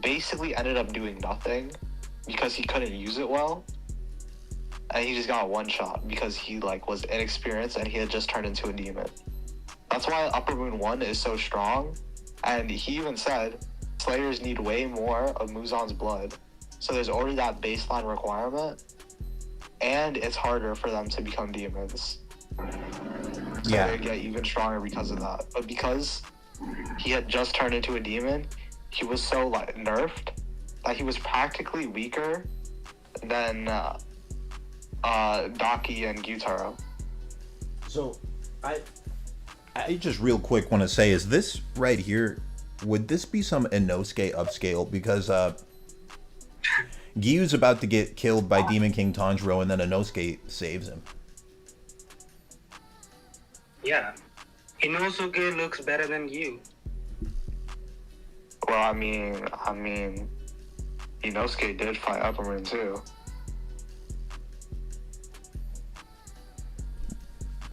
basically ended up doing nothing because he couldn't use it well. And he just got one shot because he like was inexperienced and he had just turned into a demon. That's why Upper Moon 1 is so strong. And he even said Slayers need way more of Muzan's blood. So there's already that baseline requirement. And it's harder for them to become demons. So they get even stronger because of that. But because he had just turned into a demon, he was so like nerfed that he was practically weaker than Daki and Gyutaro. So I just real quick want to say, is this right here, would this be some Inosuke upscale? Because Giyu's about to get killed by Demon King Tanjiro, and then Inosuke saves him. Yeah. Inosuke looks better than you. Well, I mean, Inosuke did fight Upper Moon too.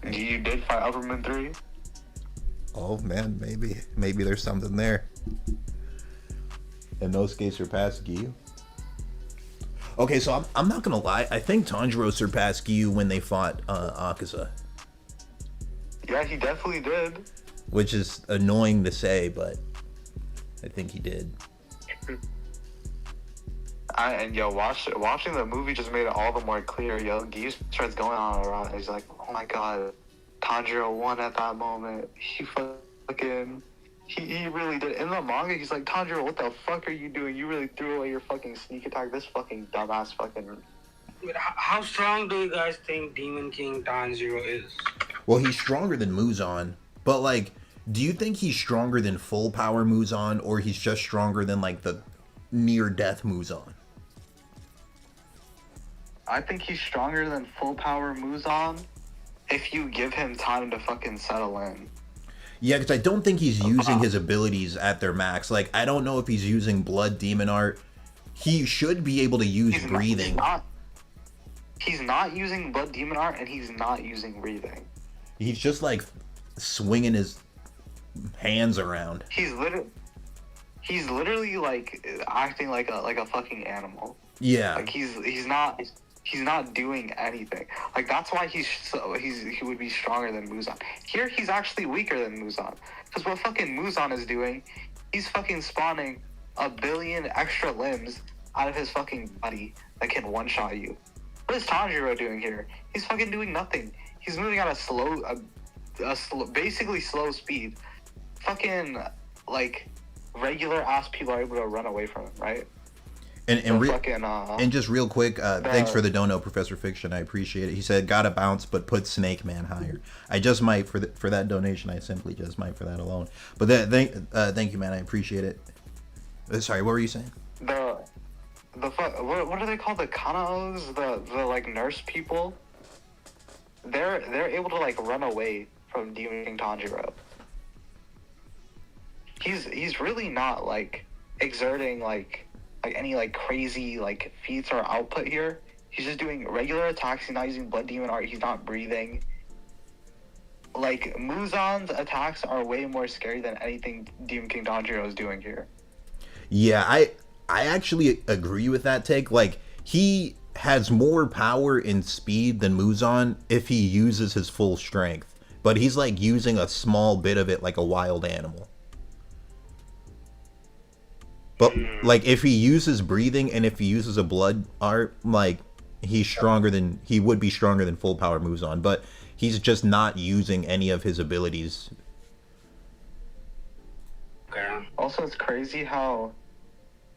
You did fight Upper Moon 3? Oh man, maybe there's something there. Inosuke surpassed Giyu. Okay, so I'm not gonna lie. I think Tanjiro surpassed Giyu when they fought Akaza, Yeah, he definitely did. which is annoying to say, but I think he did. Watching the movie just made it all the more clear. Yo, Giyu starts going on around. He's like, oh my god, Tanjiro won at that moment. He really did. In the manga, he's like, Tanjiro, what the fuck are you doing? You really threw away your fucking sneak attack. This fucking dumbass fucking. But how strong do you guys think Demon King Tanjiro is? Well, he's stronger than Muzan, but like, do you think he's stronger than full power Muzan, or he's just stronger than like the near death Muzan? I think he's stronger than full power Muzan if you give him time to fucking settle in. Yeah, because I don't think he's using his abilities at their max. Like, I don't know if he's using Blood Demon Art. He should be able to use breathing. He's not using Blood Demon Art, and he's not using breathing. He's just like swinging his hands around. He's literally like acting like a fucking animal. Yeah. Like he's not doing anything. Like that's why he would be stronger than Muzan. Here he's actually weaker than Muzan. Because what fucking Muzan is doing, he's fucking spawning 1 billion extra limbs out of his fucking body that can one-shot you. What is Tanjiro doing here? He's fucking doing nothing. He's moving at basically slow speed. Fucking like regular ass people are able to run away from him, right? And just real quick, thanks for the dono, Professor Fiction. I appreciate it. He said, "Gotta bounce, but put Snake Man higher." I just might for that donation. I simply just might for that alone. But thank you, man. I appreciate it. Sorry, what were you saying? What are they called? The Kanaos, the like nurse people. They're able to like run away from Demon King Tanjiro. He's really not like exerting like any like crazy like feats or output here. He's just doing regular attacks. He's not using Blood Demon Art. He's not breathing. Like Muzan's attacks are way more scary than anything Demon King Tanjiro is doing here. Yeah, I actually agree with that take. Like, he has more power and speed than Muzan if he uses his full strength, but he's like using a small bit of it like a wild animal. But like if he uses breathing and if he uses a blood art, like he would be stronger than full power Muzan, but he's just not using any of his abilities. Okay. Also, it's crazy how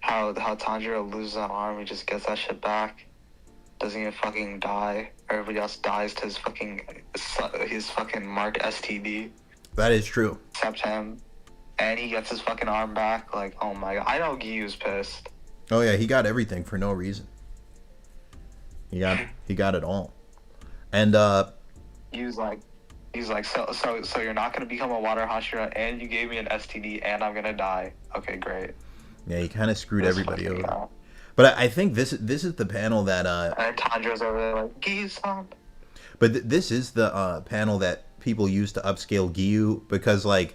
Tanjiro loses an arm, he just gets that shit back, doesn't even fucking die. Everybody else dies to his fucking marked STD. That is true. Except him. And he gets his fucking arm back. Like, oh my god. I know Giyu's pissed. Oh yeah, he got everything for no reason. He got it all. And He's like, so you're not gonna become a water Hashira, and you gave me an STD, and I'm gonna die. Okay, great. Yeah, he kind of screwed everybody over. But I think this is the panel that and Tanjiro's over there like, Giyu-san. But this is the panel that people use to upscale Giyu, because like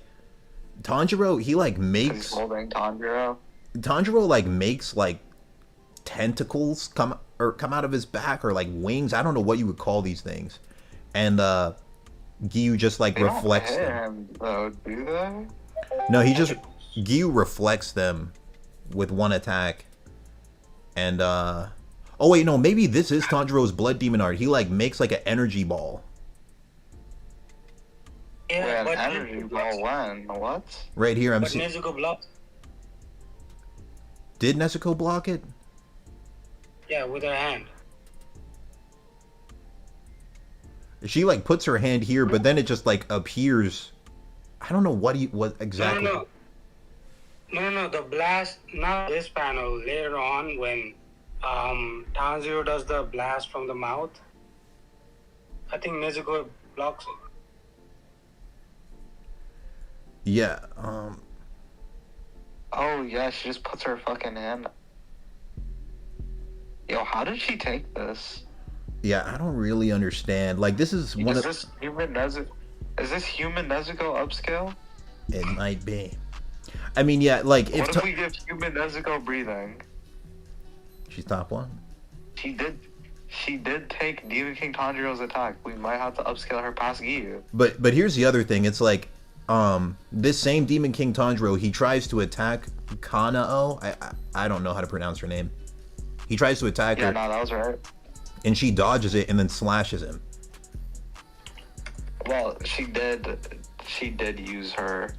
Tanjiro, he like makes He's holding Tanjiro. Tanjiro like makes like tentacles come out of his back, or like wings. I don't know what you would call these things. And Giyu just like They reflects don't hit them. him, though, do they? No, Giyu reflects them with one attack. And oh wait, no, maybe this is Tanjiro's Blood Demon Art. He like makes like an energy ball. Yeah, Wait, but an energy ball when? What? Right here, I'm but seeing. Nezuko blocked. Did Nezuko block it? Yeah, with her hand. She like puts her hand here, but then it just like appears. I don't know what exactly. No. The blast, not this panel. Later on, when Tanjiro does the blast from the mouth, I think Nezuko blocks it. Yeah. Oh yeah, she just puts her fucking hand. Yo, how did she take this? Yeah, I don't really understand. Like, this is one of. Is this human Nezuko upscale? It might be. I mean, yeah, like if What if we give human Nezuko breathing? she's top one. She did take Demon King Tanjiro's attack. We might have to upscale her past Giyu. But here's the other thing. It's like this same Demon King Tanjiro, he tries to attack Kanao. I don't know how to pronounce her name. He tries to attack her. Yeah, no, that was right. And she dodges it and then slashes him. Well, she did use her.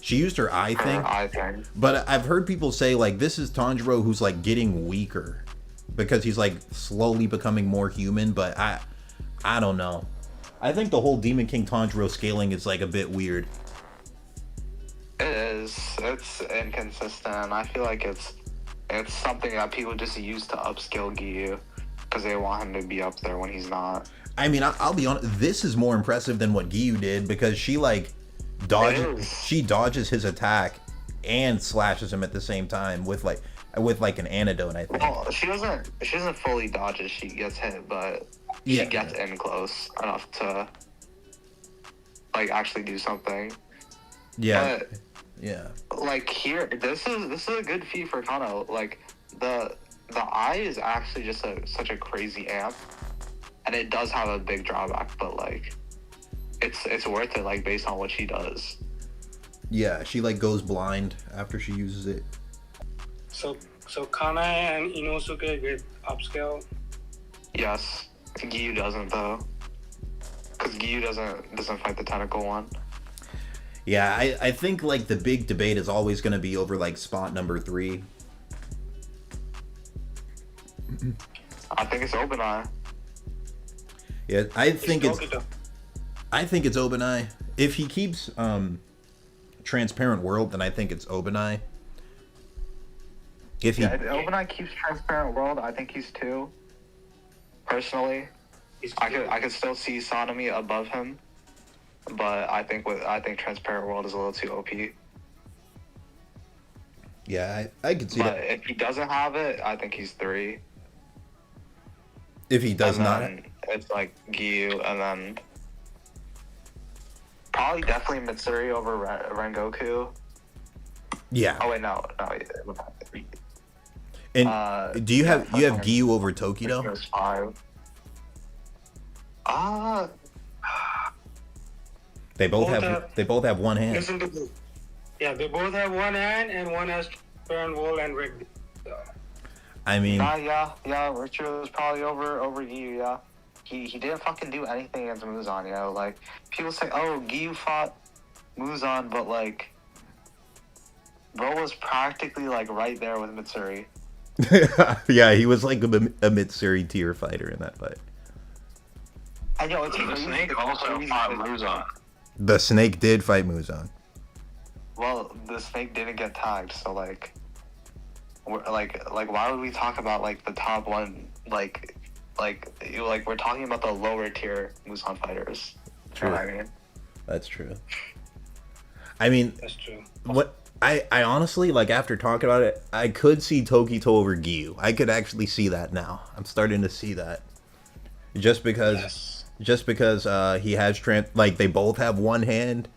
She used her eye thing. Her eye thing. But I've heard people say like this is Tanjiro who's like getting weaker because he's like slowly becoming more human. But I don't know. I think the whole Demon King Tanjiro scaling is like a bit weird. It is. It's inconsistent. I feel like it's something that people just use to upscale Giyu because they want him to be up there when he's not. I mean, I'll be honest. This is more impressive than what Giyu did because she like dodges his attack and slashes him at the same time with like an antidote. I think. Well, she doesn't fully dodge as she gets hit, but she gets in close enough to like actually do something. Yeah. But, yeah. Like here, this is a good feat for Kano. Like the eye is actually just such a crazy amp, and it does have a big drawback, but like it's worth it, like based on what she does. Yeah, she like goes blind after she uses it. So Kanai and Inosuke get upscale. Yes, Giyu doesn't though, because Giyu doesn't fight the tentacle one. Yeah, I think like the big debate is always going to be over like spot number 3. I think it's Open Eye. Yeah, I think it's Open Eye. If he keeps Transparent World, then I think it's Open Eye. If if Open Eye keeps Transparent World, I think he's 2. Personally, I could still see Sonomy above him, but I think Transparent World is a little too OP. Yeah, I could see but that. If he doesn't have it, I think he's 3. If he does and not, then it's like Giyu, and then probably definitely Mitsuri over Rengoku. yeah. Oh wait, no. And do you have Giyu over Tokito? There's 5. They both have one hand. Listen to this. Yeah, they both have one hand, and one has Transparent Wall and Red. I mean, yeah. Richard was probably over Giyu. Yeah, he didn't fucking do anything against Muzan. You know, like people say, oh, Giyu fought Muzan, but like, bro was practically like right there with Mitsuri. yeah, he was like a Mitsuri tier fighter in that fight. I know it's The Snake also fought Muzan. The Snake did fight Muzan. Well, the Snake didn't get tagged, so like, why would we talk about like the top one? Like we're talking about the lower tier Muzan fighters. True. You know what I mean? That's true. I mean, That's true. what I honestly like after talking about it, I could see Tokito over Giyu. I could actually see that now. I'm starting to see that. Just because he has they both have one hand,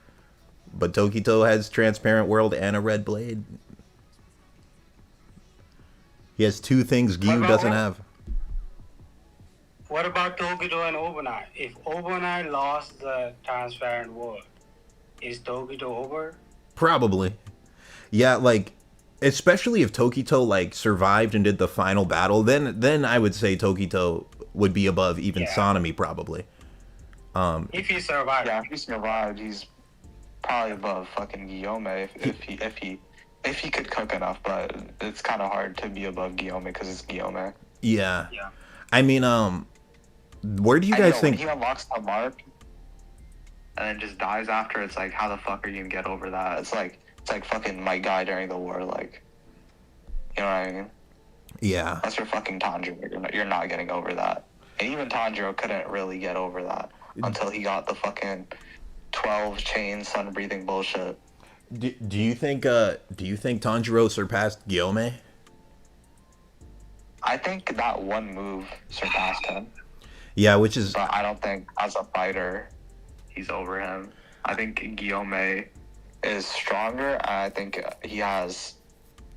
but Tokito has Transparent World and a red blade. He has 2 things Giyu doesn't have. What about Tokito and Obanai? If Obanai lost the Transparent World, is Tokito over? Probably. Yeah, like especially if Tokito like survived and did the final battle, then I would say Tokito would be above even Sonomy probably. If he survived. Yeah, if he survived, he's probably above fucking Guillaume if he could cook enough, but it's kind of hard to be above Guillaume because it's Guillaume. Yeah. I mean, where do you guys think? When he unlocks the mark and then just dies after, it's like, how the fuck are you gonna get over that? It's like fucking my guy during the war, like, you know what I mean? Yeah. That's your fucking Tanjiro. You're not getting over that. And even Tanjiro couldn't really get over that until he got the fucking 12 chain sun breathing bullshit. Do you think Tanjiro surpassed Guillaume? I think that one move surpassed him. Yeah, which is. But I don't think as a fighter, he's over him. I think Guillaume is stronger, and I think he has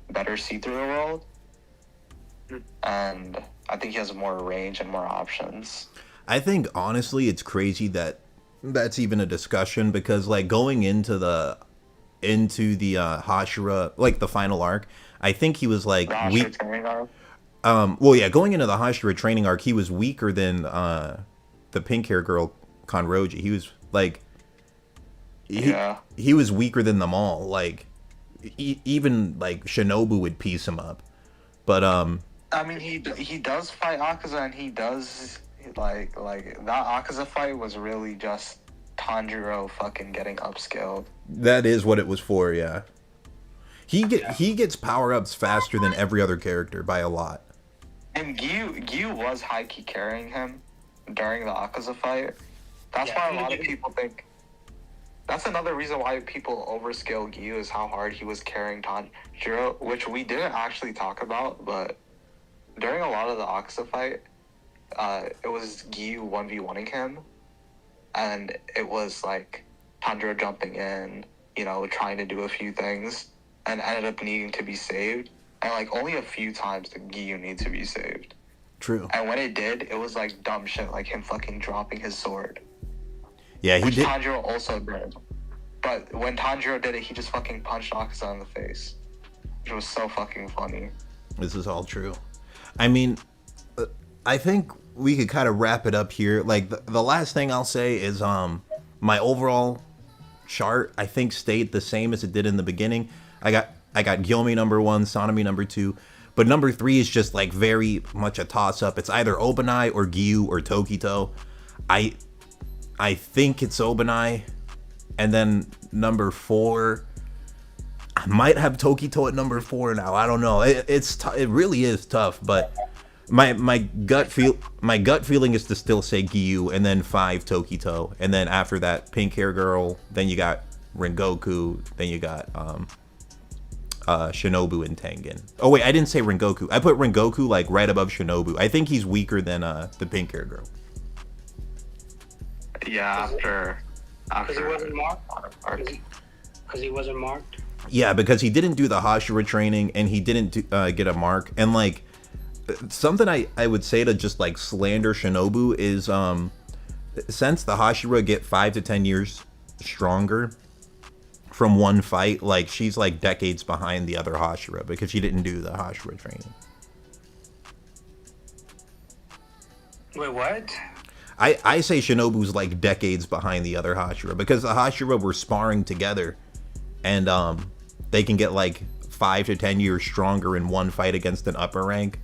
better see-through the world, and I think he has more range and more options. I think honestly, it's crazy that that's even a discussion because like going into the Hashira, like the final arc, I think he was like weak. Well, yeah, going into the Hashira training arc, he was weaker than the pink hair girl Kanroji. He was like, he was weaker than them all. Like, even like Shinobu would piece him up. But I mean, he does fight Akaza, and he does like that Akaza fight was really just Tanjiro fucking getting upscaled. That is what it was for, yeah. He gets power ups faster than every other character by a lot. And Gyu was high key carrying him during the Akaza fight. That's why a lot of people think. That's another reason why people overscale Gyu is how hard he was carrying Tanjiro, which we didn't actually talk about, but during a lot of the Akaza fight, it was Gyu 1v1ing him, and it was like Tanjiro jumping in, you know, trying to do a few things, and ended up needing to be saved. And like only a few times did Gyu need to be saved. True. And when it did, it was like dumb shit, like him fucking dropping his sword. Yeah, he which did. Tanjiro also did. But when Tanjiro did it, he just fucking punched Akaza in the face. Which was so fucking funny. This is all true. I mean, I think we could kind of wrap it up here. Like, the last thing I'll say is my overall chart, I think, stayed the same as it did in the beginning. I got Gyomi number 1, Sanemi number 2. But number 3 is just, like, very much a toss-up. It's either Obanai or Gyu or Tokito. I think it's Obanai. And then number 4, I might have Tokito at number 4 now. I don't know. It really is tough, but my gut feeling is to still say Gyu, and then 5 Tokito, and then after that pink hair girl, then you got Rengoku, then you got Shinobu and Tengen. Oh wait, I didn't say Rengoku. I put Rengoku like right above Shinobu. I think he's weaker than the pink hair girl. Yeah, after Because he wasn't marked. Because he wasn't marked. Yeah, because he didn't do the Hashira training, and he didn't get a mark. And like something I would say to just like slander Shinobu is since the Hashira get 5 to 10 years stronger from one fight, like she's like decades behind the other Hashira because she didn't do the Hashira training. Wait, what? I say Shinobu's like decades behind the other Hashira because the Hashira were sparring together, and they can get like 5 to 10 years stronger in one fight against an upper rank.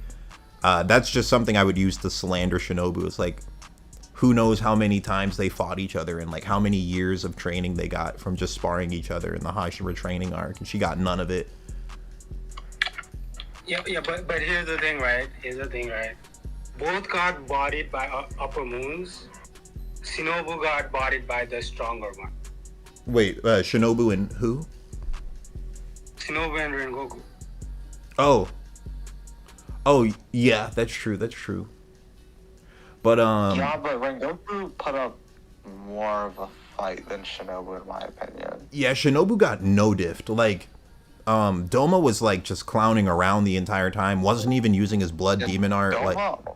That's just something I would use to slander Shinobu. It's like, who knows how many times they fought each other and like how many years of training they got from just sparring each other in the Hashira training arc, and she got none of it. Yeah, but here's the thing, right? Both got bodied by upper moons. Shinobu got bodied by the stronger one. Wait, Shinobu and who? Shinobu and Rengoku. Oh, yeah, that's true. But yeah, but Rengoku put up more of a fight than Shinobu, in my opinion. Yeah, Shinobu got no diffed. Like, Doma was like just clowning around the entire time. Wasn't even using his blood demon art. Doma, like,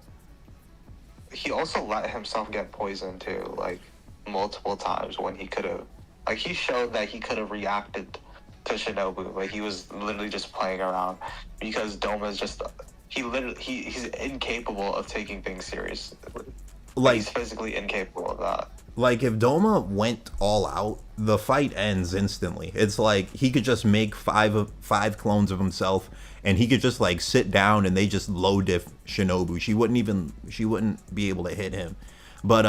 he also let himself get poisoned too, like multiple times when he could have. Like, he showed that he could have reacted to Shinobu, but he was literally just playing around because Doma's just. He's incapable of taking things seriously. Like, he's physically incapable of that. Like, if Doma went all out, the fight ends instantly. It's like he could just make five clones of himself, and he could just like sit down and they just low diff Shinobu. She wouldn't be able to hit him. But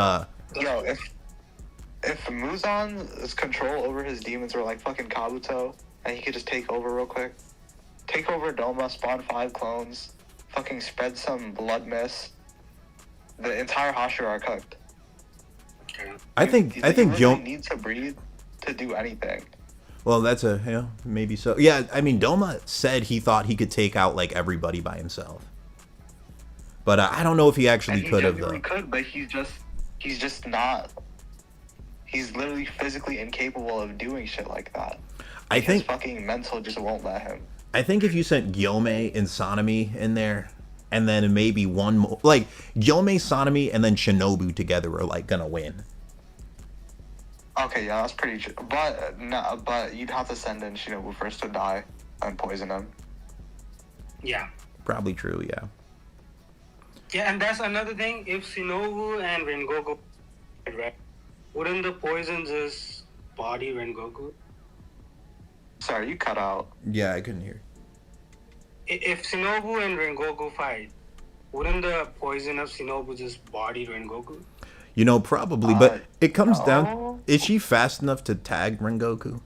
yo, if Muzan's control over his demons were like fucking Kabuto, and he could just take over real quick, take over Doma, spawn 5 clones, fucking spread some blood mist, the entire Hashira are cooked. I think Gyomi needs to breathe to do anything. Well, that's maybe so. Yeah, I mean, Doma said he thought he could take out like everybody by himself, but I don't know if he actually could have. He could, but he's just not. He's literally physically incapable of doing shit like that. I His think fucking mental just won't let him. I think if you sent Gyomei and Sanemi in there, and then maybe one more, like Gyomei, Sanemi, and then Shinobu together are like gonna win. Okay, yeah, that's pretty true. But no, but you'd have to send in Shinobu first to die and poison him. Yeah. Probably true, yeah. Yeah, and that's another thing. If Shinobu and Rengoku, right, wouldn't the poison just body Rengoku? Sorry, you cut out. Yeah, I couldn't hear. If Shinobu and Rengoku fight, wouldn't the poison of Shinobu just body Rengoku? You know, probably, but it comes no. down. Is she fast enough to tag Rengoku?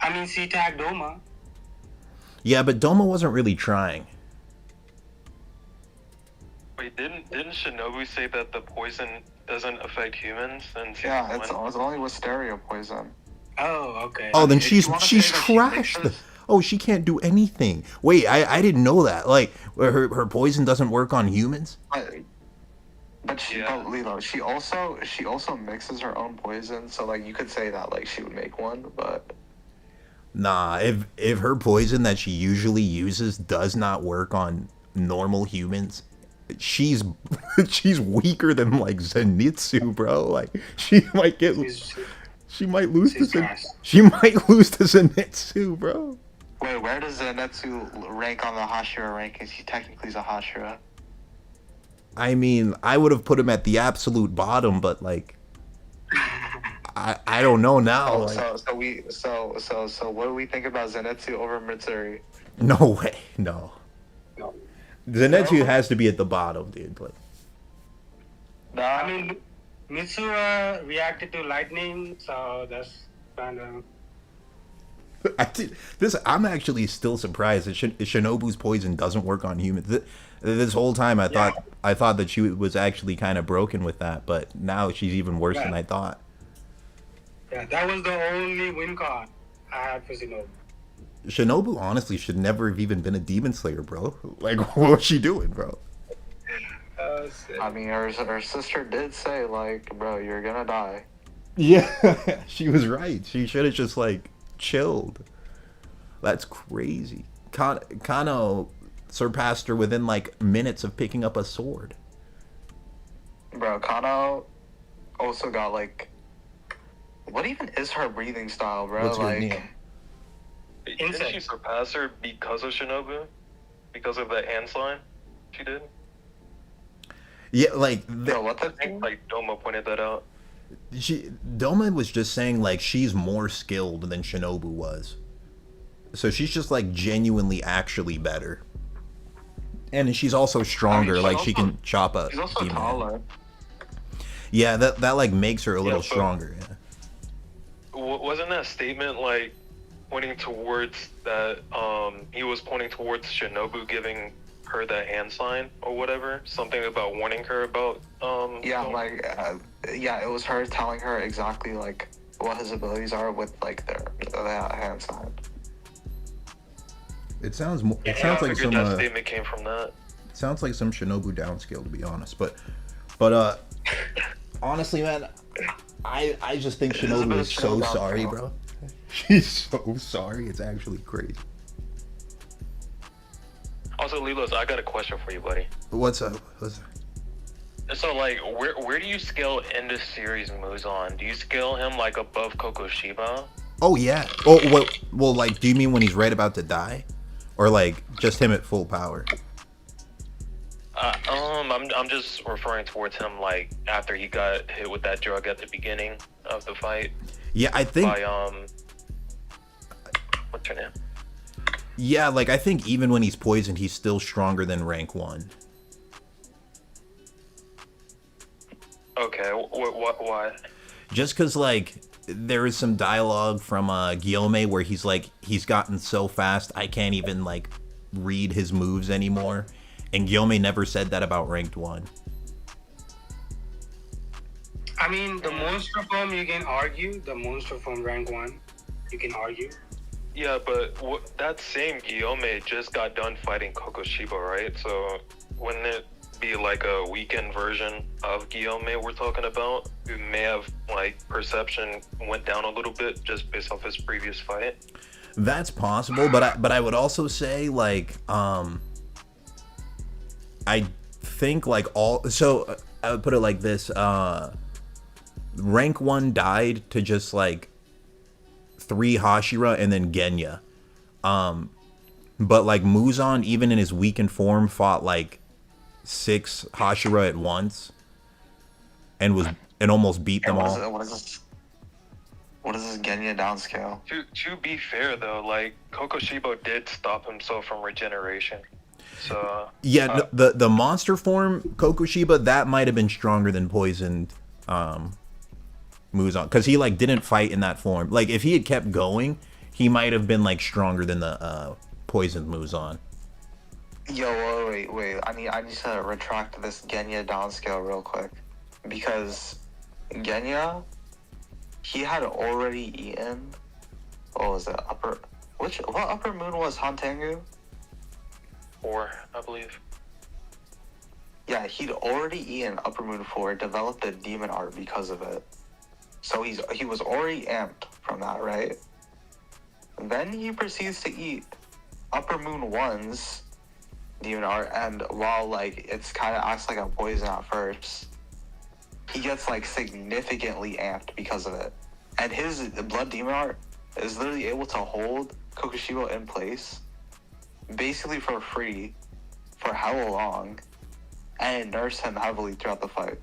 I mean, she tagged Doma. Yeah, but Doma wasn't really trying. Wait, didn't Shinobu say that the poison doesn't affect humans? In season Yeah, one? it's only Wisteria poison. Oh, okay. Oh, then if you she's wanna she's say that she trash. mixes- Oh, she can't do anything. Wait, I didn't know that. Like, her poison doesn't work on humans. But she, Yeah. but Lilo, she also mixes her own poison. So like you could say that like she would make one, but Nah, if her poison that she usually uses does not work on normal humans, she's she's weaker than like Zenitsu, bro. Like she might get she might lose to She's trash. she might lose to Zenitsu, bro. wait, where does Zenitsu rank on the Hashira rankings? He technically is a Hashira. I mean, I would have put him at the absolute bottom, but like I don't know now. Oh, Like, so what do we think about Zenitsu over Mitsuri? no way, no. No. Zenitsu has to be at the bottom, dude. Like, Nah, I mean, Mitsura reacted to lightning, so that's kind of. I'm actually still surprised that Shinobu's poison doesn't work on humans. This whole time I thought that she was actually kind of broken with that, but now she's even worse than I thought. Yeah, that was the only win con I had for Shinobu. Shinobu honestly should never have even been a demon slayer, bro. Like, what was she doing, bro? I mean, her sister did say like, bro, you're gonna die. Yeah, she was right. She should have just like chilled. That's crazy. Kano surpassed her within like minutes of picking up a sword. Bro, Kano also got like, what even is her breathing style, bro? What's good, like, Neil? Didn't she Insects. surpass her because of Shinobu? Because of that hand sign she did? Yeah, like bro, what the I think like Doma pointed that out. Doma was just saying like she's more skilled than Shinobu was. So she's just like genuinely actually better. And she's also stronger, she's like she also- can chop a she's also demon. taller. Yeah, that like makes her a little but- stronger, yeah. Wasn't that statement like pointing towards that? He was pointing towards Shinobu giving her that hand sign or whatever. Something about warning her about. Yeah, like, yeah, it was her telling her exactly like what his abilities are with like that hand sign. It sounds like I figured some that statement came from that. sounds like some Shinobu downscale, to be honest. But honestly, man, I just think It is a Shinobu bit is of so scale down, sorry, bro. bro. She's so sorry. It's actually crazy. Also, Lilos, I got a question for you, buddy. What's up? So, like, where do you scale End of Series Muzan? Do you scale him, like, above Kokoshiba? Oh yeah. Oh well, like, do you mean when he's right about to die, or like just him at full power? I'm just referring towards him, like, after he got hit with that drug at the beginning of the fight Yeah, I think. by, what's her name? Yeah, like I think even when he's poisoned, he's still stronger than rank 1. Okay, why? Just because like there is some dialogue from Guillaume where he's like he's gotten so fast I can't even like read his moves anymore, and Guillaume never said that about ranked 1. I mean, the monster form you can argue. The monster form rank 1, you can argue. Yeah, but that same Guillaume just got done fighting Kokoshiba, right? So wouldn't it be like a weakened version of Guillaume we're talking about, who may have like perception went down a little bit just based off his previous fight. That's possible, but I would also say like I think like I would put it like this: rank 1 died to just like 3 Hashira and then Genya. But like Muzan, even in his weakened form, fought like 6 Hashira at once, and almost beat them all. What is this Genya downscale? To be fair though, like Kokoshibo did stop himself from regeneration. So yeah, the monster form Kokoshiba, that might have been stronger than poisoned Muzan, because he like didn't fight in that form. Like if he had kept going, he might have been like stronger than the poisoned Muzan. Yo, wait. I need to retract this Genya downscale real quick, because Genya, he had already eaten. What was it? What upper moon was Hantengu? 4, I believe. Yeah, he'd already eaten Upper Moon 4, developed a demon art because of it. So he was already amped from that, right? Then he proceeds to eat Upper Moon 1's demon art, and while like it's kind of acts like a poison at first, he gets like significantly amped because of it. And his blood demon art is literally able to hold Kokoshibo in place basically for free for how long, and nurse him heavily throughout the fight.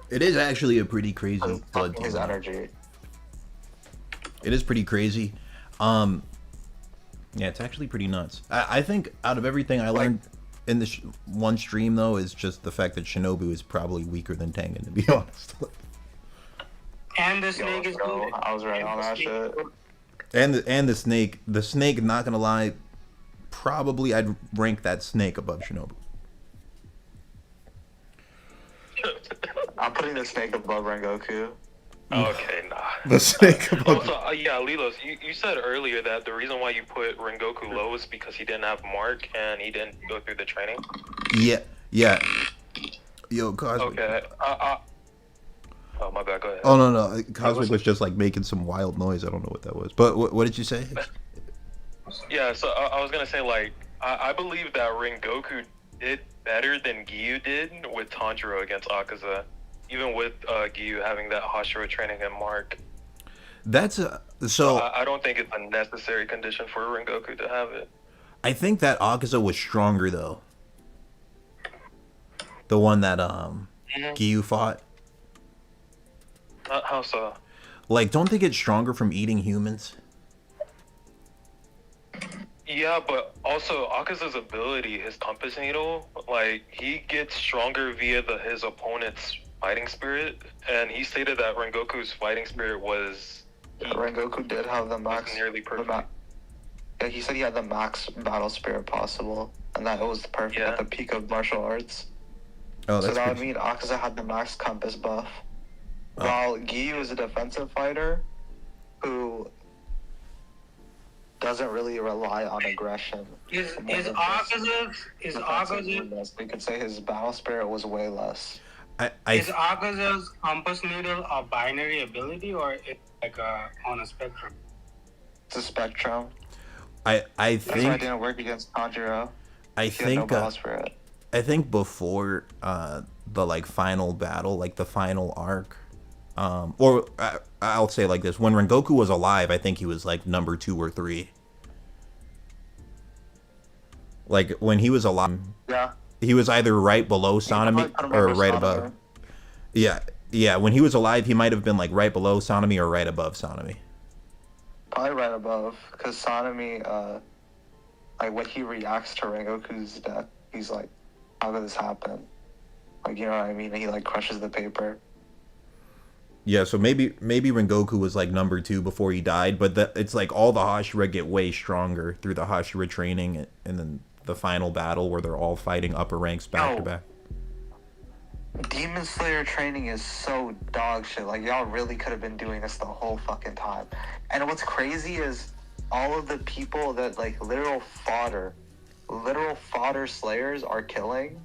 It is actually a pretty crazy blood his energy. It is pretty crazy. Yeah, it's actually pretty nuts. I think out of everything I learned in this one stream though is just the fact that Shinobu is probably weaker than Tengen, to be honest. And the snake is good. I was right on that shit. And the snake, not gonna lie, probably I'd rank that snake above Shinobu. I'm putting the snake above Rengoku. Okay, nah. The snake above. Also, yeah, Lilos, you said earlier that the reason why you put Rengoku low is because he didn't have Mark and he didn't go through the training. Yeah. Yo, Cosmic. Okay. Oh, my bad. Go ahead. Oh no, Cosmic was just like making some wild noise. I don't know what that was. But what did you say? Yeah, so I was gonna say, like, I believe that Rengoku did better than Giyu did with Tanjiro against Akaza, even with Giyu having that Hashira training and Mark. That's so. I don't think it's a necessary condition for Rengoku to have it. I think that Akaza was stronger though. The one that Giyu fought. How so? Like, don't they get stronger from eating humans? Yeah, but also Akaza's ability, his compass needle, like he gets stronger via his opponent's fighting spirit, and he stated that Rengoku's fighting spirit was. Rengoku did have the max. Nearly perfect. Yeah, he said he had the max battle spirit possible, and that it was perfect at the peak of martial arts. Oh, that's so that would mean Akaza had the max compass buff, while Giyu is a defensive fighter who doesn't really rely on aggression. Is Akaza's we could say his battle spirit was way less. Is Akaza's compass needle a binary ability, or it's like on a spectrum? It's a spectrum. I That's think why it didn't work against Tanjiro. I think battle spirit. I think before the like final battle, like the final arc, or I'll say like this: when Rengoku was alive, I think he was like number 2 or 3. Like when he was alive, Yeah. he was either right below Sanemi or right above. Yeah. When he was alive, he might have been like right below Sanemi or right above Sanemi. Probably right above, because Sanemi, like when he reacts to Rengoku's death, he's like, "How could this happen?" Like, you know what I mean? And he like crushes the paper. Yeah, so maybe Rengoku was like number 2 before he died, but it's like all the Hashira get way stronger through the Hashira training, and then the final battle where they're all fighting upper ranks back to back. Demon Slayer training is so dog shit. Like, y'all really could have been doing this the whole fucking time. And what's crazy is all of the people that like literal fodder slayers are killing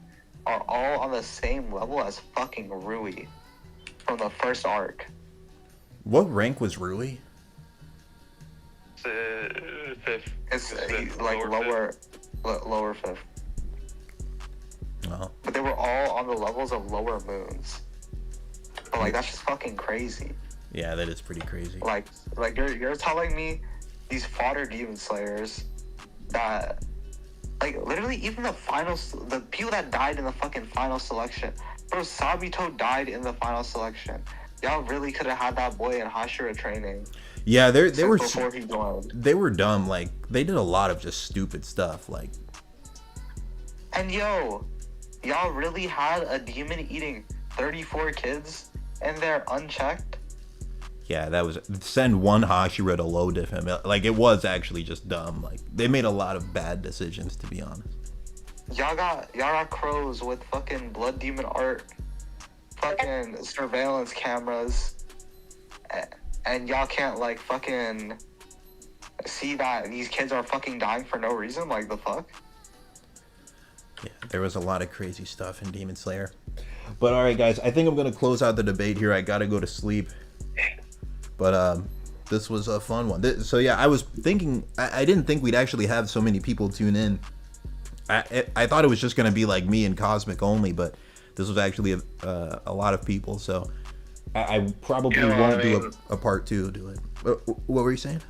are all on the same level as fucking Rui from the first arc. What rank was Rui? Fifth. It's Fifth, like lower lower fifth. Oh. But they were all on the levels of lower moons. But like that's just fucking crazy. Yeah, that is pretty crazy. Like you're telling me these fodder demon slayers that like literally even the people that died in the fucking final selection. Bro, Sabito died in the final selection. Y'all really could have had that boy in Hashira training. Yeah, they were before he joined. they were dumb. Like they did a lot of just stupid stuff. Like, And y'all really had a demon eating 34 kids and they're unchecked? yeah, that was send one Hashira to low diff him. Like it was actually just dumb. Like they made a lot of bad decisions, to be honest. Y'all got crows with fucking blood demon art, fucking surveillance cameras, and y'all can't like fucking see that these kids are fucking dying for no reason. Like the fuck? Yeah, there was a lot of crazy stuff in Demon Slayer. But all right, guys, I think I'm gonna close out the debate here. I gotta go to sleep. But this was a fun one. So yeah, I was thinking, I didn't think we'd actually have so many people tune in. I thought it was just gonna be like me and Cosmic only, but this was actually a lot of people. So I probably won't do a part 2 to it. What were you saying?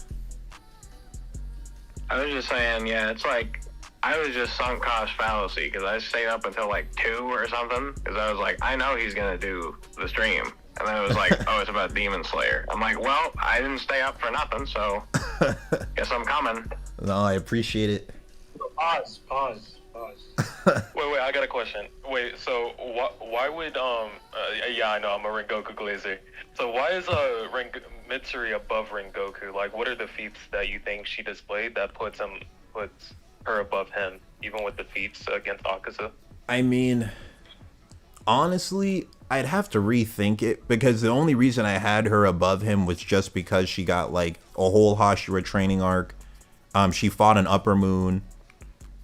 I was just saying, yeah, it's like, I was just sunk cost fallacy because I stayed up until like 2 or something because I was like, I know he's going to do the stream. And then it was like, oh, it's about Demon Slayer. I'm like, well, I didn't stay up for nothing, so guess I'm coming. No, I appreciate it. Pause. Wait, I got a question. Wait, so why would yeah, I know I'm a Rengoku glazer. So why is Mitsuri above Rengoku? Like, what are the feats that you think she displayed that puts her above him, even with the feats against Akaza? I mean, honestly, I'd have to rethink it because the only reason I had her above him was just because she got like a whole Hashira training arc. She fought an Upper Moon.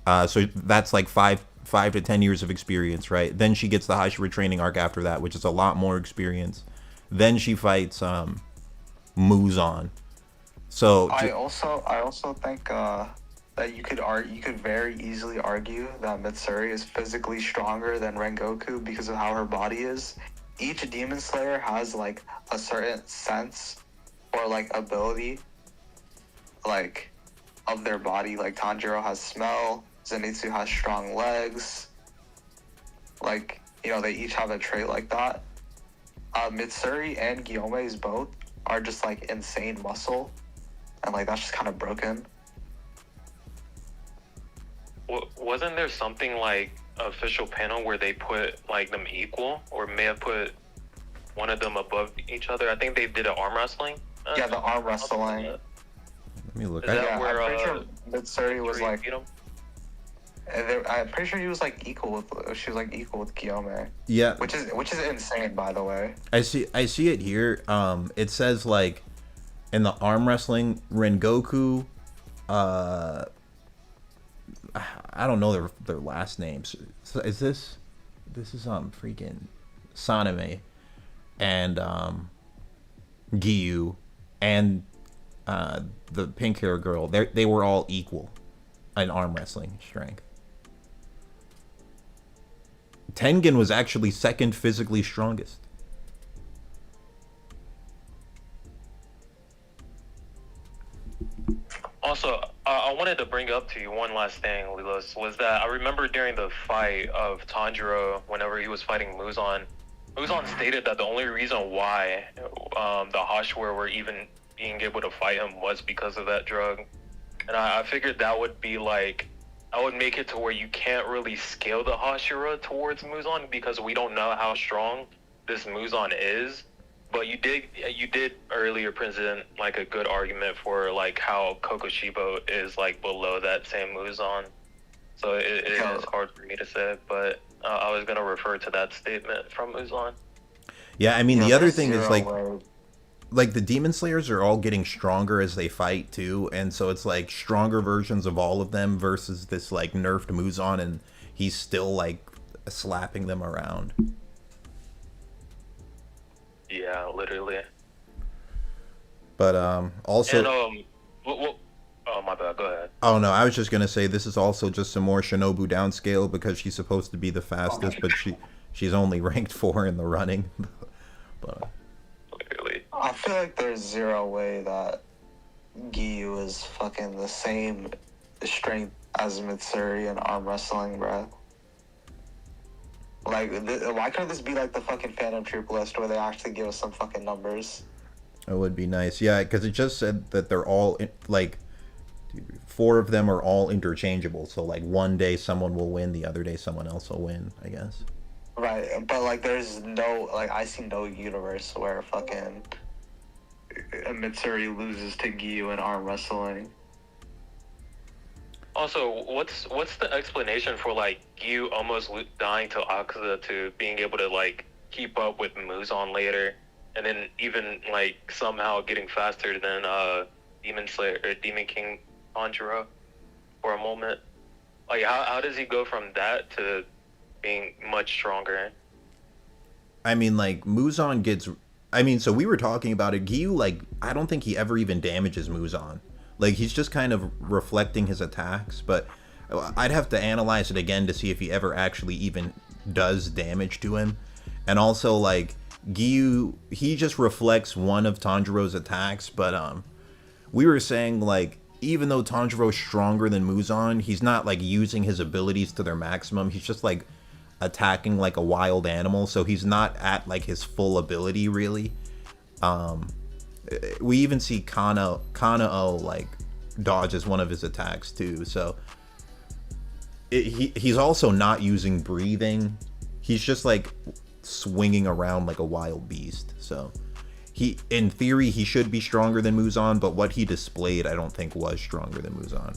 So that's like 5 to 10 years of experience, right? Then she gets the Hashira training arc after that, which is a lot more experience. Then she fights Muzan. So I also think that you could very easily argue that Mitsuri is physically stronger than Rengoku because of how her body is. Each Demon Slayer has like a certain sense or like ability, like of their body. Like Tanjiro has smell, Zenitsu has strong legs. Like, you know, they each have a trait like that. Mitsuri and Guillaume's both are just like insane muscle, and like that's just kind of broken. Wasn't there something like an official panel where they put like them equal, or may have put one of them above each other? I think they did an arm wrestling. Yeah, the arm wrestling. let me look. Is that Yeah, where, I'm pretty sure Mitsuri was like. beat him? I'm pretty sure he was like equal with. She was like equal with Guillaume. Yeah, Which is insane, by the way. I see it here. It says like in the arm wrestling, Rengoku. I don't know their last names. So is this is freaking Saname and Giyu and the pink hair girl. They were all equal in arm wrestling strength. Tengen was actually second physically strongest. Also, I wanted to bring up to you one last thing, Lilos, was that I remember during the fight of Tanjiro, whenever he was fighting Muzan stated that the only reason why the Hashira were even being able to fight him was because of that drug. And I figured that would be like, I would make it to where you can't really scale the Hashira towards Muzan because we don't know how strong this Muzan is. But you did earlier present like a good argument for like how Kokushibo is like below that same Muzan. So it is hard for me to say, but I was gonna refer to that statement from Muzan. Yeah, I mean the other thing is way. like the Demon Slayers are all getting stronger as they fight too, and so it's like stronger versions of all of them versus this like nerfed Muzan, and he's still like slapping them around. Yeah, literally. But also, And oh my bad. Go ahead. oh no, I was just gonna say this is also just some more Shinobu downscale because she's supposed to be the fastest, but she's only ranked 4 in the running. But Literally. I feel like there's zero way that Giyu is fucking the same strength as Mitsuri in arm wrestling, bro. Like, why couldn't this be like the fucking Phantom Troop list where they actually give us some fucking numbers? it would be nice, yeah, because it just said that they're all like 4 of them are all interchangeable. So like one day someone will win, the other day someone else will win, I guess. Right, but like there's no, like, I see no universe where fucking Mitsuri loses to Giyu in arm wrestling. Also, what's the explanation for like you almost dying to Akusa to being able to like keep up with Muzan later, and then even like somehow getting faster than Demon Slayer or Demon King Tanjiro for a moment? Like how does he go from that to being much stronger? I mean, like Muzan gets. I mean, so we were talking about it. Giyu, like, I don't think he ever even damages Muzan. Like, he's just kind of reflecting his attacks, but I'd have to analyze it again to see if he ever actually even does damage to him. And also, like, Giyu, he just reflects one of Tanjiro's attacks, but we were saying, like, even though Tanjiro's stronger than Muzan, he's not, like, using his abilities to their maximum. He's just, like, attacking like a wild animal, so he's not at, like, his full ability, really. We even see Kanao like dodges one of his attacks too, so he's also not using breathing. He's just like swinging around like a wild beast. So he, in theory, he should be stronger than Muzan, but what he displayed I don't think was stronger than Muzan.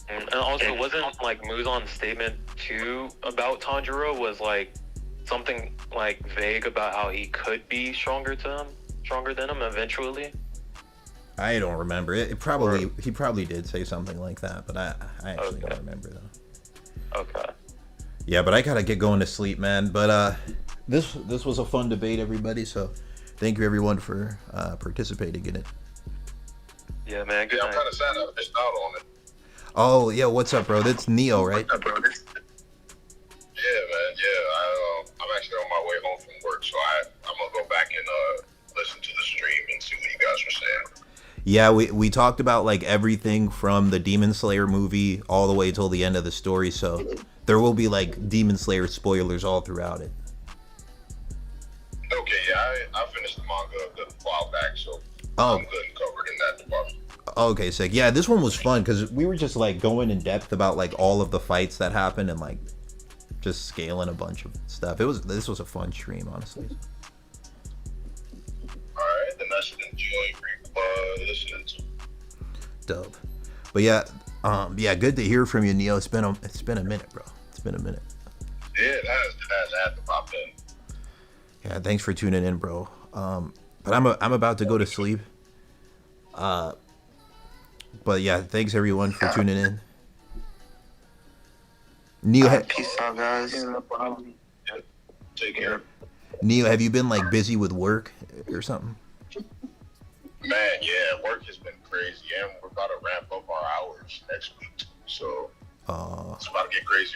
And also, wasn't like Muzan's statement too about Tanjiro was like something like vague about how he could be stronger than him eventually? I don't remember it. He probably did say something like that, but I actually don't remember though. Okay. Yeah, but I gotta get going to sleep, man. But this was a fun debate, everybody. So thank you everyone for participating in it. Yeah, man. Good night. I'm kind of sad I missed out on it. Oh yeah, what's up, bro? That's Neo, right? Yeah, man. Yeah, I'm actually on my way home from work, so I'm gonna go back and listen to the stream and see what you guys were saying. Yeah, we talked about like everything from the Demon Slayer movie all the way till the end of the story, so there will be like Demon Slayer spoilers all throughout it. Okay, yeah, I finished the manga a good while back, so Oh. I'm good and covered in that department. Okay, sick. Yeah, this one was fun because we were just like going in depth about like all of the fights that happened and like just scaling a bunch of stuff. This was a fun stream, honestly. Alright, then I should enjoy listening to. Dope. But yeah, good to hear from you, Neo. It's been a minute, bro. It's been a minute. Yeah, it has. I had to pop in. Yeah, thanks for tuning in, bro. But I'm about to go to sleep. But yeah, thanks everyone for tuning in. Neo, Peace out, guys. Yeah, no problem. Yeah, take care. Neo, have you been like busy with work or something? Man, yeah, work has been crazy, and we're about to ramp up our hours next week, so it's about to get crazy.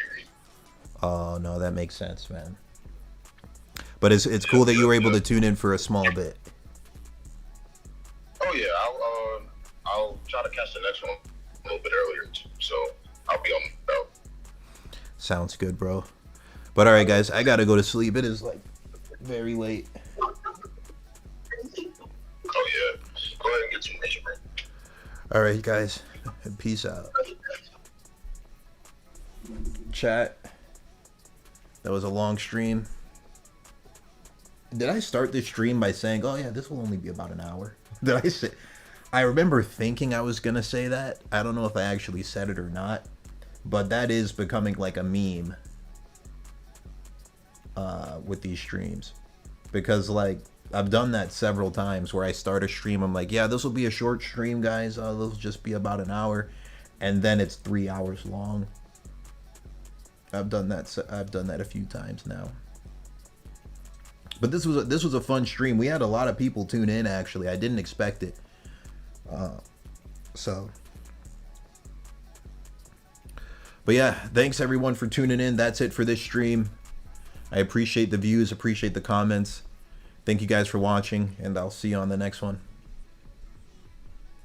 Oh no, that makes sense, man. But it's cool that you were able to tune in for a small bit. Oh yeah, I'll try to catch the next one a little bit earlier too, so I'll be on the belt. Sounds good, bro. But all right, guys, I gotta go to sleep. It is like very late. Oh yeah, go ahead and get some rest, bro. All right, guys, peace out. Chat. That was a long stream. Did I start this stream by saying, "Oh yeah, this will only be about an hour"? Did I say? I remember thinking I was gonna say that. I don't know if I actually said it or not, but that is becoming like a meme with these streams, because like I've done that several times where I start a stream, I'm like, yeah, this will be a short stream, guys. This will just be about an hour, and then it's 3 hours long. I've done that. I've done that a few times now. But this was a fun stream. We had a lot of people tune in. Actually, I didn't expect it. But yeah, thanks everyone for tuning in. That's it for this stream. I appreciate the views, appreciate the comments. Thank you guys for watching, and I'll see you on the next one.